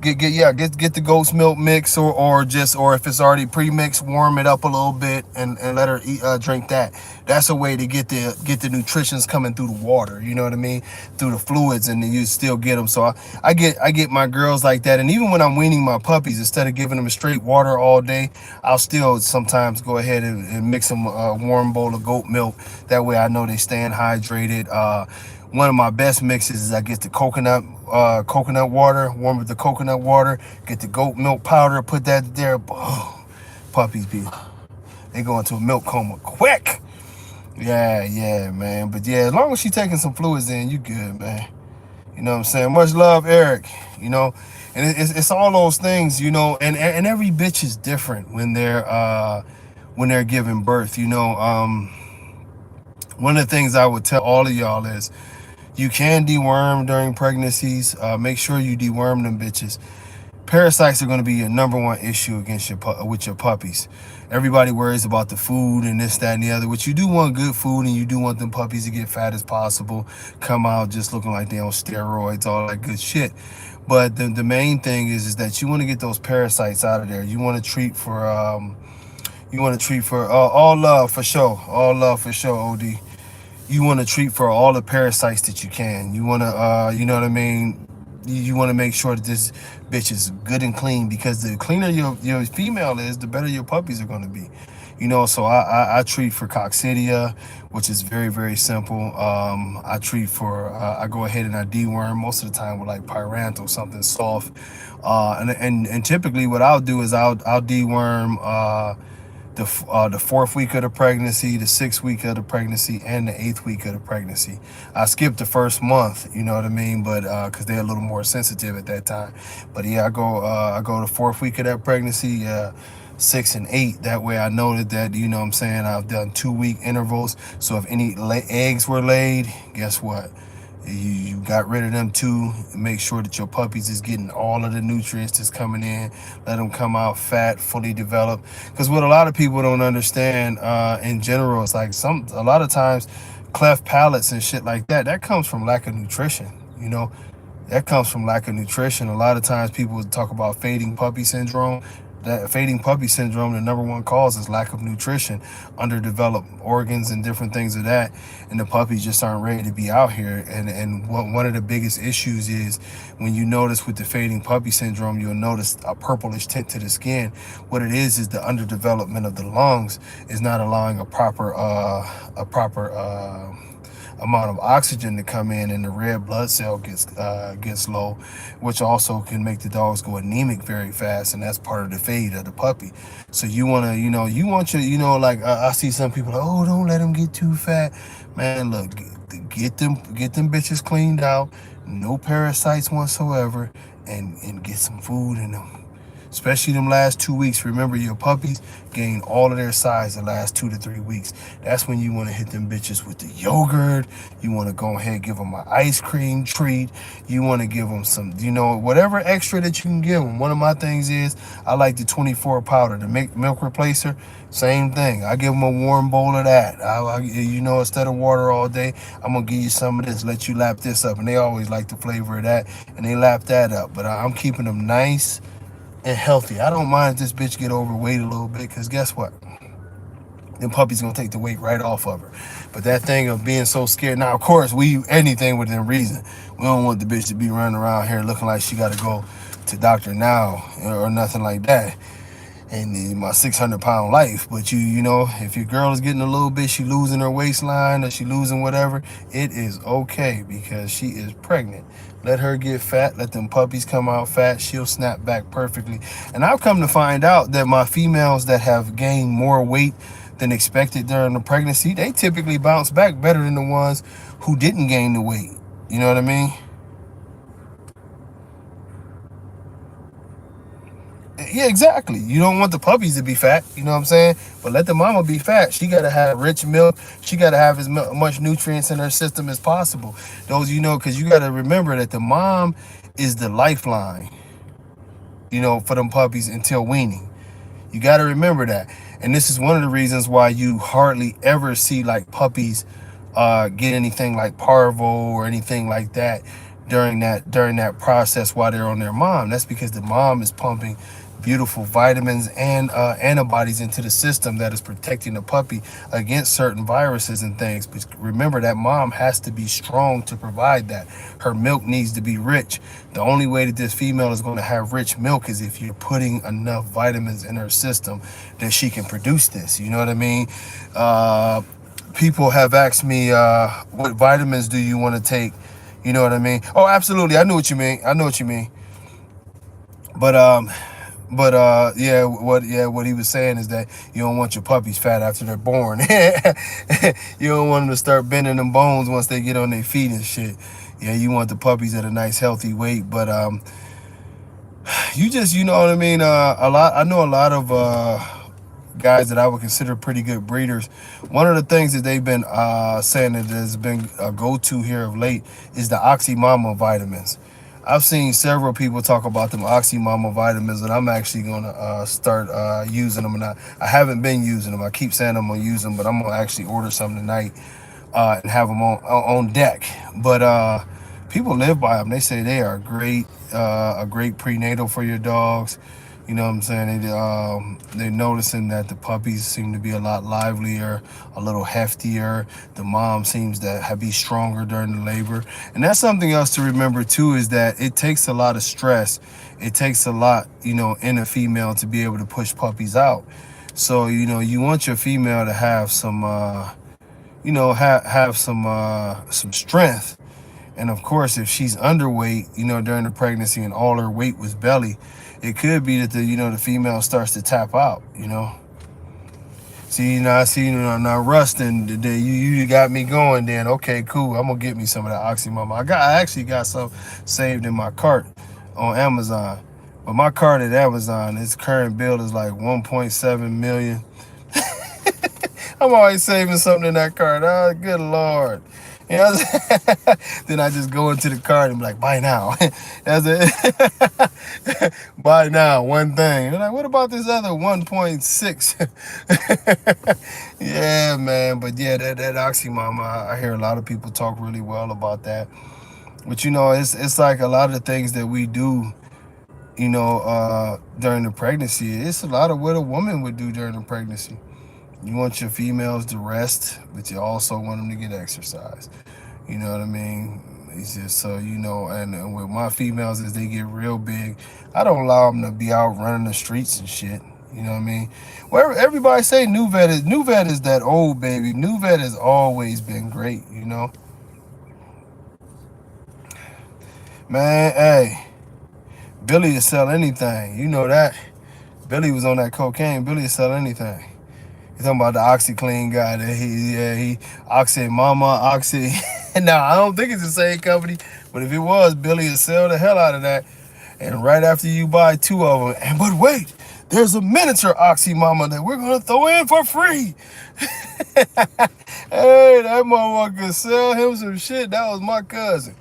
get the goat's milk mix, or if it's already pre-mixed, warm it up a little bit and let her drink that. That's a way to get the nutritions coming through the water. You know what I mean? Through the fluids, and then you still get them. So I get my girls like that. And even when I'm weaning my puppies, instead of giving them straight water all day, I'll still sometimes go ahead and mix them a warm bowl of goat milk. That way I know they staying hydrated. One of my best mixes is I get the coconut water, warm with the coconut water, get the goat milk powder, put that there. Oh, puppies they go into a milk coma quick. Yeah, man. But yeah, as long as she's taking some fluids in, you good, man. You know what I'm saying? Much love, Eric. You know, and it's all those things, you know, and every bitch is different when they're giving birth, you know. One of the things I would tell all of y'all is you can deworm during pregnancies. Make sure you deworm them bitches. Parasites are going to be your number one issue with your puppies. Everybody worries about the food and this, that, and the other, which you do want good food, and you do want them puppies to get fat as possible, come out just looking like they on steroids, all that good shit. But the main thing is that you want to get those parasites out of there. You want to treat for all love for sure, OD. You want to treat for all the parasites that you can. You want to, you know what I mean? You want to make sure that this bitch is good and clean, because the cleaner your female is, the better your puppies are going to be. You know, so I treat for coccidia, which is very, very simple. I treat for, I go ahead and I deworm most of the time with like Pyrantel, something soft. And typically what I'll do is I'll deworm, the 4th week of the pregnancy, the 6th week of the pregnancy, and the 8th week of the pregnancy. I skipped the first month, you know what I mean, but because they're a little more sensitive at that time. But yeah, I go the 4th week of that pregnancy, 6 and 8. That way I know that, you know what I'm saying, I've done 2-week intervals. So if any eggs were laid, guess what? You got rid of them too. Make sure that your puppies is getting all of the nutrients that's coming in. Let them come out fat, fully developed. Because what a lot of people don't understand in general, it's like a lot of times cleft palates and shit like that comes from lack of nutrition. You know, that comes from lack of nutrition. A lot of times people talk about fading puppy syndrome. That fading puppy syndrome, the number one cause is lack of nutrition, underdeveloped organs and different things of that, and the puppies just aren't ready to be out here. And one of the biggest issues is when you notice with the fading puppy syndrome, you'll notice a purplish tint to the skin. What it is the underdevelopment of the lungs is not allowing a proper amount of oxygen to come in, and the red blood cell gets low, which also can make the dogs go anemic very fast, and that's part of the fade of the puppy. So you want to, like I see some people like, oh, don't let them get too fat. Man, look, get them bitches cleaned out, no parasites whatsoever, and get some food in them. Especially them last 2 weeks. Remember, your puppies gain all of their size the last 2 to 3 weeks. That's when you want to hit them bitches with the yogurt. You want to go ahead and give them an ice cream treat. You want to give them some, whatever extra that you can give them. One of my things is I like the 24 powder, the milk replacer. Same thing. I give them a warm bowl of that. Instead of water all day, I'm going to give you some of this, let you lap this up. And they always like the flavor of that, and they lap that up. But I'm keeping them nice and healthy. I don't mind if this bitch get overweight a little bit, because guess what? Them puppies gonna take the weight right off of her. But that thing of being so scared, now of course anything within reason. We don't want the bitch to be running around here looking like she gotta go to doctor now or nothing like that. and my 600-pound life. But you know, if your girl is getting a little bit, she losing her waistline or she losing whatever, it is okay because she is pregnant. Let her get fat. Let them puppies come out fat. She'll snap back perfectly. And I've come to find out that my females that have gained more weight than expected during the pregnancy, they typically bounce back better than the ones who didn't gain the weight. You know what I mean? Yeah, exactly. You don't want the puppies to be fat, you know what I'm saying? But let the mama be fat. She got to have rich milk. She got to have as much nutrients in her system as possible. Those, you know, because you got to remember that the mom is the lifeline, you know, for them puppies until weaning. You got to remember that. And this is one of the reasons why you hardly ever see like puppies get anything like parvo or anything like that during that process while they're on their mom. That's because the mom is pumping beautiful vitamins and antibodies into the system that is protecting the puppy against certain viruses and things. But remember, that mom has to be strong to provide that. Her milk needs to be rich. The only way that this female is going to have rich milk is if you're putting enough vitamins in her system that she can produce this. You know what I mean? People have asked me, what vitamins do you want to take? You know what I mean? Oh, absolutely. I know what you mean. I know what you mean. But yeah, what he was saying is that you don't want your puppies fat after they're born. You don't want them to start bending them bones once they get on their feet and shit. Yeah, you want the puppies at a nice healthy weight. But you know what I mean? I know a lot of guys that I would consider pretty good breeders. One of the things that they've been saying that has been a go-to here of late is the Oxy Mama vitamins. I've seen several people talk about them Oxy Mama vitamins, and I'm actually going to start using them. And I haven't been using them. I keep saying I'm going to use them, but I'm going to actually order some tonight and have them on deck. But people live by them. They say they are great, a great prenatal for your dogs. You know what I'm saying? They're noticing that the puppies seem to be a lot livelier, a little heftier. The mom seems to be stronger during the labor. And that's something else to remember too, is that it takes a lot of stress. It takes a lot, you know, in a female to be able to push puppies out. So, you know, you want your female to have some, you know, have some strength. And of course, if she's underweight, you know, during the pregnancy and all her weight was belly, it could be that the female starts to tap out, you know. Now Rustin, you got me going then. Okay, cool. I'm gonna get me some of that Oxy Mama. I actually got some saved in my cart on Amazon. But my cart at Amazon, its current bill is like 1.7 million. I'm always saving something in that cart. Oh, good Lord. You know what I'm saying? Then I just go into the cart and be like, buy now. That's it. Buy now, one thing. You're like, what about this other 1.6? Yeah, man. But yeah, that Oxy Mama, I hear a lot of people talk really well about that. But you know, it's like a lot of the things that we do, you know, during the pregnancy. It's a lot of what a woman would do during the pregnancy. You want your females to rest, but you also want them to get exercise. You know what I mean? It's just so, you know, and with my females, as they get real big, I don't allow them to be out running the streets and shit. You know what I mean? Well, everybody say New Vet is that old baby. New Vet has always been great, you know? Man, hey, Billy will sell anything. You know that. Billy was on that cocaine. Billy will sell anything. You're talking about the OxyClean guy that he Oxy Mama, Oxy. Now, I don't think it's the same company, but if it was, Billy would sell the hell out of that. And right after you buy 2 of them, but wait, there's a miniature Oxy Mama that we're going to throw in for free. Hey, that motherfucker sell him some shit. That was my cousin.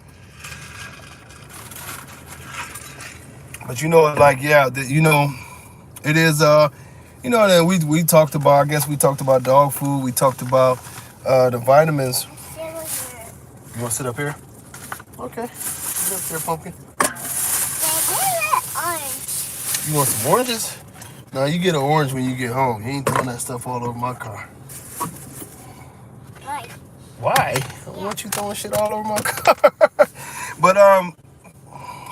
But you know, like, yeah, you know, it is, you know, then we talked about, I guess we talked about dog food. We talked about the vitamins. You want to sit up here? Okay. Sit up here, pumpkin. You want some oranges? No, you get an orange when you get home. You ain't throwing that stuff all over my car. Why? Why? I don't want you throwing shit all over my car. But,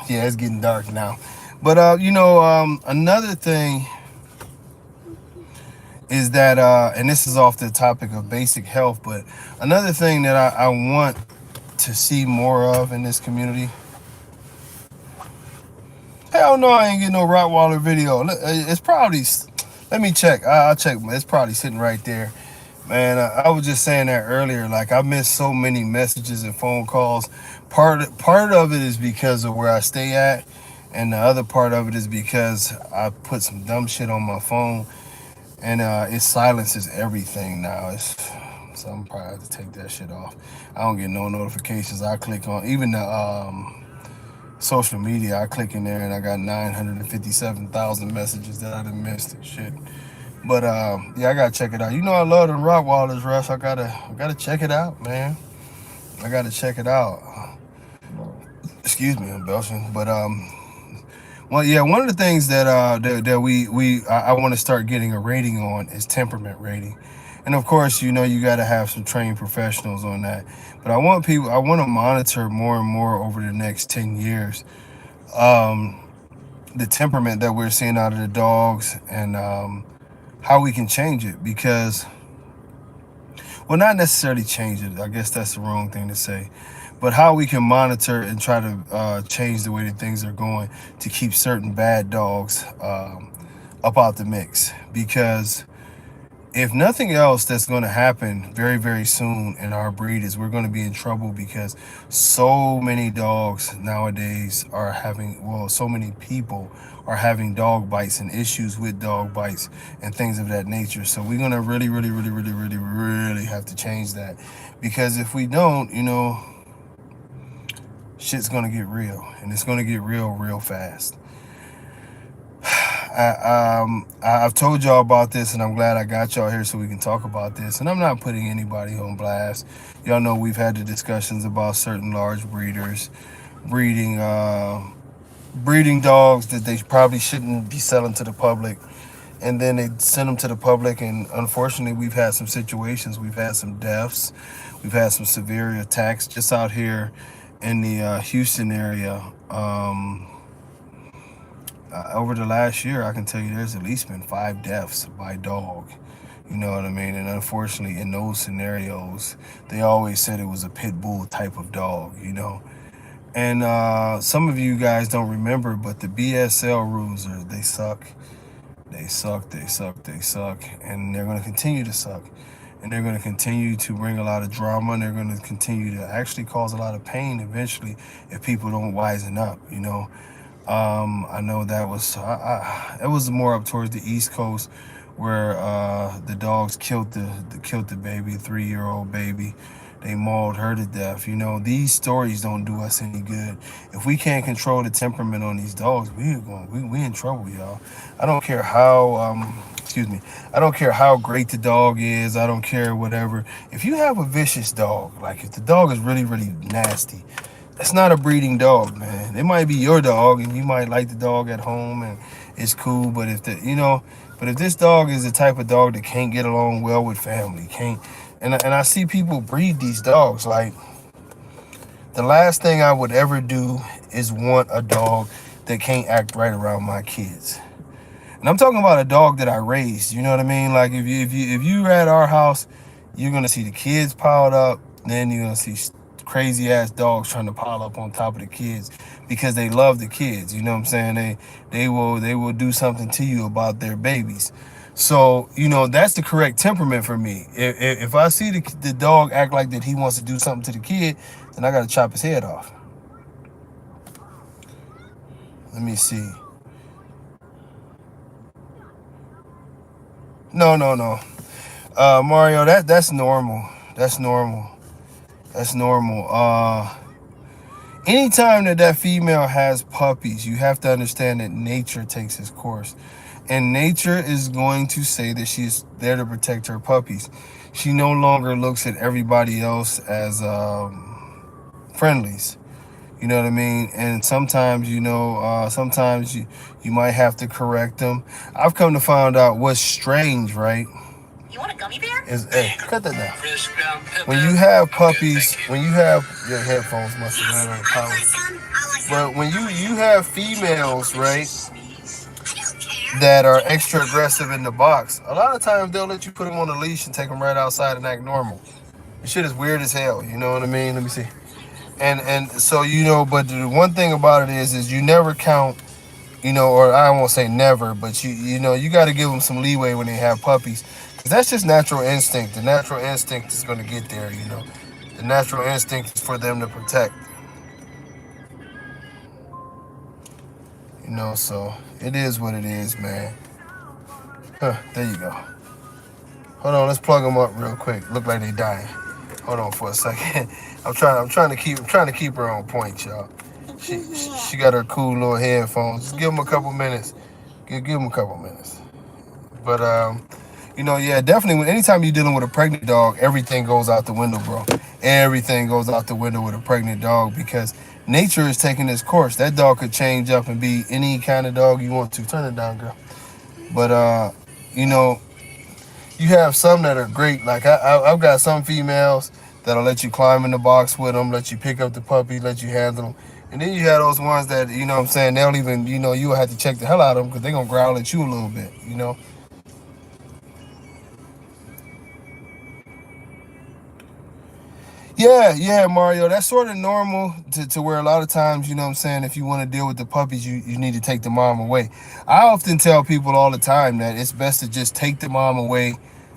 yeah, it's getting dark now. But, you know, another thing is that, and this is off the topic of basic health, but another thing that I want to see more of in this community. Hell no, I ain't getting no Rottweiler video. It's probably, let me check. I'll check. It's probably sitting right there. Man, I was just saying that earlier. Like, I missed so many messages and phone calls. Part of it is because of where I stay at, and the other part of it is because I put some dumb shit on my phone, and it silences everything now. So I'm probably have to take that shit off. I don't get no notifications. I click on even the social media. I click in there and I got 957,000 messages that I done missed and shit. But yeah, I gotta check it out. You know I love them Rottweilers, Russ. I gotta check it out, man. I gotta check it out. Excuse me, I'm belching. But well, yeah, one of the things that I want to start getting a rating on is temperament rating. And of course, you know, you got to have some trained professionals on that. But I want to monitor more and more over the next 10 years the temperament that we're seeing out of the dogs, and how we can change it. Because, well, not necessarily change it, I guess that's the wrong thing to say, but how we can monitor and try to change the way that things are going to keep certain bad dogs up out the mix. Because if nothing else, that's going to happen very, very soon in our breed is we're going to be in trouble, because so many dogs nowadays are having, well, so many people are having dog bites and issues with dog bites and things of that nature. So we're going to really, really, really, really, really, really have to change that. Because if we don't, you know, shit's going to get real, and it's going to get real, real fast. I've told y'all about this, and I'm glad I got y'all here so we can talk about this. And I'm not putting anybody on blast. Y'all know we've had the discussions about certain large breeders breeding dogs that they probably shouldn't be selling to the public, and then they send them to the public. And unfortunately, we've had some situations. We've had some deaths. We've had some severe attacks just out here in the Houston area. Over the last year, I can tell you there's at least been 5 deaths by dog. You know what I mean? And unfortunately, in those scenarios, they always said it was a pit bull type of dog, you know. And some of you guys don't remember, but the BSL rules they suck. They suck, they suck, they suck. And they're going to continue to suck. And they're going to continue to bring a lot of drama, and they're going to continue to actually cause a lot of pain eventually if people don't wisen up, you know. I know that was it was more up towards the East Coast, where the dogs killed the baby, 3-year-old baby. They mauled her to death. You know, these stories don't do us any good. If we can't control the temperament on these dogs, we in trouble, y'all. I don't care how excuse me. I don't care how great the dog is. I don't care whatever. If you have a vicious dog, like if the dog is really, really nasty, that's not a breeding dog, man. It might be your dog, and you might like the dog at home, and it's cool. But if this dog is the type of dog that can't get along well with family, and I see people breed these dogs. Like, the last thing I would ever do is want a dog that can't act right around my kids. And I'm talking about a dog that I raised. You know what I mean? Like, if you at our house, you're gonna see the kids piled up. Then you're gonna see crazy ass dogs trying to pile up on top of the kids because they love the kids. You know what I'm saying? They will do something to you about their babies. So, you know, that's the correct temperament for me. If I see the dog act like that he wants to do something to the kid, then I gotta chop his head off. Let me see. No. Mario, that's normal. That's normal. That's normal. Anytime that female has puppies, you have to understand that nature takes its course. And nature is going to say that she's there to protect her puppies. She no longer looks at everybody else as friendlies. You know what I mean? And sometimes, you know, sometimes you might have to correct them. I've come to find out what's strange, right? You want a gummy bear? Hey, cut that down. When you have puppies, when you have your headphones must have ran out of power. But when you have females, right? that are extra aggressive in the box, a lot of times they'll let you put them on a leash and take them right outside and act normal. The shit is weird as hell. You know what I mean? Let me see. And so but the one thing about it is you never count. Or I won't say never, but you got to give them some leeway when they have puppies, because that's just natural instinct. The natural instinct is going to get there. The natural instinct is for them to protect. So it is what it is, man. Huh, there you go. Hold on, let's plug them up real quick. Look like they dying. Hold on for a second. I'm trying to keep her on point, y'all. She got her cool little headphones. Just give them a couple minutes. Give them a couple minutes. But yeah, definitely. Anytime you're dealing with a pregnant dog, everything goes out the window, bro. Everything goes out the window with a pregnant dog, because nature is taking its course. That dog could change up and be any kind of dog you want to. Turn it down, girl. But you know, you have some that are great. Like I've got some females that'll let you climb in the box with them, let you pick up the puppy, let you handle them. And then you have those ones that, what I'm saying, they'll even, you'll have to check the hell out of them because they're going to growl at you a little bit. Yeah, Mario. That's sort of normal to where a lot of times, what I'm saying, if you want to deal with the puppies, you need to take the mom away. I often tell people all the time that it's best to just take the mom away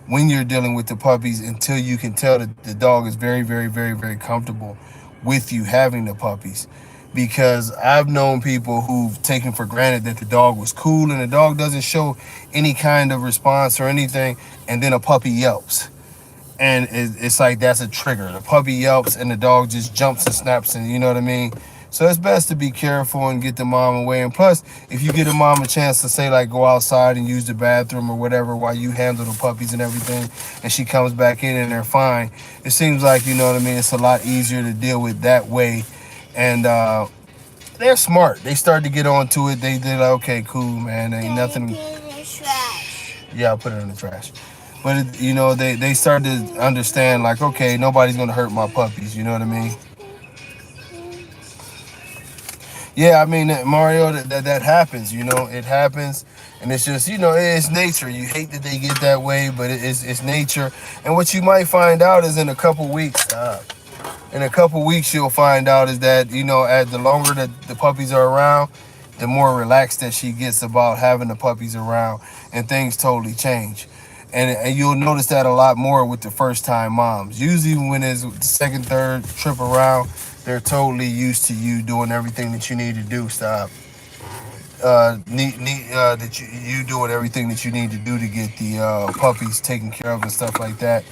when you're dealing with the puppies until you can tell that the dog is very, very, very, very comfortable with you having the puppies. Because I've known people who've taken for granted that the dog was cool and the dog doesn't show any kind of response or anything, and then a puppy yelps. And it's like that's a trigger. The puppy yelps and the dog just jumps and snaps, and you know what I mean? So it's best to be careful and get the mom away. And plus, if you get a mom a chance to say, like, go outside and use the bathroom or whatever while you handle the puppies and everything, and she comes back in and they're fine, it seems like, you know what I mean, it's a lot easier to deal with that way. And they're smart. They start to get onto it. They're like, okay, cool, man. Ain't nothing. Yeah, I'll put it in the trash. But, they start to understand, like, okay, nobody's going to hurt my puppies. You know what I mean? Yeah, I mean, Mario, that happens, it happens. And it's just, it's nature. You hate that they get that way, but it's nature. And what you might find out is in a couple weeks, you'll find out is that, as the longer that the puppies are around, the more relaxed that she gets about having the puppies around, and things totally change. And you'll notice that a lot more with the first time moms. Usually when it's the second, third trip around, they're totally used to you doing everything that you need to do. That you doing everything that you need to do to get the puppies taken care of and stuff like that.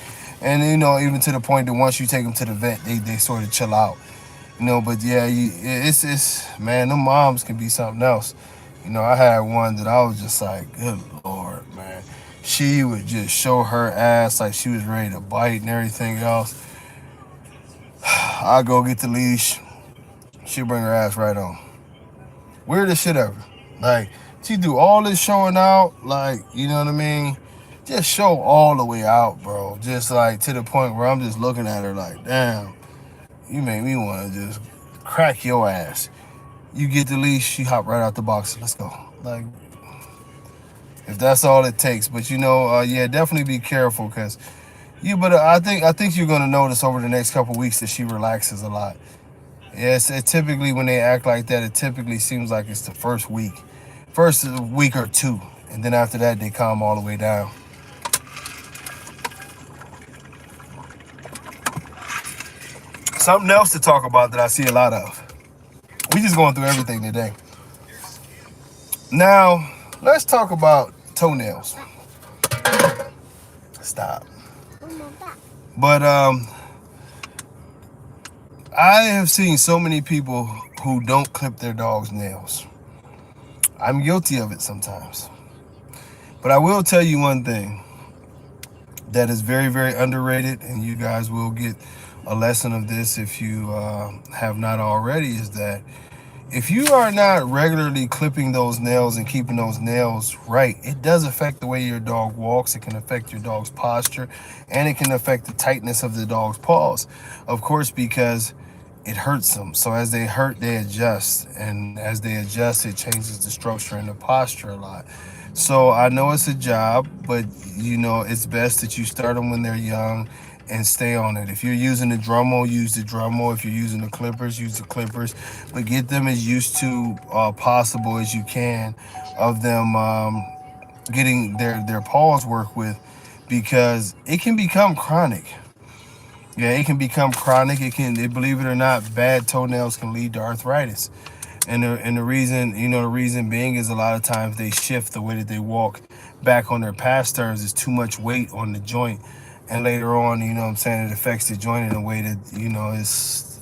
And even to the point that once you take them to the vet, they sort of chill out. But yeah, it's man, them moms can be something else. I had one that I was just like, good Lord, man. She would just show her ass like she was ready to bite and everything else. I go get the leash. She'll bring her ass right on. Weirdest shit ever. Like, she do all this showing out, like, you know what I mean? Just show all the way out, bro. Just like to the point where I'm just looking at her like, damn, you make me want to just crack your ass. You get the leash, she hop right out the box. Let's go. Like, if that's all it takes. But yeah, definitely be careful, because I think you're gonna notice over the next couple weeks that she relaxes a lot. Yes, it typically when they act like that, it typically seems like it's the first week or two, and then after that they calm all the way down. Something else to talk about that I see a lot of. We just going through everything today. Now, let's talk about toenails. Stop. But I have seen so many people who don't clip their dog's nails. I'm guilty of it sometimes. But I will tell you one thing that is very, very underrated, and you guys will get a lesson of this if you have not already, is that if you are not regularly clipping those nails and keeping those nails right, it does affect the way your dog walks. It can affect your dog's posture, and it can affect the tightness of the dog's paws. Of course, because it hurts them. So as they hurt, they adjust. And as they adjust, it changes the structure and the posture a lot. So I know it's a job, but it's best that you start them when they're young and stay on it. If you're using the Drummo, use the Drummo. If you're using the Clippers, use the Clippers. But get them as used to possible as you can of them getting their paws work with, because it can become chronic. Yeah, it can become chronic. Believe it or not, bad toenails can lead to arthritis. And the reason, the reason being is a lot of times they shift the way that they walk back on their past turns. Is too much weight on the joint, and later on, what I'm saying, it affects the joint in a way that is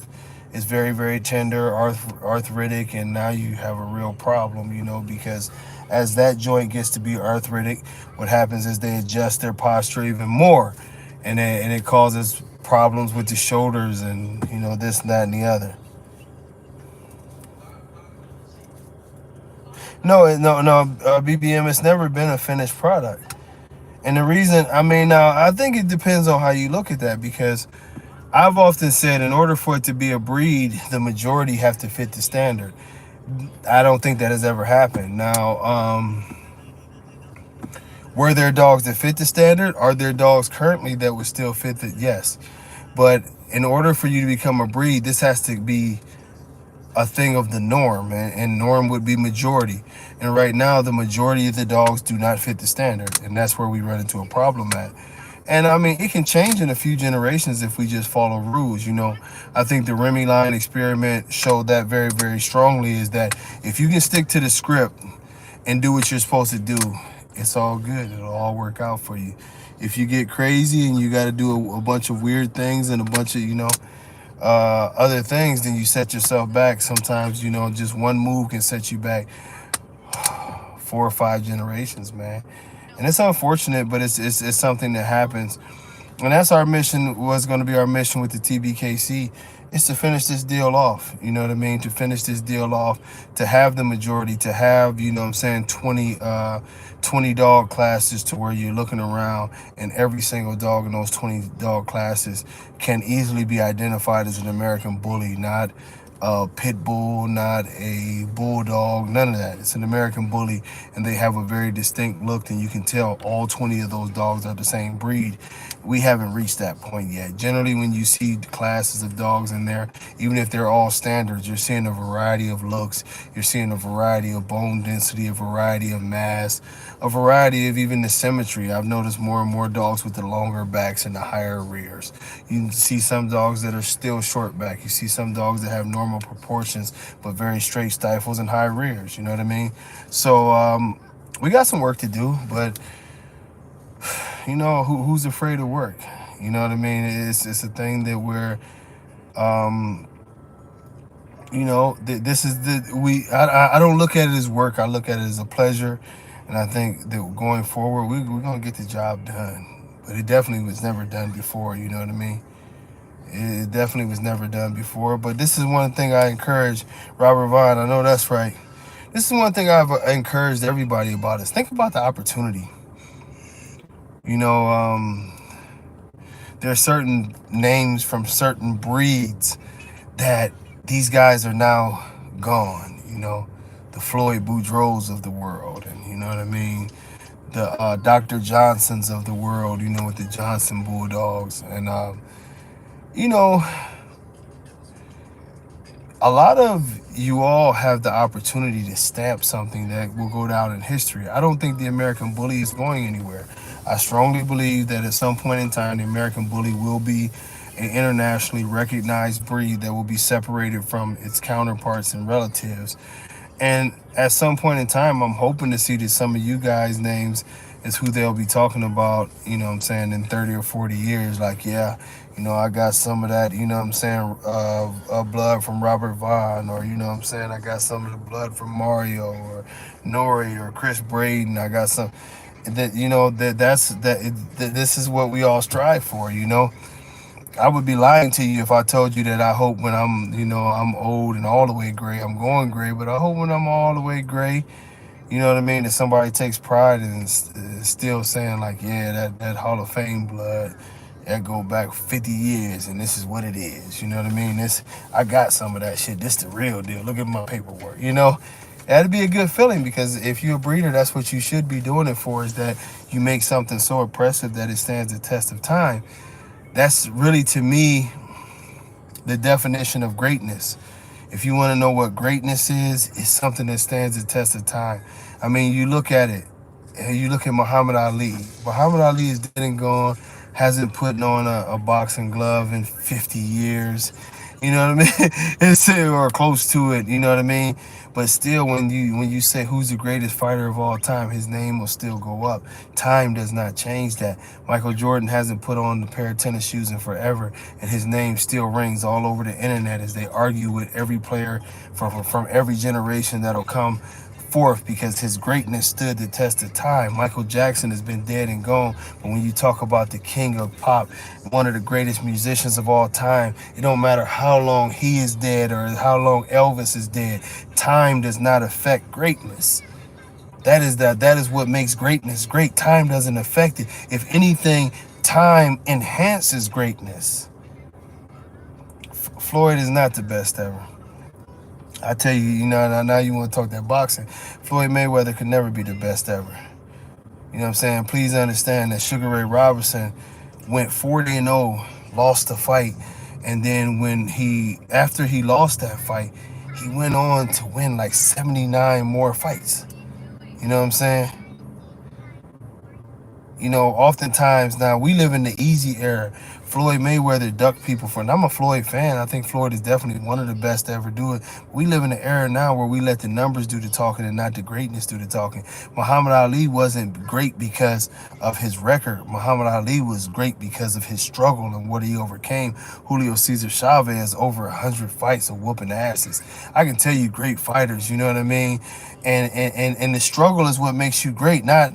very, very tender, arthritic, and now you have a real problem, because as that joint gets to be arthritic, what happens is they adjust their posture even more, and it causes problems with the shoulders and this and that and the other. No. BBM, it's never been a finished product. And the reason, I mean, now I think it depends on how you look at that, because I've often said in order for it to be a breed, the majority have to fit the standard. I don't think that has ever happened. Now, were there dogs that fit the standard? Are there dogs currently that would still fit the? Yes. But in order for you to become a breed, this has to be a thing of the norm, and norm would be majority. And right now, the majority of the dogs do not fit the standard, and that's where we run into a problem at. And I mean, it can change in a few generations if we just follow rules. I think the Remy line experiment showed that very, very strongly. Is that if you can stick to the script and do what you're supposed to do, it's all good. It'll all work out for you. If you get crazy and you got to do a bunch of weird things and a bunch of other things, then you set yourself back. Sometimes just one move can set you back 4 or 5 generations, man. And it's unfortunate, but it's something that happens. And that's our mission, was going to be our mission with the TBKC, is to finish this deal off. You know what I mean? To finish this deal off, to have the majority, to have, 20 dog classes, to where you're looking around and every single dog in those 20 dog classes can easily be identified as an American bully, not a pit bull, not a bulldog, none of that. It's an American bully, and they have a very distinct look, and you can tell all 20 of those dogs are the same breed. We haven't reached that point yet. Generally, when you see classes of dogs in there, even if they're all standards, you're seeing a variety of looks, you're seeing a variety of bone density, a variety of mass, a variety of even the symmetry. I've noticed more and more dogs with the longer backs and the higher rears. You can see some dogs that are still short back. You see some dogs that have normal proportions, but very straight stifles and high rears. You know what I mean? So we got some work to do, but who's afraid of work? You know what I mean? It's a thing that we're this is I don't look at it as work. I look at it as a pleasure, and I think that going forward, we're gonna get the job done. But it definitely was never done before. You know what I mean? It definitely was never done before. But this is one thing I encourage Robert Vaughn. I know that's right. This is one thing I've encouraged everybody about, is think about the opportunity. There are certain names from certain breeds that these guys are now gone. The Floyd Boudreaux of the world, and you know what I mean, the Dr. Johnsons of the world. With the Johnson Bulldogs, and a lot of you all have the opportunity to stamp something that will go down in history. I don't think the American Bully is going anywhere. I strongly believe that at some point in time, the American Bully will be an internationally recognized breed that will be separated from its counterparts and relatives. And at some point in time, I'm hoping to see that some of you guys' names is who they'll be talking about, in 30 or 40 years. Like, yeah, I got some of that, blood from Robert Vaughn, or, I got some of the blood from Mario or Nori or Chris Braden. I got some this is what we all strive for. I would be lying to you if I told you that I hope when I'm old and all the way gray, I'm going gray, but I hope when I'm all the way gray, you know what I mean, that somebody takes pride in still saying like, yeah, that Hall of Fame blood, that go back 50 years and this is what it is. You know what I mean? I got some of that shit. This the real deal. Look at my paperwork, That'd be a good feeling because if you're a breeder, that's what you should be doing it for. Is that you make something so impressive that it stands the test of time. That's really to me the definition of greatness. If you want to know what greatness is, it's something that stands the test of time. I mean, you look at it, and you look at Muhammad Ali. Muhammad Ali is dead and gone, hasn't put on a boxing glove in 50 years. You know what I mean? It's or close to it. You know what I mean? But still, when you say who's the greatest fighter of all time, his name will still go up. Time does not change that. Michael Jordan hasn't put on a pair of tennis shoes in forever, and his name still rings all over the internet as they argue with every player from every generation that'll come forth because his greatness stood the test of time. Michael Jackson has been dead and gone, but when you talk about the king of pop, one of the greatest musicians of all time, it don't matter how long he is dead or how long Elvis is dead. Time does not affect greatness. That is what makes greatness great. Time doesn't affect it. If anything, time enhances greatness. Floyd is not the best ever. I tell you, now you want to talk that boxing. Floyd Mayweather could never be the best ever. You know what I'm saying? Please understand that Sugar Ray Robinson went 40-0, lost the fight, and then after he lost that fight, he went on to win like 79 more fights. You know what I'm saying? Oftentimes now we live in the easy era. Floyd Mayweather ducked people for, and I'm a Floyd fan. I think Floyd is definitely one of the best to ever do it. We live in an era now where we let the numbers do the talking and not the greatness do the talking. Muhammad Ali wasn't great because of his record. Muhammad Ali was great because of his struggle and what he overcame. Julio Cesar Chavez, over 100 fights of whooping asses. I can tell you great fighters, you know what I mean? And the struggle is what makes you great. Not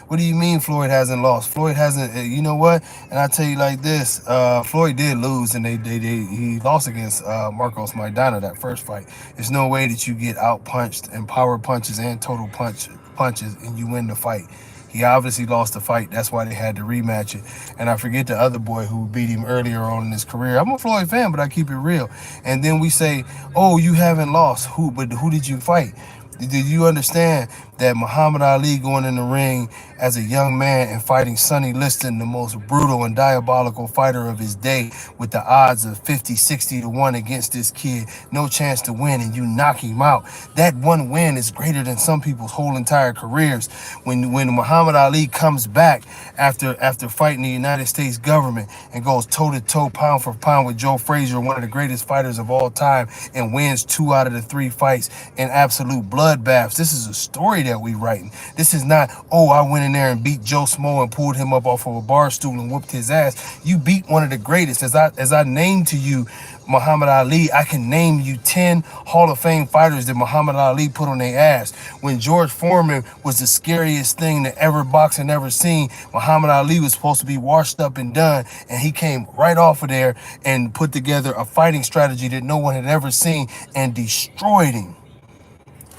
what do you mean Floyd hasn't lost? Floyd hasn't, you know what? And I tell you like this, Floyd did lose, and he lost against Marcos Maidana that first fight. There's no way that you get out punched and power punches and total punches and you win the fight. He obviously lost the fight. That's why they had to rematch it. And I forget the other boy who beat him earlier on in his career. I'm a Floyd fan, but I keep it real. And then we say, oh, you haven't lost. But who did you fight? Did you understand that Muhammad Ali going in the ring as a young man and fighting Sonny Liston, the most brutal and diabolical fighter of his day, with the odds of 50, 60 to 1 against this kid, no chance to win, and you knock him out? That one win is greater than some people's whole entire careers. When Muhammad Ali comes back after fighting the United States government and goes toe-to-toe, pound for pound with Joe Frazier, one of the greatest fighters of all time, and wins 2 out of the 3 fights in absolute bloodbaths. This is a story that we writing. This is not, oh, I went in there and beat Joe Smo and pulled him up off of a bar stool and whooped his ass. You beat one of the greatest. As I named to you Muhammad Ali, I can name you 10 Hall of Fame fighters that Muhammad Ali put on their ass. When George Foreman was the scariest thing that ever boxing ever seen, Muhammad Ali was supposed to be washed up and done, and he came right off of there and put together a fighting strategy that no one had ever seen and destroyed him.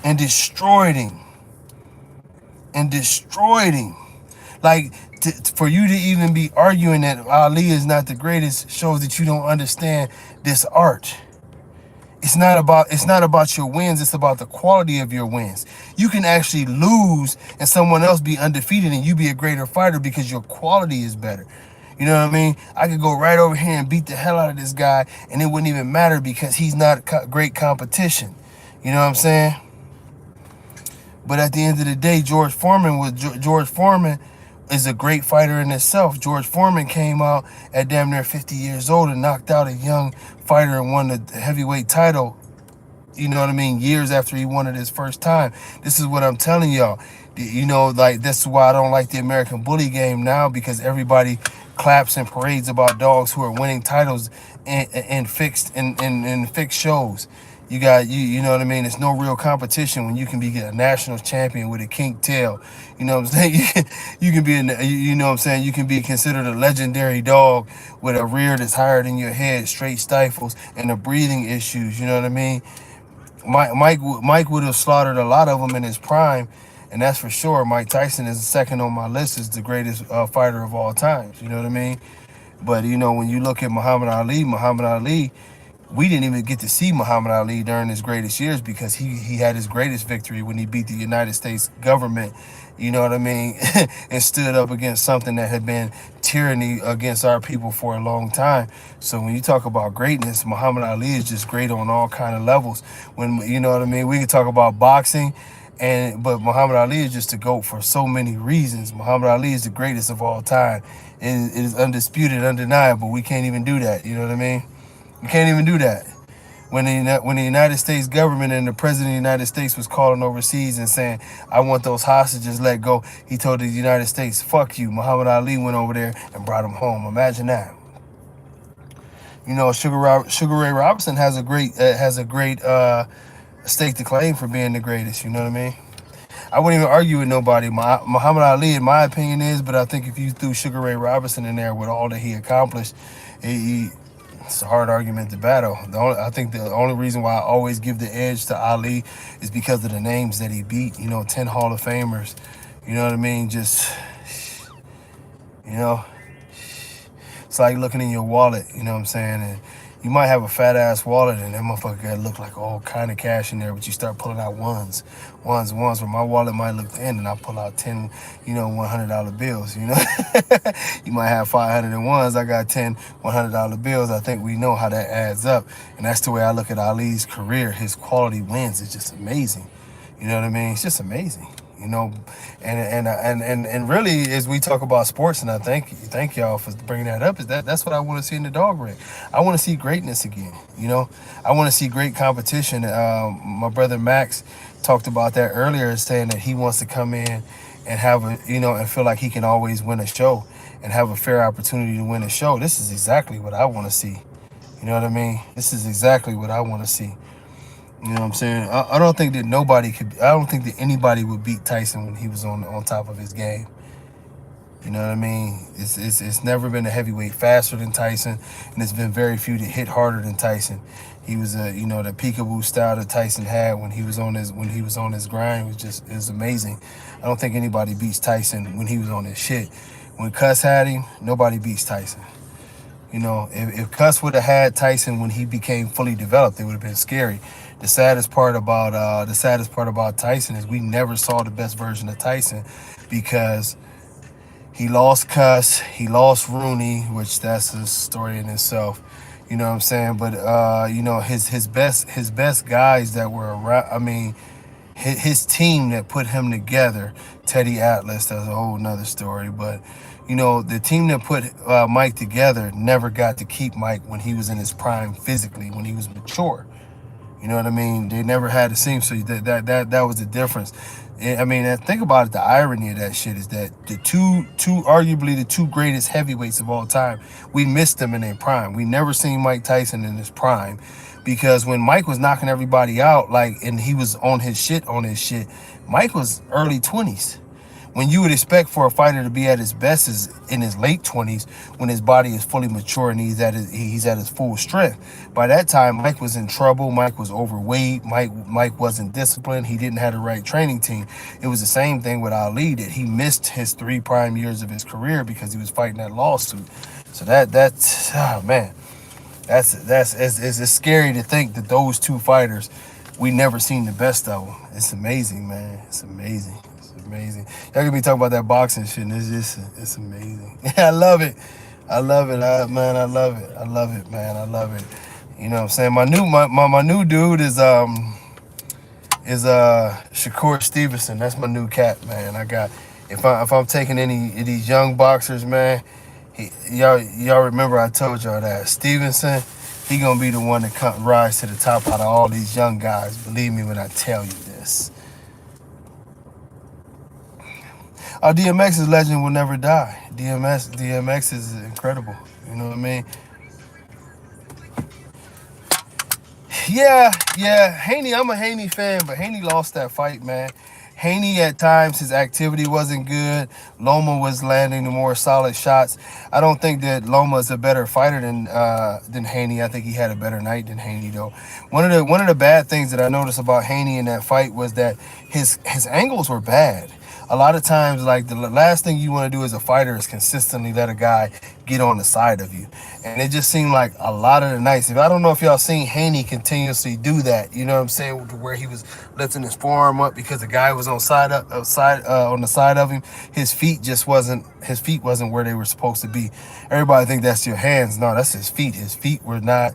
And destroyed him. And destroyed him. Like, for you to even be arguing that Ali is not the greatest shows that you don't understand this art. It's not about your wins, it's about the quality of your wins. You can actually lose and someone else be undefeated and you be a greater fighter because your quality is better. You know what I mean? I could go right over here and beat the hell out of this guy and it wouldn't even matter because he's not great competition. You know what I'm saying? But at the end of the day, George Foreman is a great fighter in itself. George Foreman came out at damn near 50 years old and knocked out a young fighter and won the heavyweight title, you know what I mean, years after he won it his first time. This is what I'm telling y'all. Like, that's why I don't like the American Bully game now, because everybody claps and parades about dogs who are winning titles in fixed shows. You got you know what I mean? It's no real competition when you can be a national champion with a kink tail. You know what I'm saying? You can be you know what I'm saying? You can be considered a legendary dog with a rear that's higher than your head, straight stifles, and the breathing issues. You know what I mean? Mike would have slaughtered a lot of them in his prime, and that's for sure. Mike Tyson is second on my list as the greatest fighter of all time. You know what I mean? But when you look at Muhammad Ali We didn't even get to see Muhammad Ali during his greatest years because he had his greatest victory when he beat the United States government, you know what I mean, and stood up against something that had been tyranny against our people for a long time. So when you talk about greatness, Muhammad Ali is just great on all kind of levels. When you know what I mean, we could talk about boxing, but Muhammad Ali is just a GOAT for so many reasons. Muhammad Ali is the greatest of all time. It is undisputed, undeniable. We can't even do that. You know what I mean? We can't even do that. When the United States government and the president of the United States was calling overseas and saying, I want those hostages let go, he told the United States, fuck you. Muhammad Ali went over there and brought them home. Imagine that. You know, Sugar Ray Robinson has a great stake to claim for being the greatest. You know what I mean? I wouldn't even argue with nobody. Muhammad Ali, in my opinion, is, but I think if you threw Sugar Ray Robinson in there with all that he accomplished, it's a hard argument to battle. I think the only reason why I always give the edge to Ali is because of the names that he beat. You know, 10 Hall of Famers. You know what I mean? Just, you know, it's like looking in your wallet, you know what I'm saying? And you might have a fat ass wallet and that motherfucker got look like all kind of cash in there, but you start pulling out ones. Where my wallet might look thin and I pull out 10, $100 bills, you know? You might have 500 and ones. I got 10 $100 bills. I think we know how that adds up. And that's the way I look at Ali's career. His quality wins is just amazing. You know what I mean? It's just amazing. You know, and really, as we talk about sports, and I thank y'all for bringing that up, that's what I want to see in the dog ring. I want to see greatness again. You know, I want to see great competition. My brother Max talked about that earlier, saying that he wants to come in and have and feel like he can always win a show and have a fair opportunity to win a show. This is exactly what I want to see. You know what I mean? This is exactly what I want to see. You know what I'm saying? I don't think that I don't think that anybody would beat Tyson when he was on top of his game. You know what I mean? It's never been a heavyweight faster than Tyson, and there's been very few that hit harder than Tyson. He was the peekaboo style that Tyson had when he was on his grind was amazing. I don't think anybody beats Tyson when he was on his shit. When Cuss had him, nobody beats Tyson. You know, if Cuss would have had Tyson when he became fully developed, it would have been scary. The saddest part about Tyson is we never saw the best version of Tyson because he lost Cuss, he lost Rooney, which that's a story in itself. You know what I'm saying? But his best guys that were around. I mean, his team that put him together, Teddy Atlas. That's a whole nother story, but. You know, the team that put Mike together never got to keep Mike when he was in his prime physically, when he was mature. You know what I mean? They never had the same, so that was the difference. I mean, think about it. The irony of that shit is that arguably the two greatest heavyweights of all time, we missed them in their prime. We never seen Mike Tyson in his prime because when Mike was knocking everybody out, and he was on his shit, Mike was early 20s. When you would expect for a fighter to be at his best is in his late 20s when his body is fully mature and he's at his full strength. By that time, Mike was in trouble. Mike was overweight. Mike wasn't disciplined. He didn't have the right training team. It was the same thing with Ali, that he missed his 3 prime years of his career because he was fighting that lawsuit. So that's oh man, it's scary to think that those two fighters, we never seen the best of them. It's amazing, man. It's amazing. Amazing. Y'all gonna be talking about that boxing shit, and it's amazing. I love it. I love it, man. I love it. I love it, man. I love it. You know what I'm saying? My new dude is Shakur Stevenson. That's my new cat, man. I got if I'm taking any of these young boxers, man, y'all remember I told y'all that Stevenson, he gonna be the one to rise to the top out of all these young guys. Believe me when I tell you this. DMX's legend will never die. DMX is incredible. You know what I mean? Yeah. Haney, I'm a Haney fan, but Haney lost that fight, man. Haney, at times, his activity wasn't good. Loma was landing the more solid shots. I don't think that Loma is a better fighter than Haney. I think he had a better night than Haney, though. One of the bad things that I noticed about Haney in that fight was that his angles were bad. a lot of times, like the last thing you want to do as a fighter is consistently let a guy get on the side of you. And it just seemed like a lot of the nights. If I don't know if y'all seen Haney continuously do that, you know what I'm saying, where he was lifting his forearm up because the guy was on on the side of him. His feet wasn't where they were supposed to be. Everybody think that's your hands. No, that's his feet. His feet were not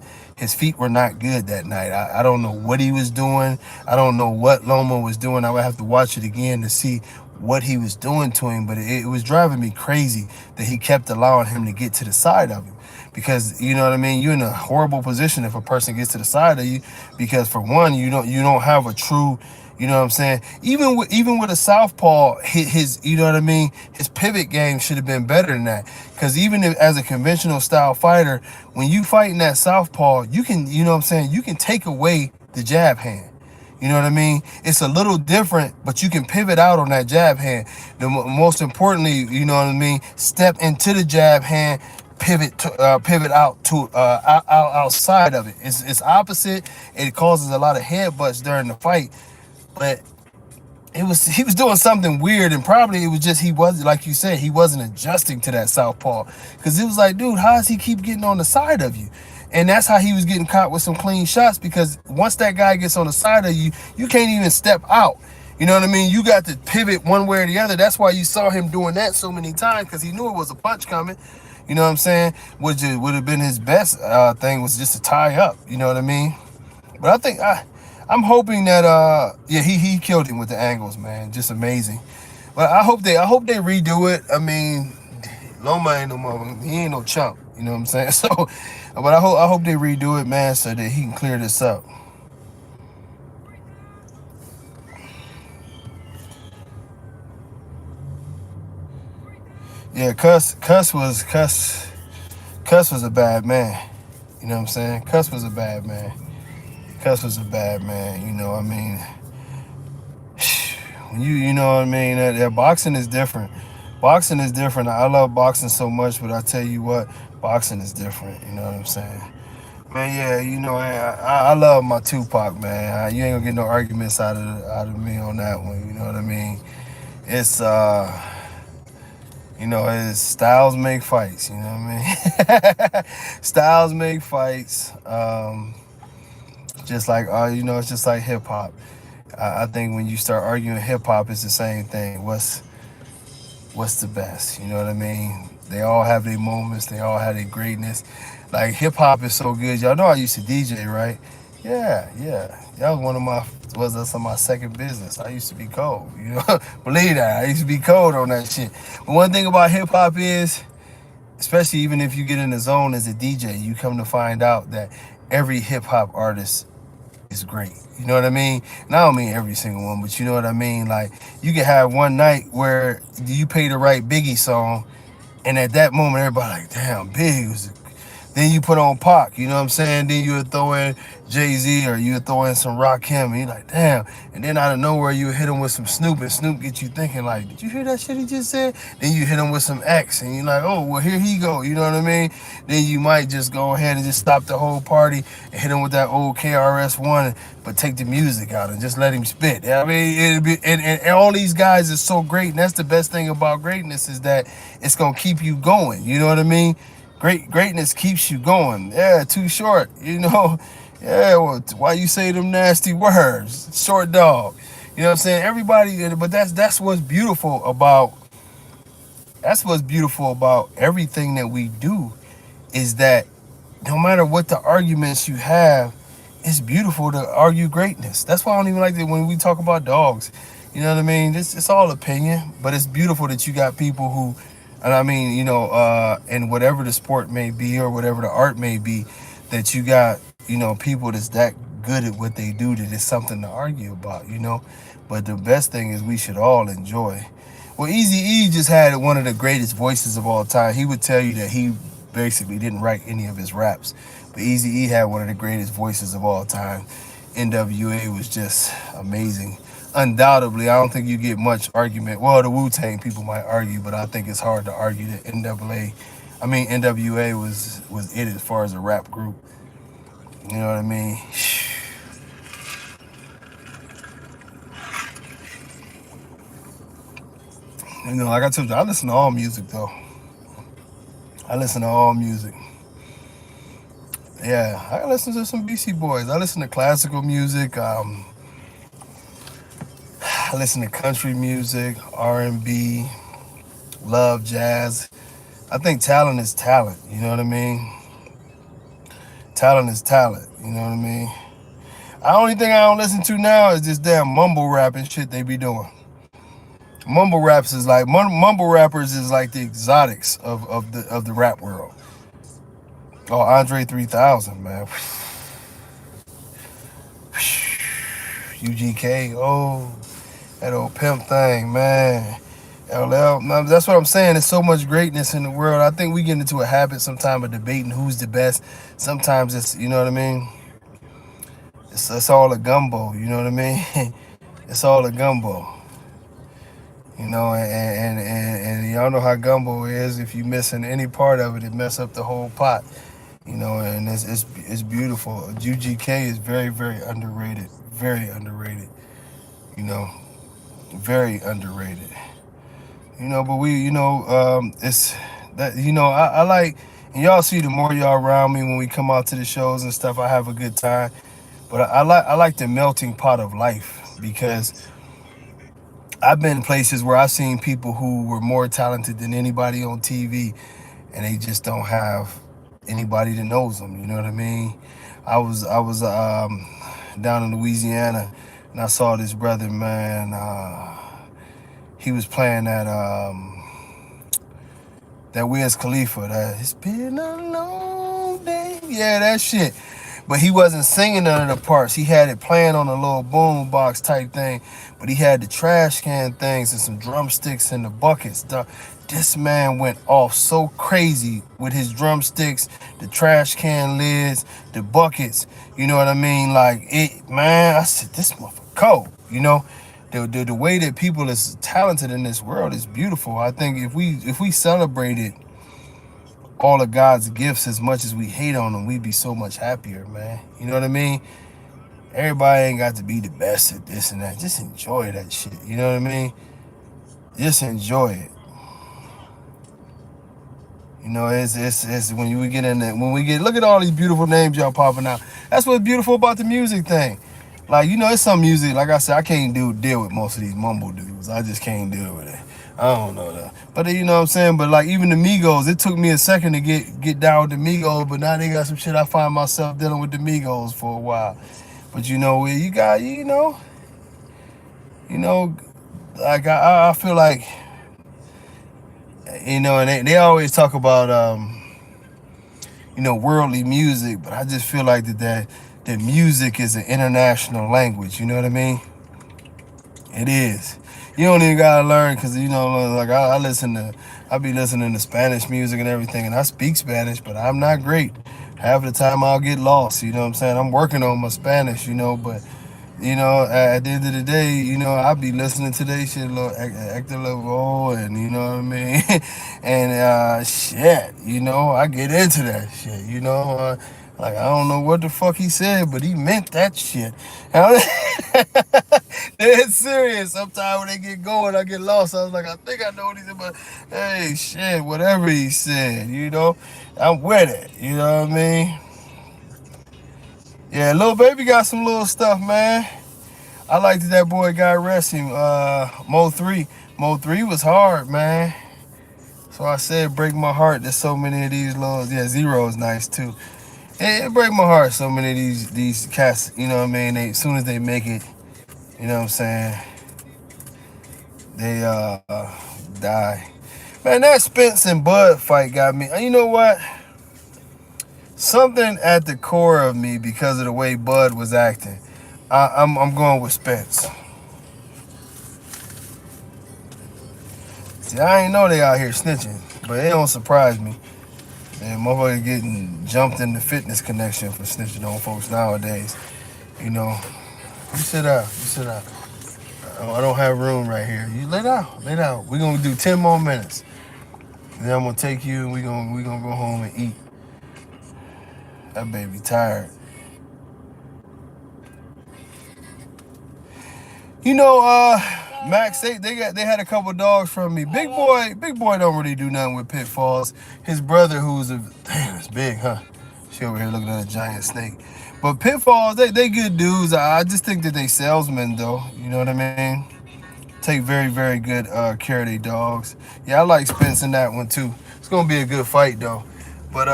good that night. I don't know what he was doing. I don't know what Loma was doing. I would have to watch it again to see what he was doing to him, but it was driving me crazy that he kept allowing him to get to the side of him. Because you know what I mean, you're in a horrible position if a person gets to the side of you, because for one, you don't have a true, you know what I'm saying, even with a southpaw, his you know what I mean, his pivot game should have been better than that. Because even if, as a conventional style fighter, when you fight in that southpaw, you can, you know what I'm saying, you can take away the jab hand. You know what I mean? It's a little different, but you can pivot out on that jab hand. Most importantly, you know what I mean, step into the jab hand, pivot out to outside of it. It's opposite. It causes a lot of headbutts during the fight, but he was doing something weird, and probably it was just he wasn't, like you said, he wasn't adjusting to that southpaw. Because it was like, dude, how does he keep getting on the side of you? And that's how he was getting caught with some clean shots, because once that guy gets on the side of you, you can't even step out. You know what I mean? You got to pivot one way or the other. That's why you saw him doing that so many times, because he knew it was a punch coming. You know what I'm saying? Which would have been his best thing, was just to tie up. You know what I mean? But I think I'm hoping that yeah, he killed him with the angles, man. Just amazing. But I hope they redo it. I mean, Loma ain't no mother, he ain't no chump. You know what I'm saying? So, but I hope they redo it, man, so that he can clear this up. Yeah, Cuss was a bad man. You know what I'm saying? Cuss was a bad man. Cuss was a bad man. You know what I mean? When you know what I mean? That boxing is different. Boxing is different. I love boxing so much, but I tell you what, boxing is different. You know what I'm saying? Man, yeah, you know, I love my Tupac, man. You ain't gonna get no arguments out of me on that one. You know what I mean? It's you know, it's styles make fights. You know what I mean? Styles make fights. Just like you know, it's just like hip hop. I think when you start arguing hip hop, it's the same thing. What's the best? You know what I mean? They all have their moments. They all have their greatness. Like hip hop is so good. Y'all know I used to DJ, right? Yeah. That was my second business. I used to be cold. You know, believe that. I used to be cold on that shit. But one thing about hip hop is, especially even if you get in the zone as a DJ, you come to find out that every hip hop artist is great. You know what I mean? And I don't mean every single one, but you know what I mean? Like, you can have one night where you pay the right Biggie song, and at that moment, everybody like, damn, Big was. Then you put on Pac, you know what I'm saying? Then you would throw in Jay-Z, or you would throw in some Rakim, and you're like, damn. And then out of nowhere, you would hit him with some Snoop, and Snoop get you thinking like, did you hear that shit he just said? Then you hit him with some X, and you're like, oh, well, here he go, you know what I mean? Then you might just go ahead and just stop the whole party and hit him with that old KRS-One, but take the music out and just let him spit. I mean, and all these guys are so great, and that's the best thing about greatness, is that it's going to keep you going, you know what I mean? Greatness keeps you going. Yeah, Too Short, you know. Yeah, well, why you say them nasty words? Short dog. You know what I'm saying? Everybody, but that's what's beautiful about everything that we do, is that no matter what the arguments you have, it's beautiful to argue greatness. That's why I don't even like that when we talk about dogs. You know what I mean? It's all opinion, but it's beautiful that you got people who, and I mean, you know, and whatever the sport may be or whatever the art may be, that you got, you know, people that's that good at what they do that it's something to argue about, you know. But the best thing is we should all enjoy. Well, Eazy-E just had one of the greatest voices of all time. He would tell you that he basically didn't write any of his raps, but Eazy-E had one of the greatest voices of all time. NWA was just amazing. Undoubtedly, I don't think you get much argument. Well, the Wu-Tang people might argue, but I think it's hard to argue that NWA was it as far as a rap group. You know what I mean? You know, like I told you, I listen to all music though. I listen to all music. Yeah, I listen to some BC Boys. I listen to classical music. I listen to country music, R&B, love jazz. I think talent is talent. You know what I mean? Talent is talent. You know what I mean? The only thing I don't listen to now is this damn mumble rap and shit they be doing. Mumble rappers is like the exotics of the rap world. Oh, Andre 3000, man. UGK, oh, that old pimp thing, man. LL, that's what I'm saying. There's so much greatness in the world. I think we get into a habit sometimes of debating who's the best. Sometimes it's, you know what I mean? It's all a gumbo, you know what I mean? It's all a gumbo. You know, and y'all know how gumbo is. If you missing any part of it, it mess up the whole pot. You know, and it's beautiful. UGK is very, very underrated. Very underrated. You know, very underrated. You know, but it's that, you know, I like, and y'all see the more y'all around me when we come out to the shows and stuff, I have a good time. But I like the melting pot of life, because I've been places where I've seen people who were more talented than anybody on TV, and they just don't have anybody that knows them. You know what I mean? I was down in Louisiana, and I saw this brother, man. He was playing that Wiz Khalifa. That it's been a long day. Yeah, that shit. But he wasn't singing none of the parts. He had it playing on a little boom box type thing. But he had the trash can things and some drumsticks and the buckets. This man went off so crazy with his drumsticks, the trash can lids, the buckets. You know what I mean? Like it, man. I said, this motherfucker cold. You know, the way that people is talented in this world is beautiful. I think if we celebrated all of God's gifts as much as we hate on them, we'd be so much happier, man. You know what I mean? Everybody ain't got to be the best at this and that. Just enjoy that shit. You know what I mean? Just enjoy it. You know, it's when we get in there, look at all these beautiful names y'all popping out. That's what's beautiful about the music thing. Like, you know, it's some music, like I said, I can't deal with most of these mumble dudes. I just can't deal with it. I don't know that. But you know what I'm saying? But like even the Migos, it took me a second to get down with the Migos, but now they got some shit I find myself dealing with the Migos for a while. But you know, you got, like I feel like, you know, and they always talk about worldly music, but I just feel like that music is an international language, you know what I mean? It is. You don't even gotta learn, because you know, like I be listening to Spanish music and everything, and I speak Spanish, but I'm not great. Half the time I'll get lost, you know what I'm saying? I'm working on my Spanish, you know, but you know, at the end of the day, you know, I'll be listening to that shit, Hector Lavoe, and you know what I mean? And shit, you know, I get into that shit, you know. Like, I don't know what the fuck he said, but he meant that shit. It's serious. Sometimes when they get going, I get lost. I was like, I think I know what he said, but hey, shit, whatever he said, you know, I'm with it. You know what I mean? Yeah, Lil Baby got some little stuff, man. I liked that boy got arrested. Mo 3. Mo 3 was hard, man. So I said, break my heart. There's so many of these little, yeah, Zero is nice too. It break my heart, so many of these cats, you know what I mean? As soon as they make it, you know what I'm saying, they die. Man, that Spence and Bud fight got me. You know what? Something at the core of me, because of the way Bud was acting, I'm going with Spence. See, I ain't know they out here snitching, but it don't surprise me. And motherfuckers getting jumped in the fitness connection for snitching on folks nowadays. You know, you sit down. I don't have room right here. You lay down. We're gonna do 10 more minutes. Then I'm gonna take you and we gonna go home and eat. That baby tired. You know, Max, they had a couple dogs from me. Big boy don't really do nothing with pitfalls. His brother, who's a damn, it's big, huh? She over here looking at a giant snake. But pitfalls, they good dudes. I just think that they salesmen though. You know what I mean? Take very good care of their dogs. Yeah, I like Spence in that one too. It's gonna be a good fight though. But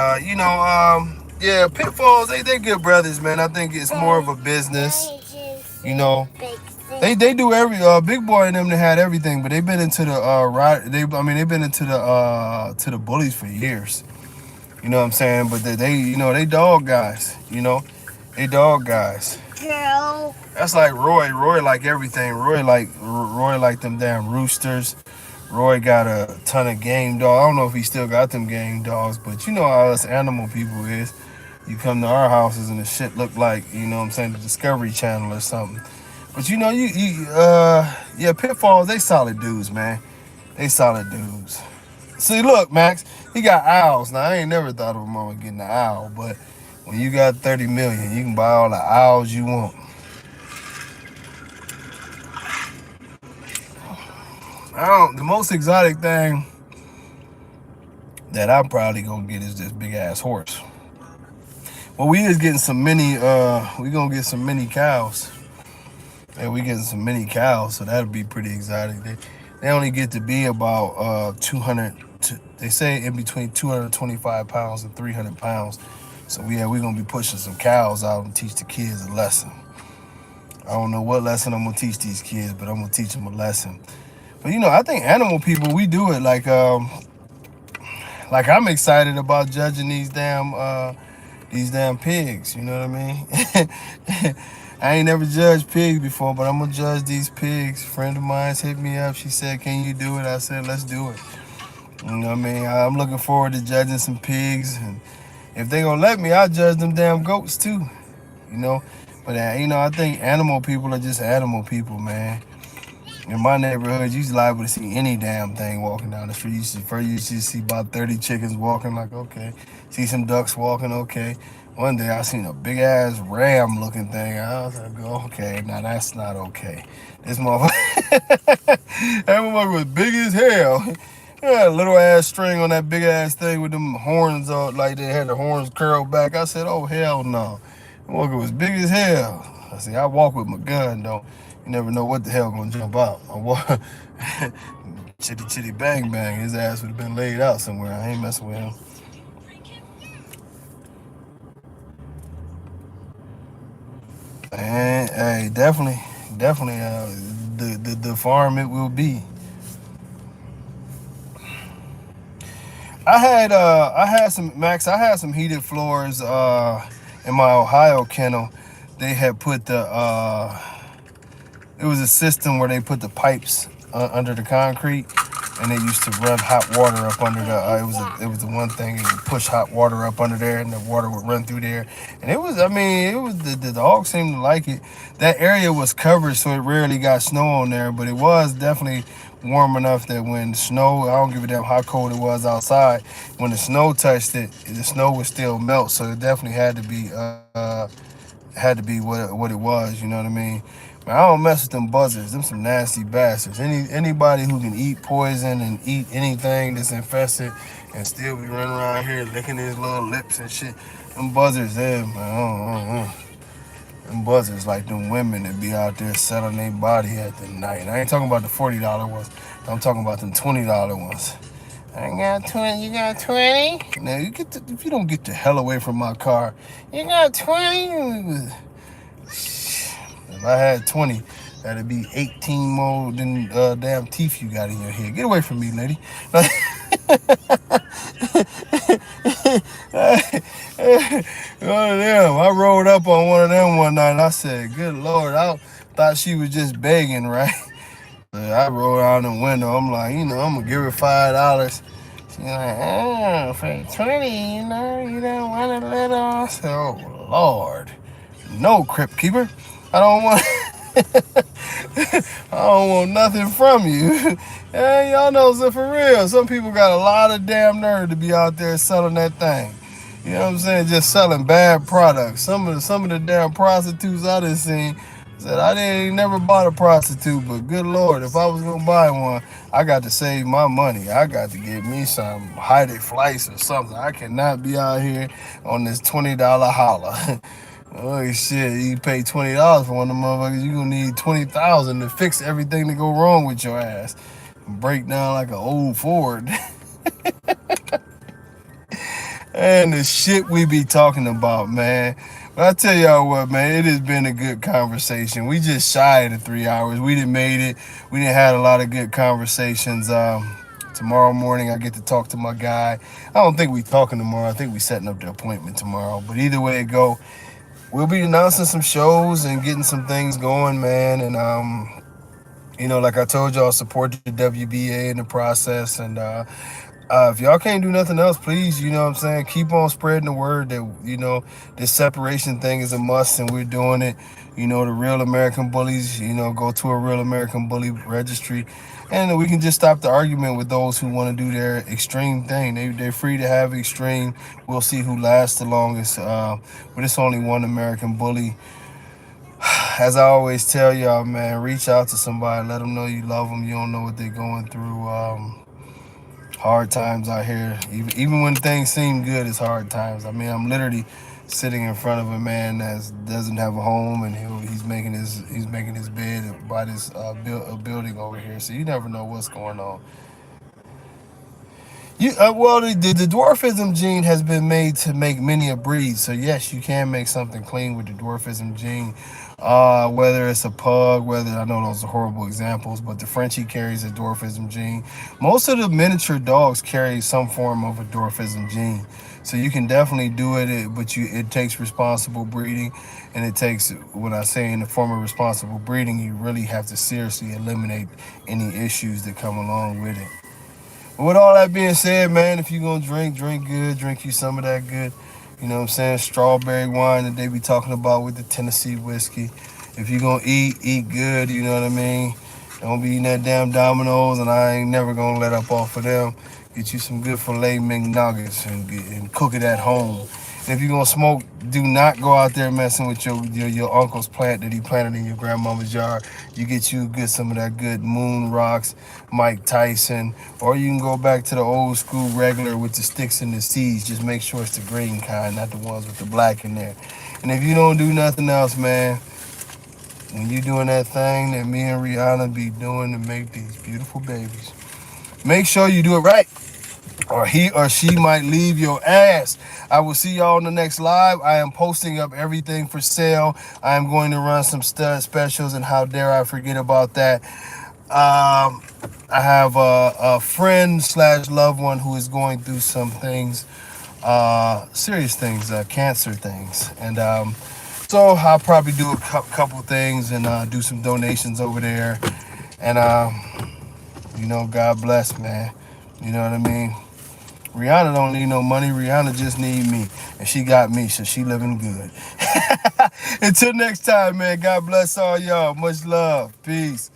yeah, pitfalls, they good brothers, man. I think it's more of a business. You know, they do every big boy and them that had everything, but they've been into the they've been into the to the bullies for years. You know what I'm saying? But they dog guys. You know, they dog guys. Girl. That's like Roy. Roy like everything. Roy like them damn roosters. Roy got a ton of game dogs. I don't know if he still got them game dogs, but you know how us animal people is. You come to our houses and the shit look like, you know what I'm saying, the Discovery Channel or something. But you know, yeah, pitfalls, they solid dudes, man. They solid dudes. See, look, Max, he got owls. Now, I ain't never thought of a mama getting an owl, but when you got 30 million, you can buy all the owls you want. The most exotic thing that I'm probably gonna get is this big ass horse. Well, we is getting some mini, we gonna get some mini cows. Yeah, we getting some mini cows, so that'll be pretty exotic. They only get to be about 200, they say in between 225 pounds and 300 pounds. So yeah, we're gonna be pushing some cows out and teach the kids a lesson. I don't know what lesson I'm gonna teach these kids, but I'm gonna teach them a lesson. But you know, I think animal people, we do it like I'm excited about judging these damn pigs. You know what I mean? I ain't never judged pigs before, but I'm gonna judge these pigs. A friend of mine's hit me up. She said, "Can you do it?" I said, "Let's do it." You know what I mean? I'm looking forward to judging some pigs, and if they gonna let me, I'll judge them damn goats too. You know, but you know, I think animal people are just animal people, man. In my neighborhood, you liable to see any damn thing walking down the street. You see about 30 chickens walking, like, okay. See some ducks walking, okay. One day I seen a big ass ram looking thing. I was like, okay, now that's not okay. This motherfucker, that motherfucker was big as hell. Yeah, a little ass string on that big ass thing with them horns like they had the horns curled back. I said, oh hell no. That motherfucker was big as hell. I said, I walk with my gun though. You never know what the hell gonna jump out. Chitty bang bang. His ass would have been laid out somewhere. I ain't messing with him. And hey, definitely, the farm it will be. I had some heated floors in my Ohio kennel. They had put it was a system where they put the pipes under the concrete, and they used to run hot water up under the. It was the one thing you could push hot water up under there, and the water would run through there. And it was the dog seemed to like it. That area was covered, so it rarely got snow on there, but it was definitely warm enough that when snow, I don't give a damn how cold it was outside, when the snow touched it, the snow would still melt. So it definitely had to be what it was. You know what I mean? Man, I don't mess with them buzzards. Them some nasty bastards. Anybody who can eat poison and eat anything that's infested and still be running around here licking his little lips and shit. Them buzzards there, man. Them buzzards like them women that be out there selling their body at the night. I ain't talking about the $40 ones. I'm talking about them $20 ones. I got 20. You got 20? Now if you don't get the hell away from my car, you got 20. If I had 20, that'd be 18 more than damn teeth you got in your head. Get away from me, lady. One of them. I rolled up on one of them one night and I said, good Lord, I thought she was just begging, right? I rolled out the window. I'm like, I'm going to give her $5. She's like, oh, for 20, you don't want to let her. I said, oh, Lord. No, Crypt Keeper. I don't want nothing from you. Yeah, y'all know, so for real, some people got a lot of damn nerve to be out there selling that thing. You know what I'm saying? Just selling bad products. Some of the damn prostitutes I done seen, Said I didn't never bought a prostitute, but good Lord, if I was gonna buy one, I got to save my money. I got to get me some Heidi flights or something. I cannot be out here on this $20 holler. Oh shit, you pay $20 for one of them motherfuckers, you gonna need 20,000 to fix everything that go wrong with your ass. Break down like an old Ford. And the shit we be talking about, man. But I tell y'all what, man, it has been a good conversation. We just shy of the 3 hours. We didn't made it. We didn't had a lot of good conversations. Tomorrow morning I get to talk to my guy. I don't think we talking tomorrow. I think we setting up the appointment tomorrow. But either way it go, we'll be announcing some shows and getting some things going, man. And like I told y'all, support the WBA in the process. And if y'all can't do nothing else, please, you know what I'm saying, keep on spreading the word that, this separation thing is a must and we're doing it. The real American bullies, go to a real American bully registry. And we can just stop the argument with those who want to do their extreme thing. They're free to have extreme. We'll see who lasts the longest. But it's only one American bully. As I always tell y'all, man, reach out to somebody. Let them know you love them. You don't know what they're going through. Hard times out here. Even when things seem good, it's hard times. I mean, I'm literally sitting in front of a man that doesn't have a home, and he's making his bed by this building over here. So you never know what's going on. The dwarfism gene has been made to make many a breed. So yes, you can make something clean with the dwarfism gene. Whether it's a pug, I know those are horrible examples, but the Frenchie carries a dwarfism gene. Most of the miniature dogs carry some form of a dwarfism gene. So you can definitely do it, but it takes responsible breeding, and it takes, when I say in the form of responsible breeding, you really have to seriously eliminate any issues that come along with it. With all that being said, man, if you're going to drink good, drink you some of that good, you know what I'm saying, strawberry wine that they be talking about with the Tennessee whiskey. If you're going to eat good, you know what I mean. Don't be eating that damn Domino's, and I ain't never going to let up off of them. Get you some good filet mignon nuggets and cook it at home. And if you're going to smoke, do not go out there messing with your uncle's plant that he planted in your grandmama's yard. You get you some of that good Moon Rocks, Mike Tyson, or you can go back to the old school regular with the sticks and the seeds. Just make sure it's the green kind, not the ones with the black in there. And if you don't do nothing else, man, when you doing that thing that me and Rihanna be doing to make these beautiful babies, make sure you do it right, or he or she might leave your ass. I will see y'all in the next live. I am posting up everything for sale. I am going to run some stud specials, and how dare I forget about that. I have a friend / loved one who is going through some things, serious things, cancer things. And so I'll probably do a couple things and do some donations over there. And, God bless, man. You know what I mean? Rihanna don't need no money. Rihanna just need me. And she got me, so she living good. Until next time, man. God bless all y'all. Much love. Peace.